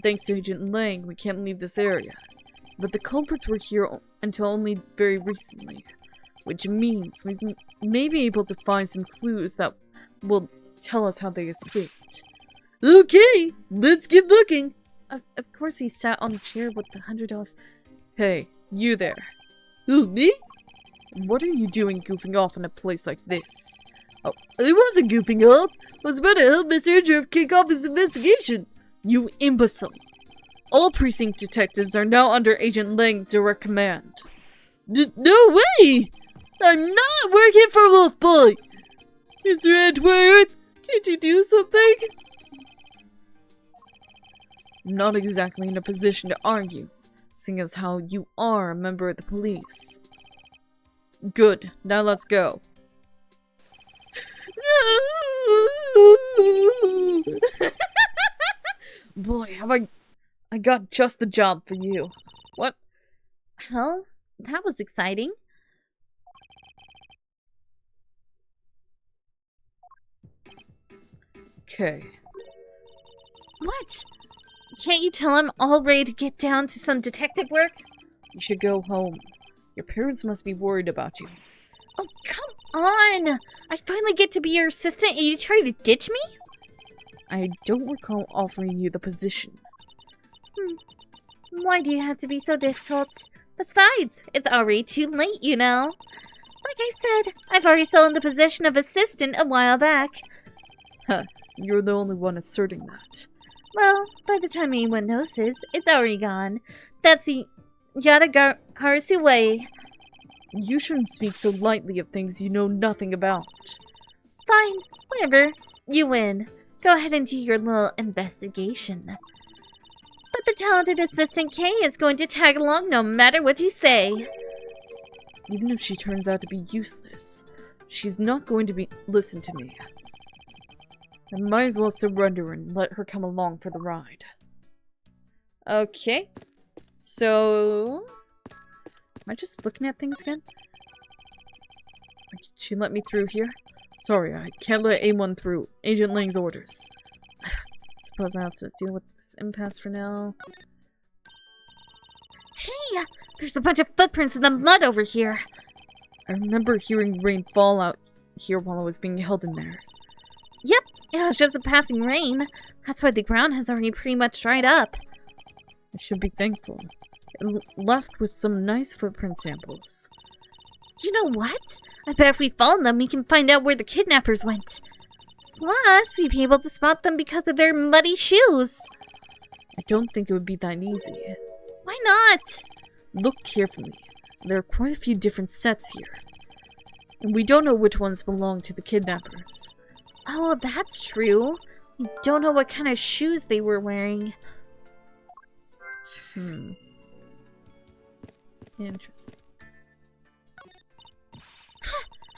Thanks to Agent Lang, we can't leave this area. But the culprits were here until only very recently. Which means we may be able to find some clues that will tell us how they escaped. Okay, let's get looking. Of course he sat on the chair with the $100. Hey, you there. Who, me? What are you doing goofing off in a place like this? Oh, I wasn't goofing off. I was about to help Mr. Edgeworth kick off his investigation. You imbecile. All precinct detectives are now under Agent Lang's direct command. No way! I'm not working for Wolf Boy! Mr. Edgeworth, can't you do something? I'm not exactly in a position to argue, seeing as how you are a member of the police. Good, now let's go. Boy, have I got just the job for you. What? Well, that was exciting. Okay. What? Can't you tell I'm all ready to get down to some detective work? You should go home. Your parents must be worried about you. Oh, come on! I finally get to be your assistant and you try to ditch me? I don't recall offering you the position. Why do you have to be so difficult? Besides, it's already too late, you know. Like I said, I've already sold the position of assistant a while back. Huh, you're the only one asserting that. Well, by the time anyone notices, it's already gone. That's the Yatagarasu way. You shouldn't speak so lightly of things you know nothing about. Fine, whatever. You win. Go ahead and do your little investigation. But the talented assistant Kay is going to tag along no matter what you say. Even if she turns out to be useless, she's not going to listen to me. I might as well surrender and let her come along for the ride. Okay. So... Am I just looking at things again? Did she let me through here? Sorry, I can't let anyone through. Agent Lang's orders. Suppose I have to deal with this impasse for now. Hey! There's a bunch of footprints in the mud over here. I remember hearing rain fall out here while I was being held in there. Yep, it was just a passing rain. That's why the ground has already pretty much dried up. I should be thankful. It left with some nice footprint samples. You know what? I bet if we follow them, we can find out where the kidnappers went. Plus, we'd be able to spot them because of their muddy shoes. I don't think it would be that easy. Why not? Look carefully. There are quite a few different sets here. And we don't know which ones belong to the kidnappers. Oh, that's true. We don't know what kind of shoes they were wearing. Interesting.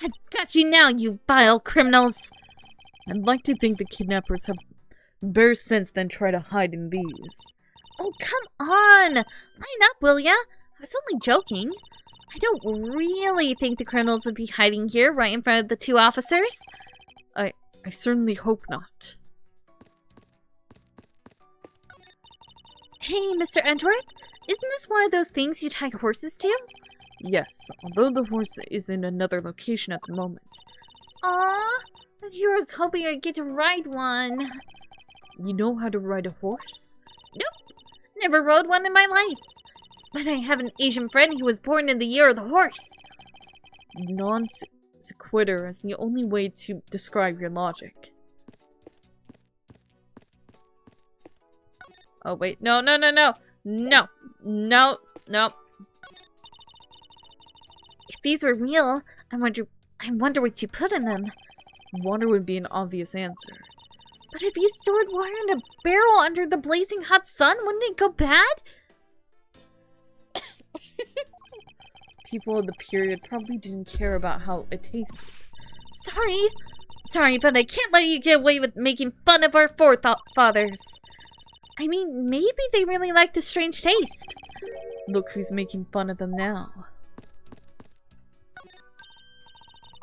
I've got you now, you vile criminals! I'd like to think the kidnappers have better sense than try to hide in these. Oh, come on! Line up, will ya? I was only joking. I don't really think the criminals would be hiding here right in front of the two officers. I certainly hope not. Hey, Mr. Edgeworth, isn't this one of those things you tie horses to? Yes, although the horse is in another location at the moment. Aw, but I was hoping I'd get to ride one. You know how to ride a horse? Nope, never rode one in my life. But I have an Asian friend who was born in the year of the horse. Non sequitur is the only way to describe your logic. Oh wait, no. If these were real, I wonder what you put in them. Water would be an obvious answer. But if you stored water in a barrel under the blazing hot sun, wouldn't it go bad? People of the period probably didn't care about how it tasted. Sorry, but I can't let you get away with making fun of our forefathers. I mean, maybe they really like the strange taste. Look who's making fun of them now.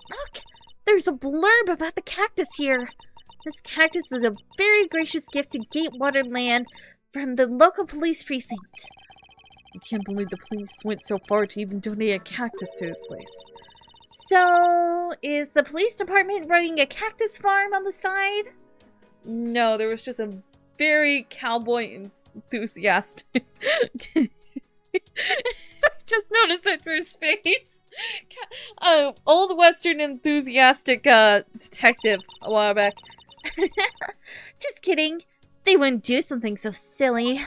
Look, there's a blurb about the cactus here. This cactus is a very gracious gift to Gatewater Land from the local police precinct. I can't believe the police went so far to even donate a cactus to this place. So, is the police department running a cactus farm on the side? No, there was just a very cowboy enthusiastic. I just noticed it for his face. Old Western enthusiastic detective a while back. Just kidding. They wouldn't do something so silly.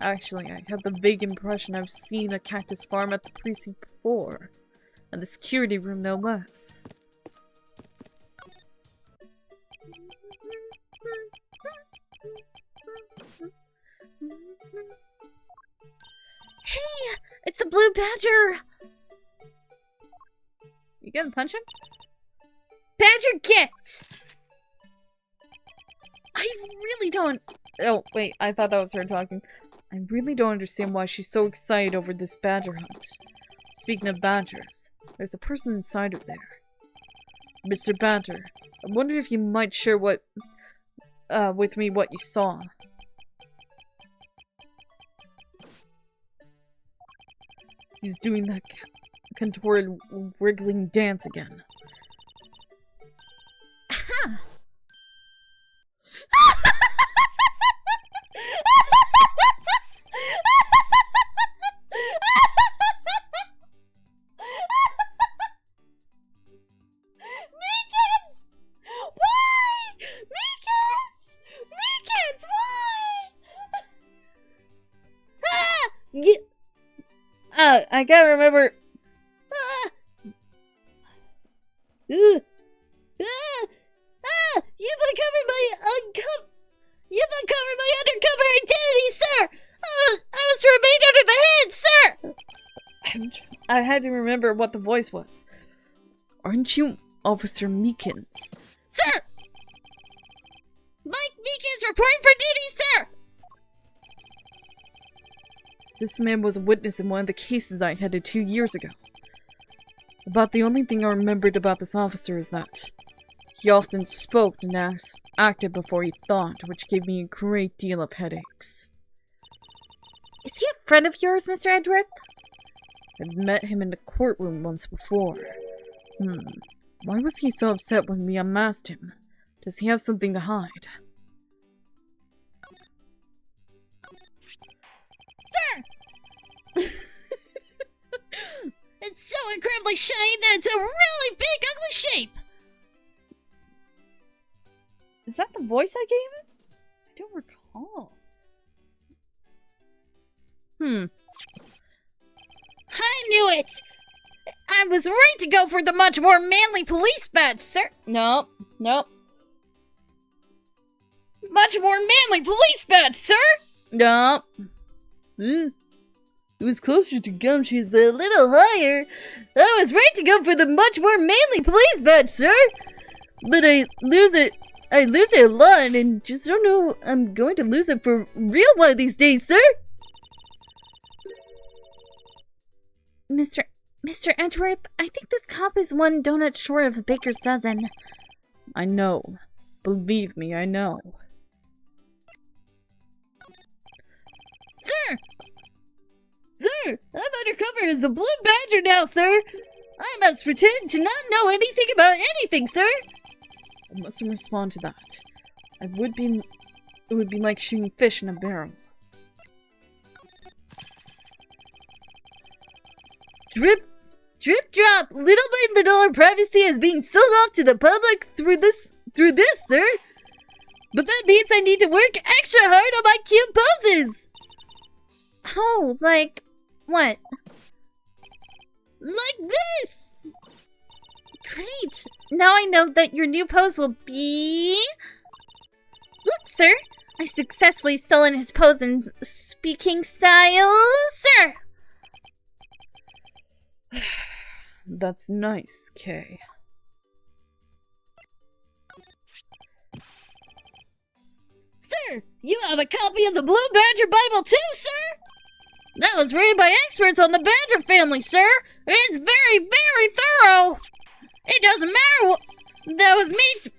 Actually, I have the vague impression I've seen a cactus farm at the precinct before. And the security room, no less. Hey! It's the blue badger! You gonna punch him? Badger, get! I really don't... Oh, wait, I thought that was her talking. I really don't understand why she's so excited over this badger hunt. Speaking of badgers, there's a person inside of there. Mr. Badger, I wonder if you might share what with me what you saw. He's doing that contorted, wriggling dance again. I gotta remember. You've uncovered my undercover identity, sir! I was remained under the head, sir! I had to remember what the voice was. Aren't you Officer Meekins? Sir! Mike Meekins reporting for duty, sir! This man was a witness in one of the cases I headed 2 years ago. About the only thing I remembered about this officer is that he often spoke and acted before he thought, which gave me a great deal of headaches. Is he a friend of yours, Mr. Edgeworth? I've met him in the courtroom once before. Why was he so upset when we unmasked him? Does he have something to hide? Sir! It's so incredibly shiny that it's a really big, ugly shape! Is that the voice I gave it? I don't recall. I knew it! I was right to go for the much more manly police badge, sir! Nope. Much more manly police badge, sir! Nope. It was closer to Gumshoes, but a little higher. I was right to go for the much more manly police badge, sir! But I lose it a lot, and just don't know I'm going to lose it for real one of these days, sir! Mr. Edgeworth, I think this cop is one donut short of a baker's dozen. I know. Believe me, I know. Sir! Sir! I'm undercover as a Blue Badger now, sir! I must pretend to not know anything about anything, sir! I mustn't respond to that. It would be like shooting fish in a barrel. Drip, drop, little by little our privacy is being sold off to the public through this, sir! But that means I need to work extra hard on my cute poses! Oh, like what? Like this! Great! Now I know that your new pose will be... Look, sir! I successfully stolen his pose and speaking style, sir! That's nice, Kay. Sir, you have a copy of the Blue Badger Bible too, sir? That was written by experts on the Badger family, sir. And it's very, very thorough. It doesn't matter what... That was me,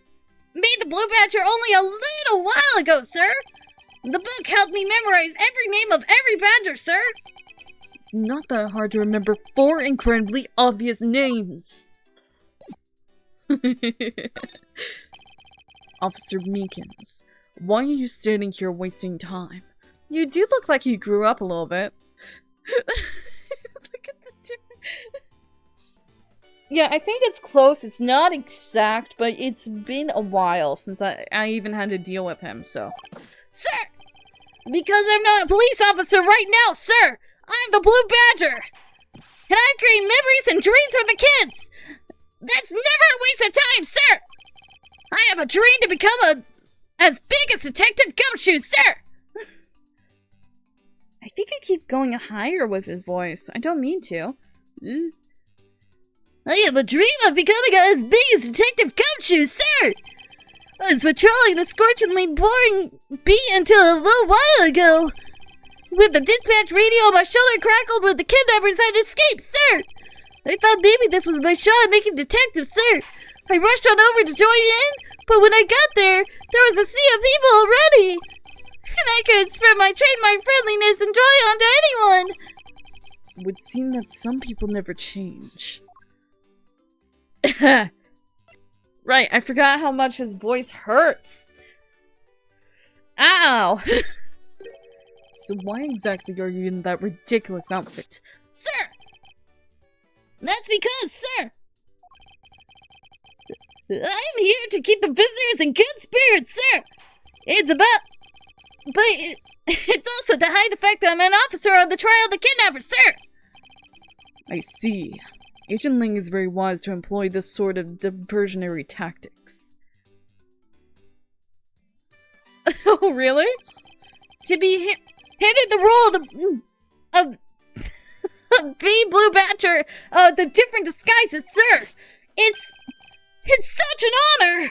the Blue Badger, only a little while ago, sir. The book helped me memorize every name of every Badger, sir. It's not that hard to remember 4 incredibly obvious names. Officer Meekins, why are you standing here wasting time? You do look like you grew up a little bit. Look at the difference. Yeah, I think it's close. It's not exact, but it's been a while since I even had to deal with him, so. Sir! Because I'm not a police officer right now, sir! I'm the Blue Badger! And I create memories and dreams for the kids! That's never a waste of time, sir! I have a dream to become as big as Detective Gumshoe, sir! I think I keep going higher with his voice. I don't mean to. I have a dream of becoming as big as Detective Gumshoe, sir! I was patrolling the scorchingly boring beat until a little while ago. With the dispatch radio, my shoulder crackled when the kidnappers had escaped, sir! I thought maybe this was my shot at making detective, sir! I rushed on over to join in, But when I got there was a sea of people already! And I couldn't spread my trademark friendliness and joy onto anyone! It would seem that some people never change. Right, I forgot how much his voice hurts. Ow! So why exactly are you in that ridiculous outfit? Sir! That's because, sir! I'm here to keep the visitors in good spirits, sir! It's also to hide the fact that I'm an officer of the trial of the kidnappers, sir! I see. Agent Ling is very wise to employ this sort of diversionary tactics. Oh, really? To be handed the role of the Blue Badger of the different disguises, sir! It's such an honor!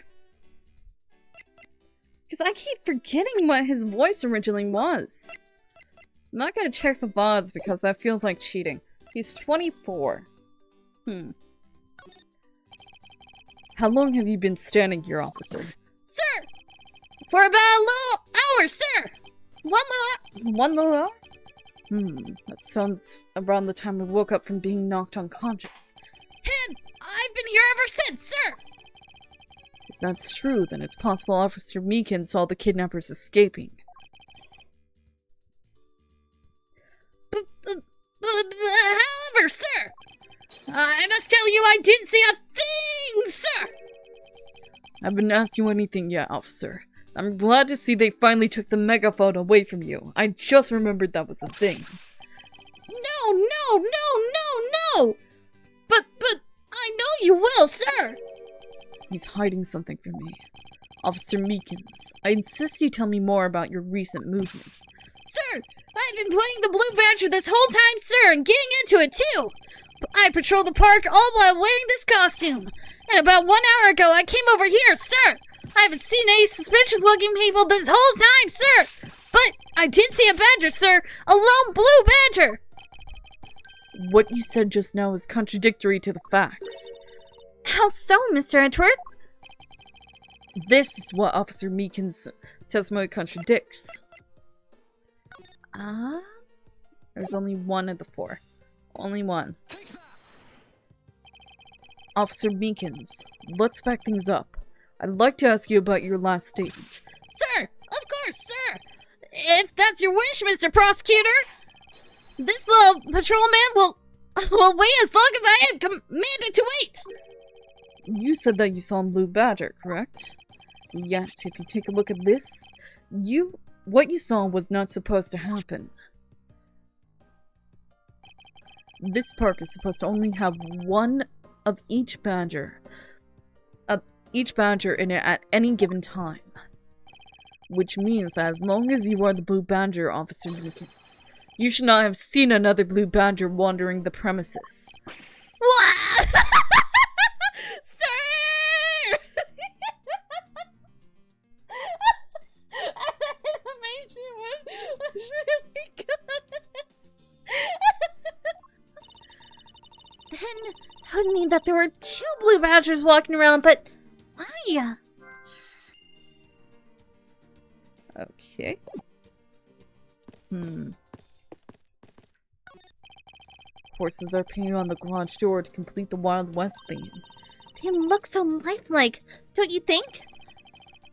Because I keep forgetting what his voice originally was. I'm not gonna check the VODs because that feels like cheating. He's 24. How long have you been standing here, officer? Sir! For about a little hour, sir! One little hour? That sounds around the time I woke up from being knocked unconscious. And I've been here ever since, sir! If that's true, then it's possible Officer Meekin saw the kidnappers escaping. However, sir! I must tell you I didn't see a thing, sir! I haven't asked you anything yet, officer. I'm glad to see they finally took the megaphone away from you. I just remembered that was a thing. No! But I know you will, sir! He's hiding something from me. Officer Meekins, I insist you tell me more about your recent movements. Sir, I've been playing the Blue Badger this whole time, sir, and getting into it, too! I patrol the park all while wearing this costume. And about 1 hour ago, I came over here, sir! I haven't seen any suspicious-looking people this whole time, sir! But I did see a badger, sir! A lone blue badger! What you said just now is contradictory to the facts. How so, Mr. Edgeworth? This is what Officer Meekin's testimony contradicts. There's only one of the four. Only one. Officer Meekins, let's back things up. I'd like to ask you about your last statement. Sir! Of course, sir! If that's your wish, Mr. Prosecutor! This little patrolman will wait as long as I am commanded to wait! You said that you saw a blue badger, correct? Yet, if you take a look at this, what you saw was not supposed to happen. This park is supposed to only have one of each badger in it at any given time. Which means that as long as you are the blue badger, Officer Meekins, you should not have seen another blue badger wandering the premises. What? Sir! Animation was really good. Then that would mean that there were 2 blue badgers walking around, but why? Okay. Horses are painted on the garage door to complete the Wild West theme. They look so lifelike, don't you think?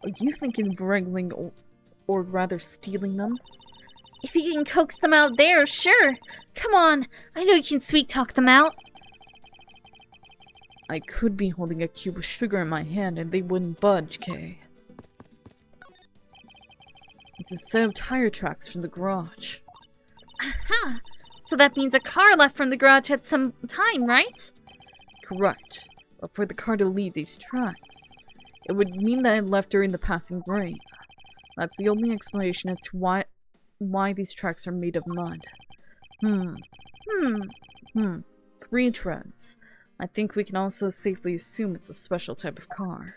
Are you thinking of wrangling or rather stealing them? If you can coax them out there, sure. Come on, I know you can sweet-talk them out. I could be holding a cube of sugar in my hand and they wouldn't budge, Kay. It's a set of tire tracks from the garage. Aha! So that means a car left from the garage at some time, right? Correct. But for the car to leave these tracks, it would mean that it left during the passing rain. That's the only explanation as to why these tracks are made of mud. 3 treads. I think we can also safely assume it's a special type of car.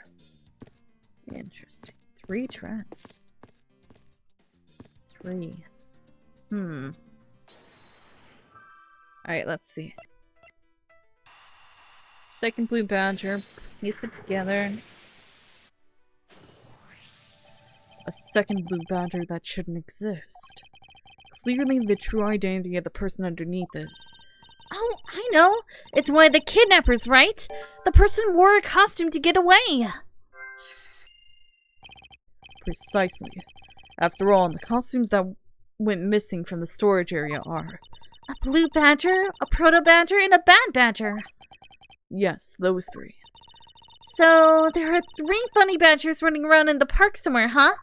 Interesting. 3 treads. 3. Alright, let's see. Second blue badger. Piece it together. A second blue badger that shouldn't exist. Clearly the true identity of the person underneath is... Oh, I know. It's one of the kidnappers, right? The person wore a costume to get away. Precisely. After all, the costumes that went missing from the storage area are... A blue badger, a proto badger, and a bad badger. Yes, those three. So, there are 3 funny badgers running around in the park somewhere, huh?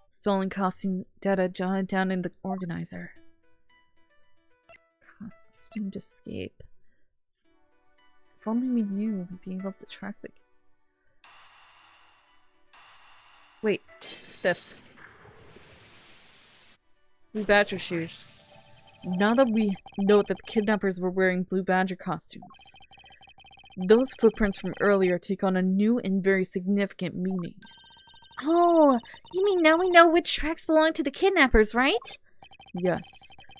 Stolen costume data jotted down in the organizer. Costumed escape. If only we knew, we'd be able to track the... Wait, this. Blue badger shoes. Now that we know that the kidnappers were wearing blue badger costumes, those footprints from earlier take on a new and very significant meaning. Oh, you mean now we know which tracks belong to the kidnappers, right? Yes,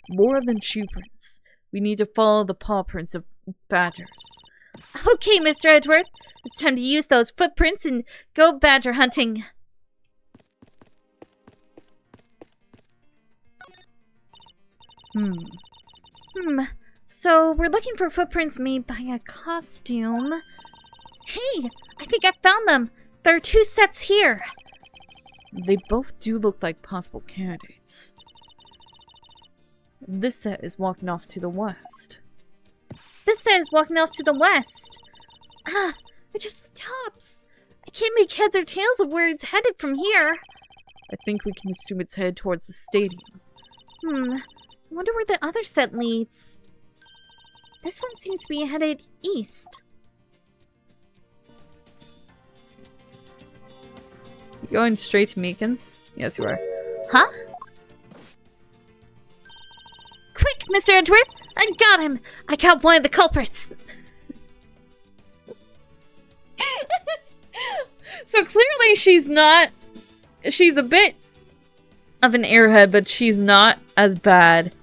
more than shoe prints. We need to follow the paw prints of badgers. Okay, Mr. Edgeworth. It's time to use those footprints and go badger hunting. So we're looking for footprints made by a costume. Hey, I think I found them. There are 2 sets here. They both do look like possible candidates. This set is walking off to the west. This set is walking off to the west. It just stops. I can't make heads or tails of where it's headed from here. I think we can assume it's headed towards the stadium. I wonder where the other set leads. This one seems to be headed east. You going straight to Meekins? Yes, you are. Huh? Quick, Mr. Edgeworth! I got him! I caught one of the culprits! So clearly she's not... She's a bit of an airhead, but she's not as bad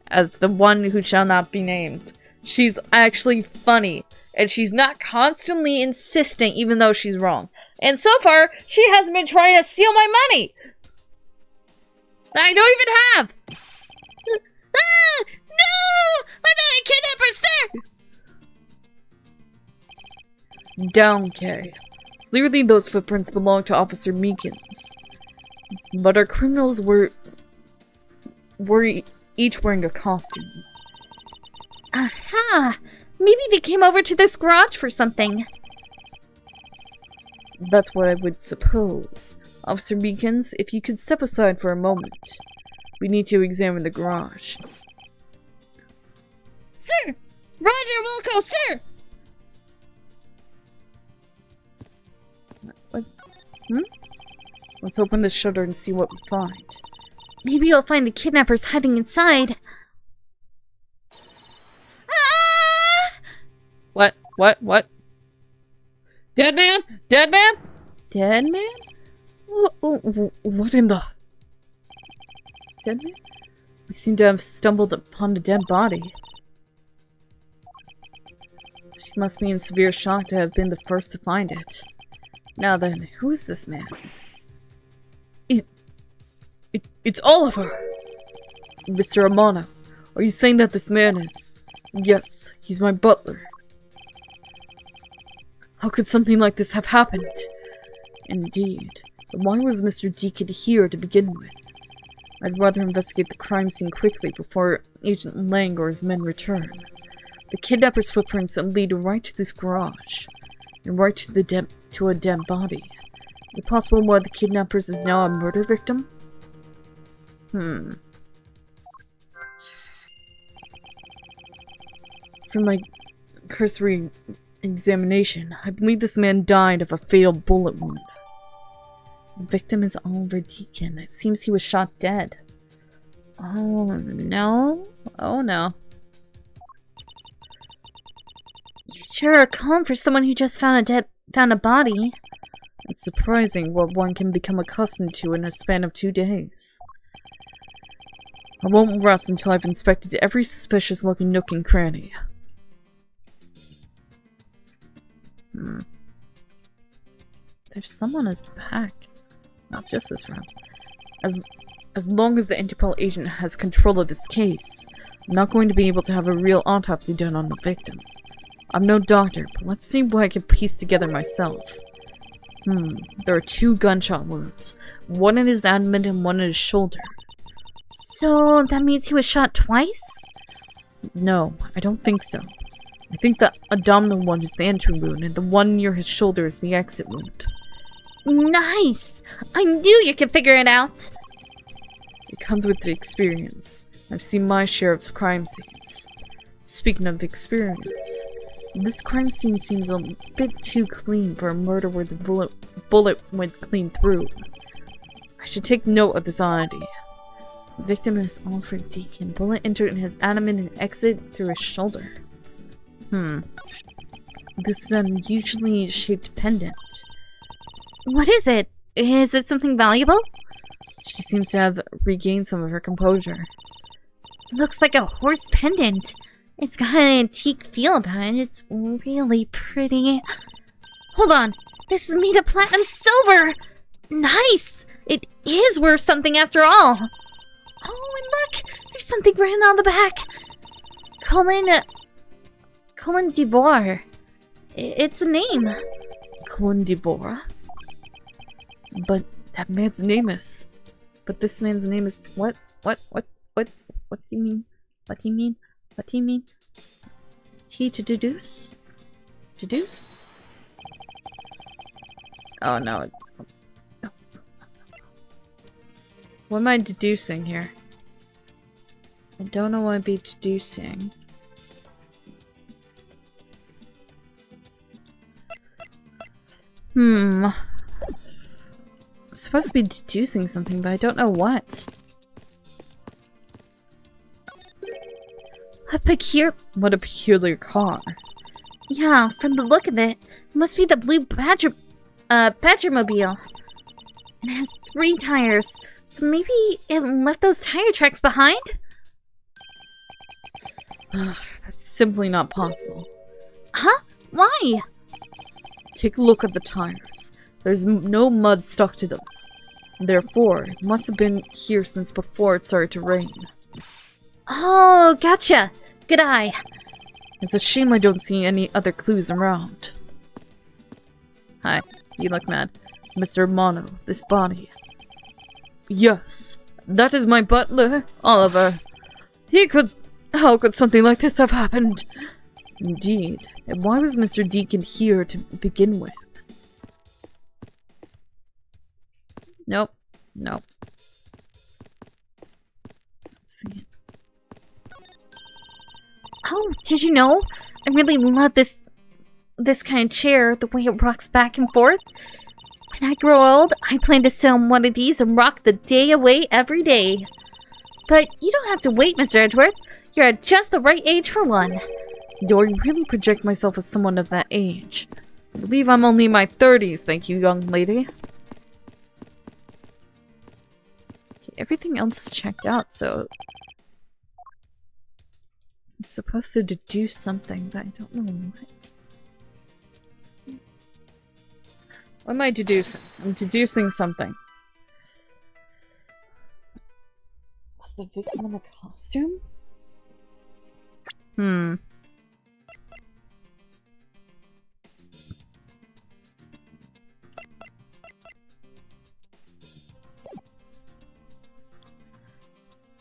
as the one who shall not be named. She's actually funny, and she's not constantly insisting even though she's wrong. And so far, she hasn't been trying to steal my money! That I don't even have! Ah! No! I'm not a kidnapper, sir! Down, Kay. Clearly those footprints belong to Officer Meekins. But our criminals were each wearing a costume. Aha! Maybe they came over to this garage for something. That's what I would suppose. Officer Meekins, if you could step aside for a moment. We need to examine the garage. Sir! Roger Wilco, sir! What? Let's open the shutter and see what we find. Maybe you'll find the kidnappers hiding inside. Ah! What? Dead man? Dead man? Dead man? What in the... Dead man? We seem to have stumbled upon a dead body. She must be in severe shock to have been the first to find it. Now then, who is this man? It's Oliver! Mr. Amano, are you saying that this man is... Yes, he's my butler. How could something like this have happened? Indeed. But why was Mr. Deacon here to begin with? I'd rather investigate the crime scene quickly before Agent Lang or his men return. The kidnapper's footprints lead right to this garage, and right to a dead body. Is it possible one of the kidnappers is now a murder victim? From my cursory examination, I believe this man died of a fatal bullet wound. The victim is Oliver Deacon. It seems he was shot dead. Oh no. Oh no. You sure are calm for someone who just found a body. It's surprising what one can become accustomed to in a span of 2 days. I won't rest until I've inspected every suspicious-looking nook and cranny. There's someone on his back. Not just this round. As long as the Interpol agent has control of this case, I'm not going to be able to have a real autopsy done on the victim. I'm no doctor, but let's see what I can piece together myself. There are 2 gunshot wounds. One in his abdomen and one in his shoulder. So that means he was shot twice? No, I don't think so. I think the abdominal one is the entry wound, and the one near his shoulder is the exit wound. Nice! I knew you could figure it out! It comes with the experience. I've seen my share of crime scenes. Speaking of experience, this crime scene seems a bit too clean for a murder where the bullet went clean through. I should take note of this oddity. The victim is Alfred Deacon. Bullet entered in his abdomen and exited through his shoulder. This is an unusually shaped pendant. What is it? Is it something valuable? She seems to have regained some of her composure. Looks like a horse pendant. It's got an antique feel about it. It's really pretty. Hold on. This is made of platinum silver. Nice! It is worth something after all. Oh, and look! There's something written on the back. Colin DeVore. It's a name. Colin DeVore? But that man's name is... But this man's name is... What do you mean? What do you mean? What do you mean? To deduce? Deduce? Oh no. What am I deducing here? I don't know what I'd be deducing. I'm supposed to be deducing something, but I don't know what. What a peculiar car. Yeah, from the look of it, it must be the blue Badgermobile. It has 3 tires, so maybe it left those tire tracks behind? That's simply not possible. Huh? Why? Take a look at the tires. There's no mud stuck to them. Therefore, it must have been here since before it started to rain. Oh, gotcha. Good eye. It's a shame I don't see any other clues around. Hi, you look mad. Mr. Mono, this body. Yes, that is my butler, Oliver. How could something like this have happened? Indeed. And why was Mr. Deacon here to begin with? Nope. Let's see. Oh, did you know? I really love this kind of chair, the way it rocks back and forth. When I grow old, I plan to sit on one of these and rock the day away every day. But you don't have to wait, Mr. Edgeworth. You're at just the right age for one. Do I really project myself as someone of that age? I believe I'm only in my 30s, thank you, young lady. Okay, everything else is checked out, so... I'm supposed to deduce something, but I don't know what. What am I deducing? I'm deducing something. Was the victim in a costume?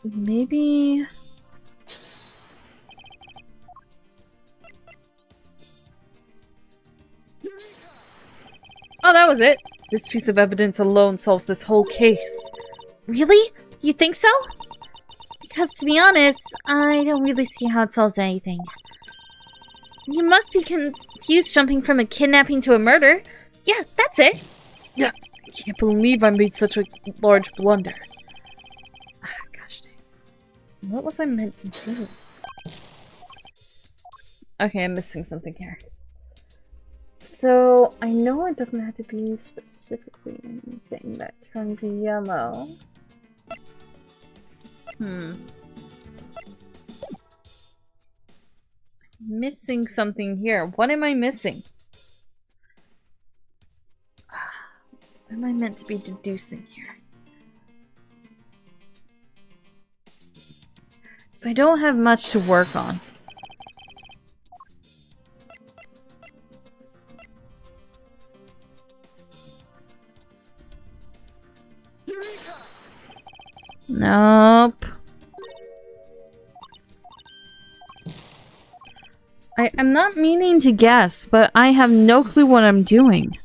Maybe... Oh, that was it! This piece of evidence alone solves this whole case. Really? You think so? Because to be honest, I don't really see how it solves anything. You must be confused jumping from a kidnapping to a murder. Yeah, that's it. Yeah, I can't believe I made such a large blunder. Gosh dang. What was I meant to do? Okay, I'm missing something here. So, I know it doesn't have to be specifically anything that turns yellow. Missing something here. What am I missing? am I meant to be deducing here? So I don't have much to work on. Nope. I'm not meaning to guess, but I have no clue what I'm doing.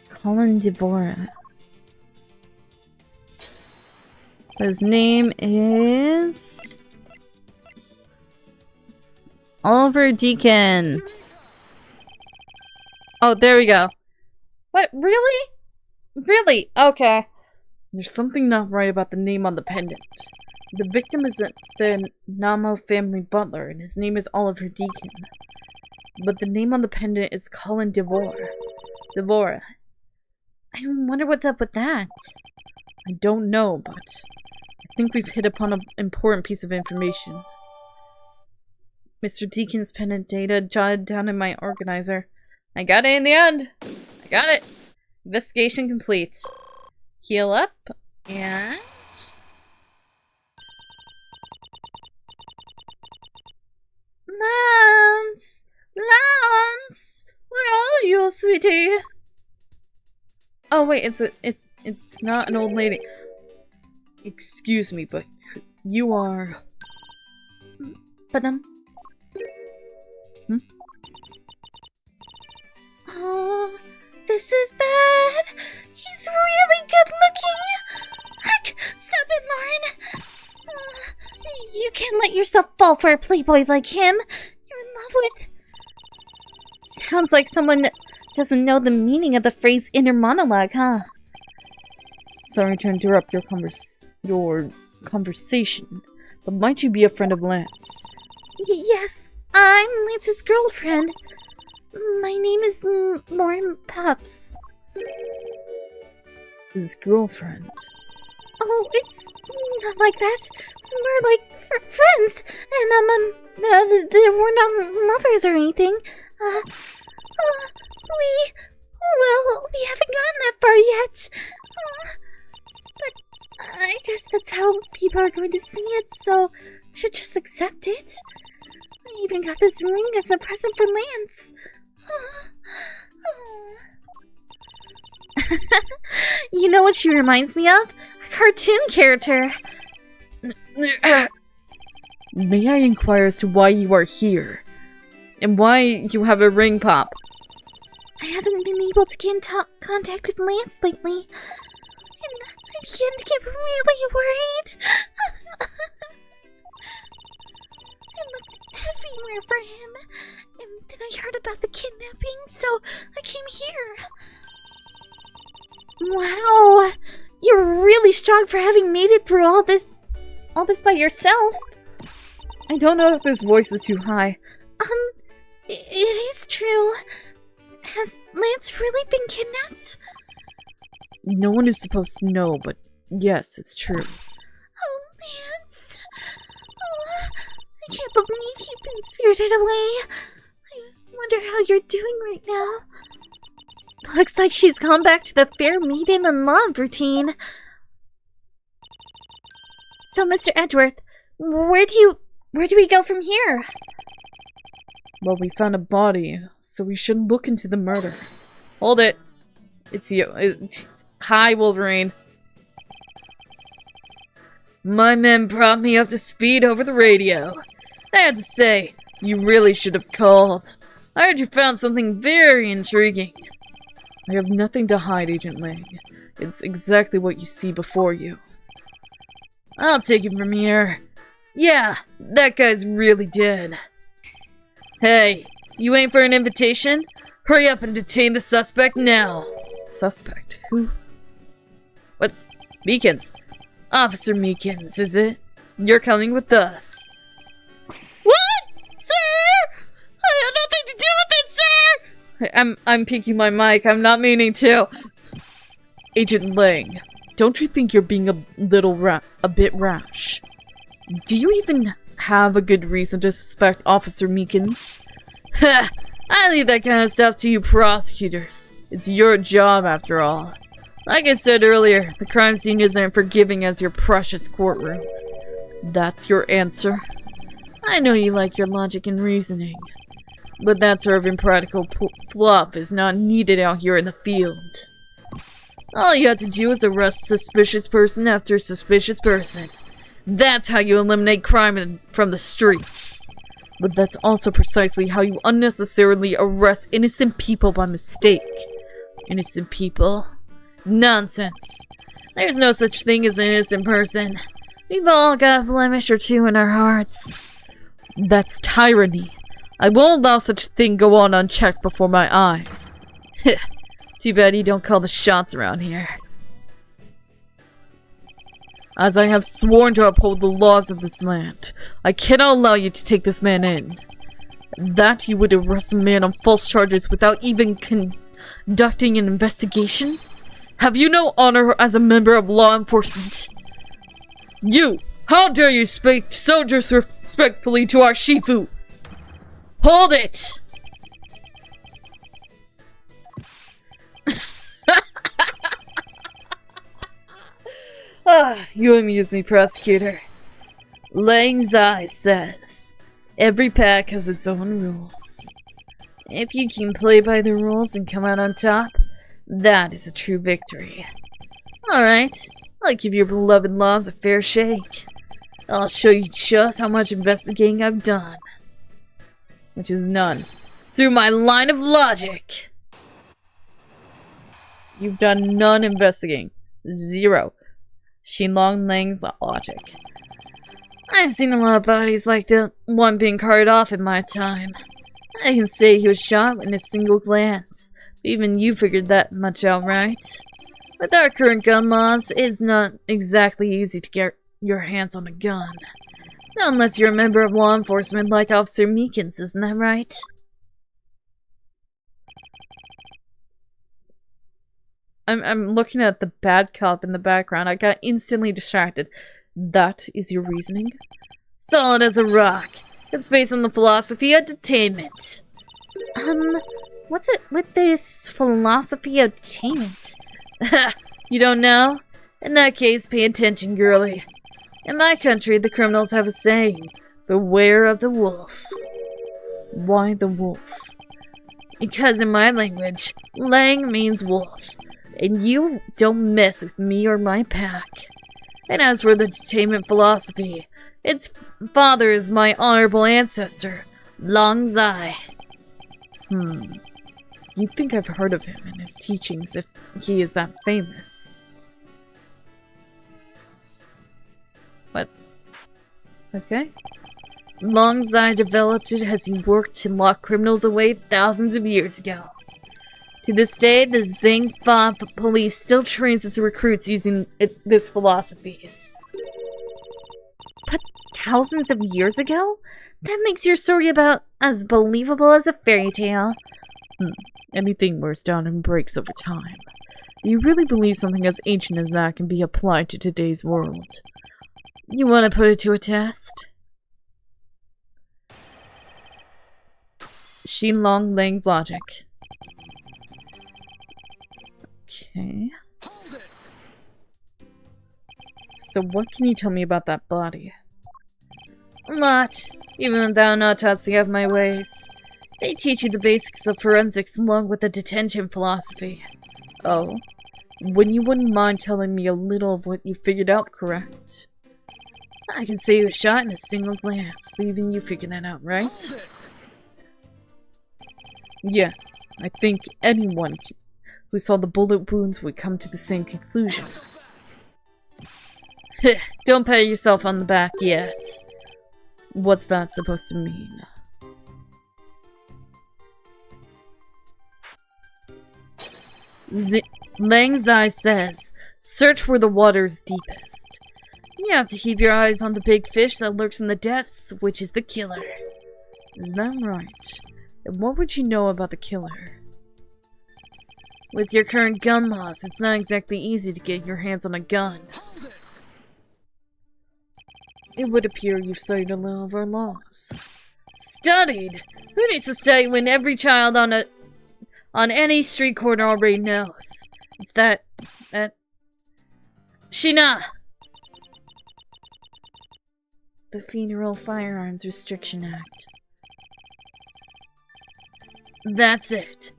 Colin Devora. His name is Oliver Deacon. Oh, there we go. What? Really? Really? Okay. There's something not right about the name on the pendant. The victim is the Namo family butler, and his name is Oliver Deacon. But the name on the pendant is Colin Devora. I wonder what's up with that. I don't know, but I think we've hit upon an important piece of information. Mr. Deacon's pendant data jotted down in my organizer. I got it in the end! I got it! Investigation complete. Heal up, and... Lance! Lance! Where are you, sweetie? Oh wait, it's not an old lady. Excuse me, but you are... But Oh, this is bad. He's really good looking. Heck, stop it, Lauren. You can't let yourself fall for a playboy like him. You're in love with... Sounds like someone doesn't know the meaning of the phrase inner monologue, huh? Sorry to interrupt your conversation, but might you be a friend of Lance? Yes, I'm Lance's girlfriend. My name is Lauren Pups. His girlfriend? Oh, it's not like that. We're like friends, and we're not lovers or anything. We haven't gotten that far yet. But I guess that's how people are going to see it, so I should just accept it. I even got this ring as a present for Lance. You know what she reminds me of? A cartoon character. May I inquire as to why you are here? And why you have a ring pop? I haven't been able to get in contact with Lance lately. And I began to get really worried. I looked everywhere for him. And then I heard about the kidnapping, so I came here. Wow, you're really strong for having made it through all this by yourself. I don't know if this voice is too high. It is true. Has Lance really been kidnapped? No one is supposed to know, but yes, it's true. Oh, Lance. Oh, I can't believe you've been spirited away. I wonder how you're doing right now. Looks like she's gone back to the fair maiden in love routine. So, Mr. Edgeworth, where do we go from here? Well, we found a body, so we should look into the murder. Hold it. It's you. Hi, Wolverine. My men brought me up to speed over the radio. I had to say, you really should have called. I heard you found something very intriguing. I have nothing to hide, Agent Lang. It's exactly what you see before you. I'll take it from here. Yeah, that guy's really dead. Hey, you ain't for an invitation? Hurry up and detain the suspect now. Suspect? Who? What? Meekins? Officer Meekins, is it? You're coming with us. What? Sir? I have nothing to do with it, sir! I'm peeking my mic. I'm not meaning to. Agent Lang, don't you think you're being a bit rash? Do you even have a good reason to suspect Officer Meekins? Ha! I leave that kind of stuff to you prosecutors. It's your job, after all. Like I said earlier, the crime scene isn't as forgiving as your precious courtroom. That's your answer? I know you like your logic and reasoning, but that sort of impractical fluff is not needed out here in the field. All you have to do is arrest suspicious person after suspicious person. That's how you eliminate crime from the streets. But that's also precisely how you unnecessarily arrest innocent people by mistake. Innocent people? Nonsense. There's no such thing as an innocent person. We've all got a blemish or two in our hearts. That's tyranny. I won't allow such a thing go on unchecked before my eyes. Too bad you don't call the shots around here. As I have sworn to uphold the laws of this land, I cannot allow you to take this man in. That you would arrest a man on false charges without even conducting an investigation? Have you no honor as a member of law enforcement? You! How dare you speak so disrespectfully to our Shifu? Hold it! You amuse me, prosecutor. Lang Zai says, every pack has its own rules. If you can play by the rules and come out on top, that is a true victory. Alright, I'll give your beloved laws a fair shake. I'll show you just how much investigating I've done. Which is none. Through my line of logic. You've done none investigating. Zero. Xinlong Lang's logic. I've seen a lot of bodies like the one being carted off in my time. I can say he was shot in a single glance. Even you figured that much out, right? With our current gun laws, it's not exactly easy to get your hands on a gun. Not unless you're a member of law enforcement like Officer Meekins, isn't that right? I'm looking at the bad cop in the background. I got instantly distracted. That is your reasoning? Solid as a rock. It's based on the philosophy of detainment. What's it with this philosophy of detainment? You don't know? In that case, pay attention, girlie. In my country, the criminals have a saying, beware of the wolf. Why the wolf? Because in my language, Lang means wolf. And you don't mess with me or my pack. And as for the detainment philosophy, its father is my honorable ancestor, Lang Zai. You'd think I've heard of him and his teachings if he is that famous. What? Okay. Lang Zai developed it as he worked to lock criminals away thousands of years ago. To this day, the Zhang Fa police still trains its recruits using this philosophies. But thousands of years ago? That makes your story about as believable as a fairy tale. Anything wears down and breaks over time. Do you really believe something as ancient as that can be applied to today's world? You want to put it to a test? Xinlong Lang's logic. Okay. So what can you tell me about that body? A lot. Even without an autopsy of my ways. They teach you the basics of forensics along with the detention philosophy. Oh. When you wouldn't mind telling me a little of what you figured out, correct? I can say he was shot in a single glance, but even you figured that out, right? Yes, I think anyone who saw the bullet wounds would come to the same conclusion. Don't pat yourself on the back yet. What's that supposed to mean? Lang Zai says, search where the water is deepest. You have to keep your eyes on the big fish that lurks in the depths, which is the killer. Is that right? And what would you know about the killer? With your current gun laws, it's not exactly easy to get your hands on a gun. It would appear you've studied a little of our laws. Studied? Who needs to study when every child on any street corner already knows? It's that Shina! The Federal Firearms Restriction Act. That's it.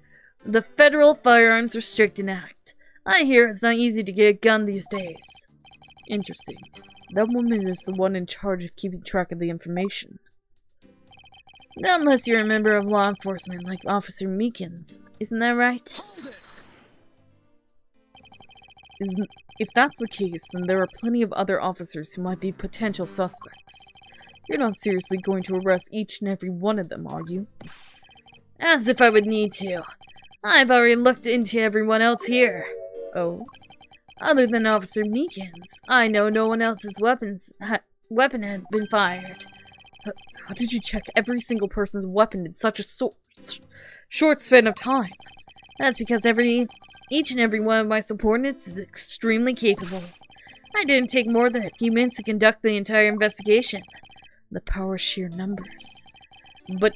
The Federal Firearms Restriction Act. I hear it's not easy to get a gun these days. Interesting. That woman is the one in charge of keeping track of the information. Not unless you're a member of law enforcement like Officer Meekins. Isn't that right? If that's the case, then there are plenty of other officers who might be potential suspects. You're not seriously going to arrest each and every one of them, are you? As if I would need to. I've already looked into everyone else here. Oh? Other than Officer Meekins, I know no one else's weapon had been fired. How did you check every single person's weapon in such a short span of time? That's because each and every one of my subordinates is extremely capable. I didn't take more than a few minutes to conduct the entire investigation. The power of sheer numbers. But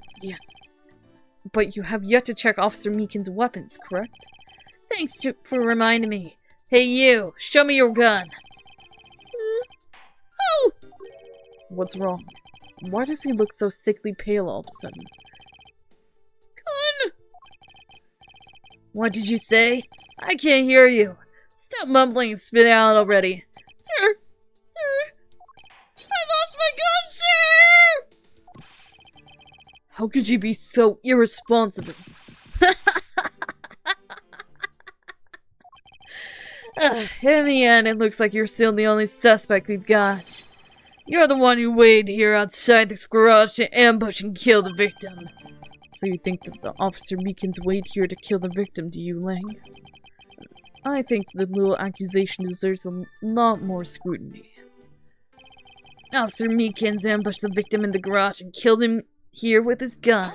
you have yet to check Officer Meekins' weapons, correct? Thanks for reminding me. Hey you, show me your gun. Oh! What's wrong? Why does he look so sickly pale all of a sudden? Gun! What did you say? I can't hear you. Stop mumbling and spit it out already. Sir! I lost my gun, sir! How could you be so irresponsible? In the end, it looks like you're still the only suspect we've got. You're the one who waited here outside this garage to ambush and kill the victim. So you think that the Officer Meekins waited here to kill the victim, do you, Lang? I think the little accusation deserves a lot more scrutiny. Officer Meekins ambushed the victim in the garage and killed him here with his gun.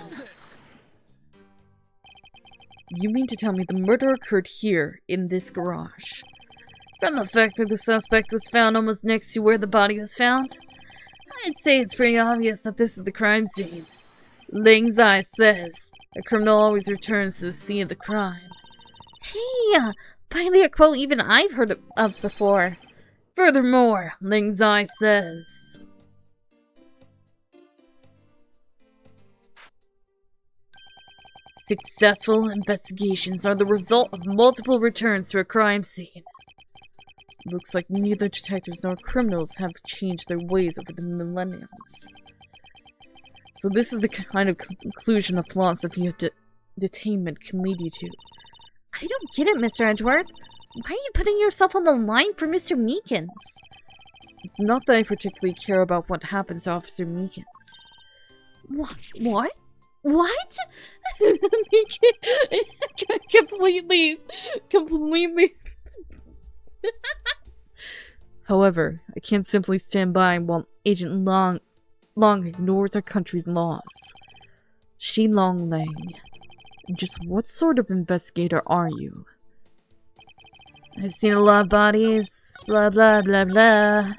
You mean to tell me the murder occurred here, in this garage? From the fact that the suspect was found almost next to where the body was found, I'd say it's pretty obvious that this is the crime scene. Ling's Eye says, a criminal always returns to the scene of the crime. Hey, finally a quote even I've heard of before. Furthermore, Ling's Eye says... Successful investigations are the result of multiple returns to a crime scene. Looks like neither detectives nor criminals have changed their ways over the millenniums. So this is the kind of conclusion the philosophy of detainment can lead you to. I don't get it, Mr. Edgeworth. Why are you putting yourself on the line for Mr. Meekins? It's not that I particularly care about what happens to Officer Meekins. What? What? completely. However, I can't simply stand by while Agent Long ignores our country's laws. Shilong Lang, just what sort of investigator are you? I've seen a lot of bodies, blah blah blah blah.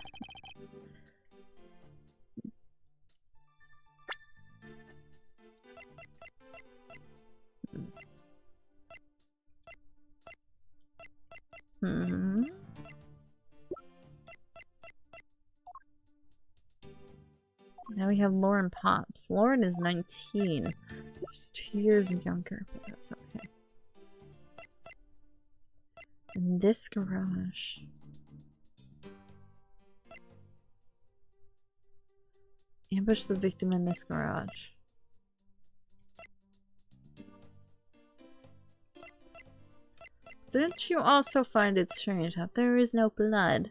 Now we have Lauren Pops. Lauren is 19. She's 2 years younger, but that's okay. In this garage. Ambush the victim in this garage. Didn't you also find it strange that there is no blood?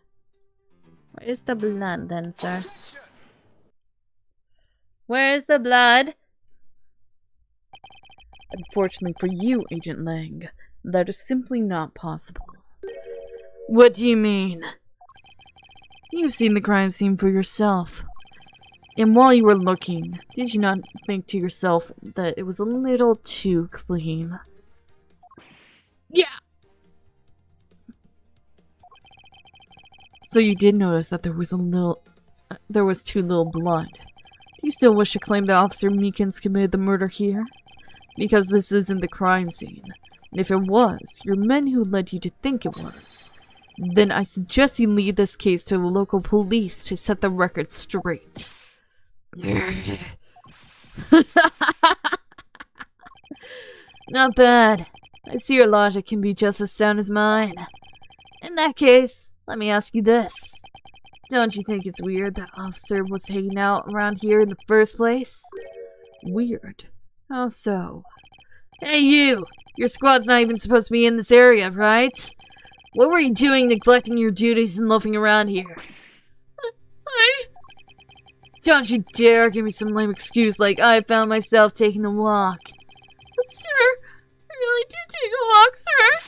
Where is the blood then, sir? Where's the blood? Unfortunately for you, Agent Lang, that is simply not possible. What do you mean? You've seen the crime scene for yourself. And while you were looking, did you not think to yourself that it was a little too clean? Yeah, So you did notice that there was too little blood. Do you still wish to claim that Officer Meekins committed the murder here? Because this isn't the crime scene. And if it was, your men who led you to think it was. Then I suggest you leave this case to the local police to set the record straight. Not bad. I see your logic can be just as sound as mine. In that case, let me ask you this. Don't you think it's weird that Officer was hanging out around here in the first place? Weird? How so? Hey you! Your squad's not even supposed to be in this area, right? What were you doing neglecting your duties and loafing around here? Don't you dare give me some lame excuse like I found myself taking a walk. But sir, I really did take a walk, sir.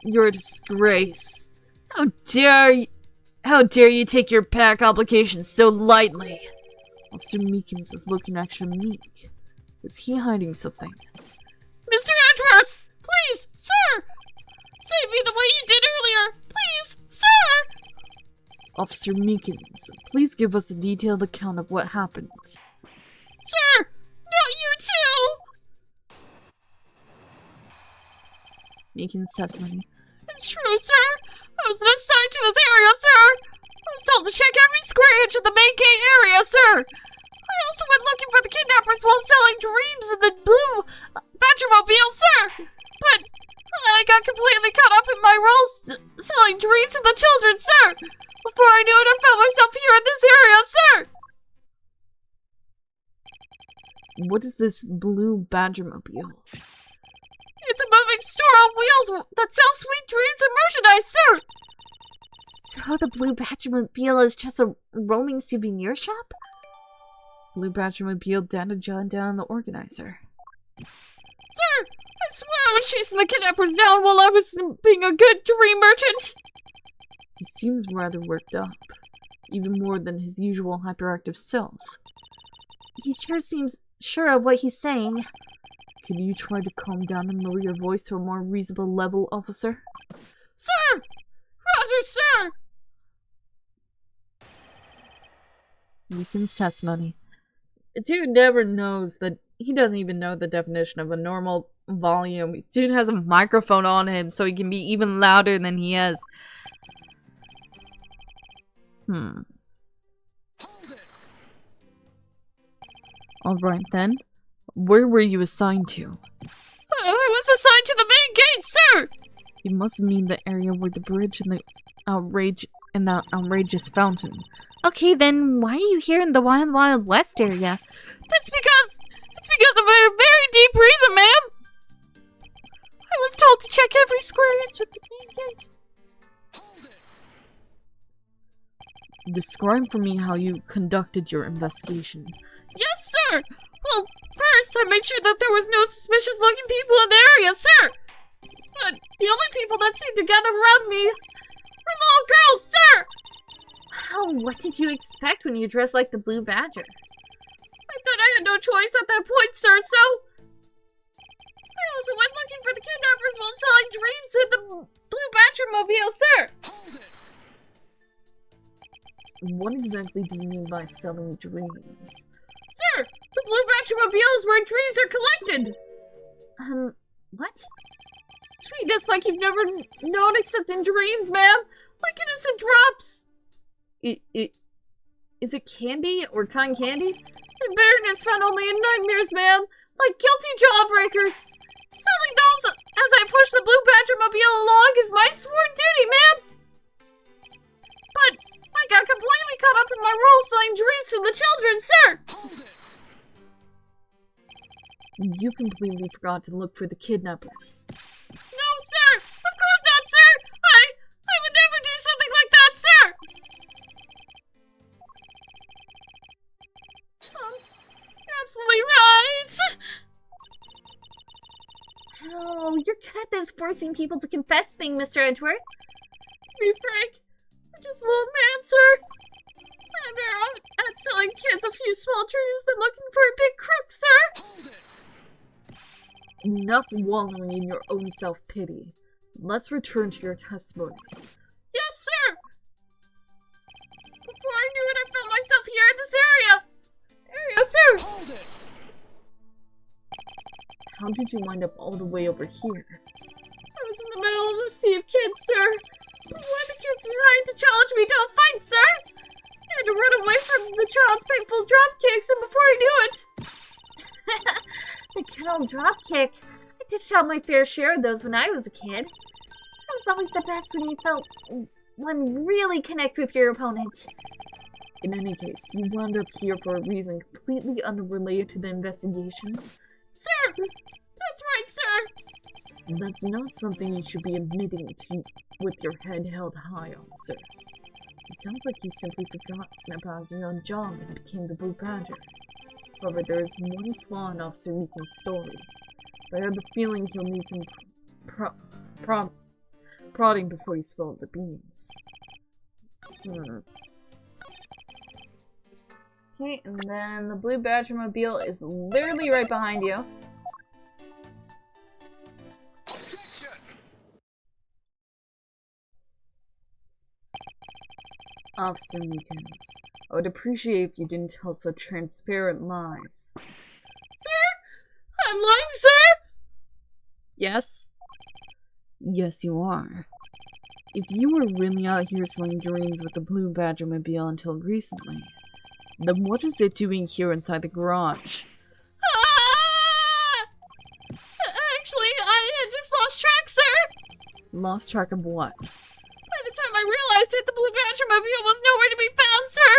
You're a disgrace. How dare you take your pack obligations so lightly? Officer Meekins is looking extra meek. Is he hiding something? Mr. Edgeworth, please, sir! Save me the way you did earlier! Please, sir! Officer Meekins, please give us a detailed account of what happened. Sir! Not you too! Meekins' testimony. It's true, sir! I was not assigned to this area, sir! I was told to check every square inch of the main gate area, sir! I also went looking for the kidnappers while selling dreams in the blue Badgermobile, sir! But I got completely caught up in my roles selling dreams to the children, sir! Before I knew it, I found myself here in this area, sir! What is this blue Badgermobile? It's a moving store on wheels that sells sweet dreams and merchandise, sir! So the Blue Badgermobile is just a roaming souvenir shop? Blue Badgermobile data jotted down the organizer. Sir! I swear I was chasing the kidnappers down while I was being a good dream merchant! He seems rather worked up, even more than his usual hyperactive self. He sure seems sure of what he's saying. Can you try to calm down and lower your voice to a more reasonable level, officer? Sir! Roger, sir! Meekins' testimony. Dude never knows that he doesn't even know the definition of a normal volume. Dude has a microphone on him so he can be even louder than he is. Alright then. Where were you assigned to? I was assigned to the main gate, sir! You must mean the area where the bridge and the outrageous fountain. Okay, then why are you here in the Wild Wild West area? It's because of a very deep reason, ma'am! I was told to check every square inch of the main gate. Describe for me how you conducted your investigation. Yes, sir! Well, first I made sure that there was no suspicious-looking people in the area, sir! But the only people that seemed to gather around me were little girls, sir! Wow, what did you expect when you dressed like the Blue Badger? I thought I had no choice at that point, sir, so I also went looking for the kidnappers while selling dreams in the Blue Badgermobile, sir! What exactly do you mean by selling dreams? Sir, the Blue Badgermobile is where dreams are collected! What? Sweetness like you've never known except in dreams, ma'am! Like innocent drops! Is it candy or cotton candy? And bitterness found only in nightmares, ma'am! Like guilty jawbreakers! Selling those as I push the Blue Badgermobile along is my sworn duty, ma'am! But I got completely caught up in my role selling dreams to the children, sir! You completely forgot to look for the kidnappers. No, sir! Of course not, sir! I would never do something like that, sir! You're absolutely right! Oh, you're good at this forcing people to confess thing, Mr. Edgeworth. To be frank, I'm just a little man, sir. I'm better off at selling kids a few small dreams than looking for a big crook, sir! Enough wallowing in your own self-pity. Let's return to your testimony. Yes, sir! how did you wind up all the way over here? I was in the middle of a sea of kids, sir. One of the kids decided to challenge me to a fight, sir. I had to run away from the child's painful drop kicks, and before I knew it... The good old drop kick. I dished out my fair share of those when I was a kid. That was always the best when you felt one really connect with your opponent. In any case, you wound up here for a reason completely unrelated to the investigation. Sir! That's right, sir! That's not something you should be admitting to with your head held high, officer. It sounds like you simply forgot about your own job and became the Blue Badger. However, there is one flaw in Officer Meekin's story. I have a feeling he'll need some prodding before he spilled the beans. Okay, and then the Blue Badger Mobile is literally right behind you. Officer Meekins, I would appreciate if you didn't tell such transparent lies. Sir? I'm lying, sir? Yes? Yes, you are. If you were really out here selling dreams with the Blue Badger Mobile until recently, then what is it doing here inside the garage? Ah! Actually, I had just lost track, sir! Lost track of what? By the time I realized it, the Blue Badger Mobile was nowhere to be found, sir!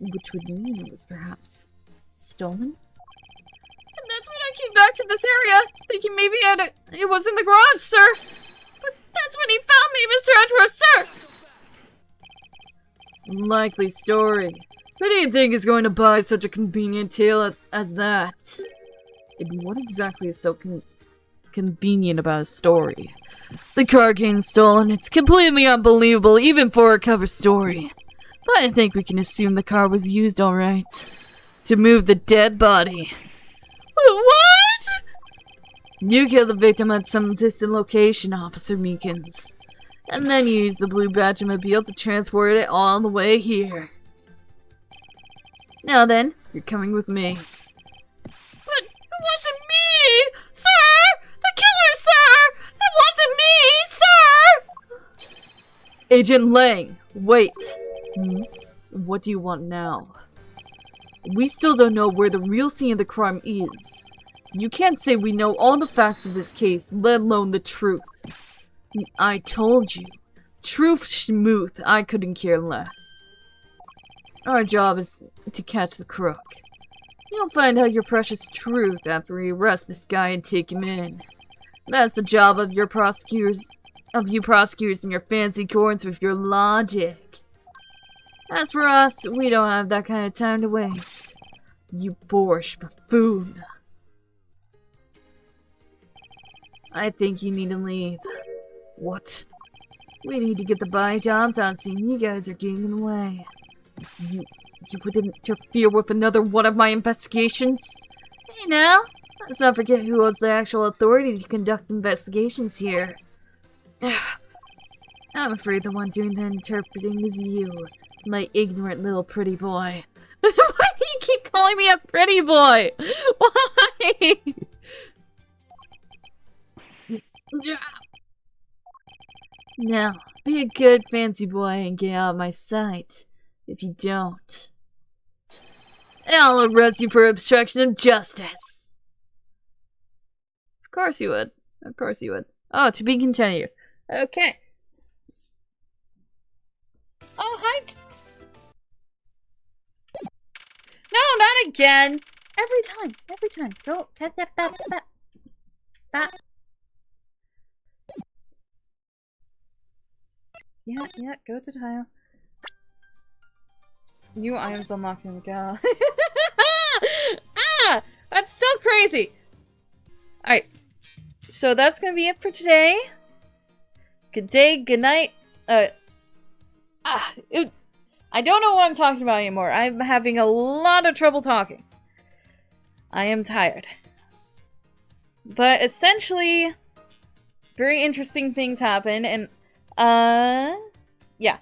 Which would mean it was perhaps stolen? And that's when I came back to this area, thinking maybe it was in the garage, sir. But that's when he found me, Mr. Edgeworth, sir! Likely story. Who do you think is going to buy such a convenient tale as that? And what exactly is so convenient about a story? The car getting stolen, it's completely unbelievable even for a cover story. But I think we can assume the car was used alright. To move the dead body. What? You killed the victim at some distant location, Officer Meekins. And then you used the Blue Badger Mobile to transport it all the way here. Now then, you're coming with me. But it wasn't me! Sir! The killer, sir! It wasn't me, sir! Agent Lang, wait. What do you want now? We still don't know where the real scene of the crime is. You can't say we know all the facts of this case, let alone the truth. I told you. Truth, schmooth, I couldn't care less. Our job is to catch the crook. You'll find out your precious truth after we arrest this guy and take him in. That's the job of your prosecutors, and your fancy courts with your logic. As for us, we don't have that kind of time to waste. You boorish buffoon. I think you need to leave. What? We need to get the body jobs on scene. You guys are getting in the way. You wouldn't interfere with another one of my investigations? Hey now, let's not forget who has the actual authority to conduct investigations here. I'm afraid the one doing the interpreting is you, my ignorant little pretty boy. Why do you keep calling me a pretty boy? Why? Now, be a good fancy boy and get out of my sight. If you don't, I'll arrest you for obstruction of justice. Of course you would. Of course you would. Oh, to be continued. Okay. Oh, hi. No, not again. Every time. Go, cat that bat. Yeah, go to tile. New items unlocked in the gal. Ah! That's so crazy! Alright. So that's gonna be it for today. Good day, good night. I don't know what I'm talking about anymore. I'm having a lot of trouble talking. I am tired. But essentially, very interesting things happen, and yeah.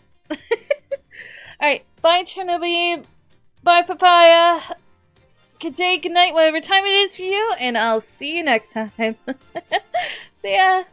Alright, bye Chernobyl, bye Papaya, good day, good night, whatever time it is for you, and I'll see you next time. See ya!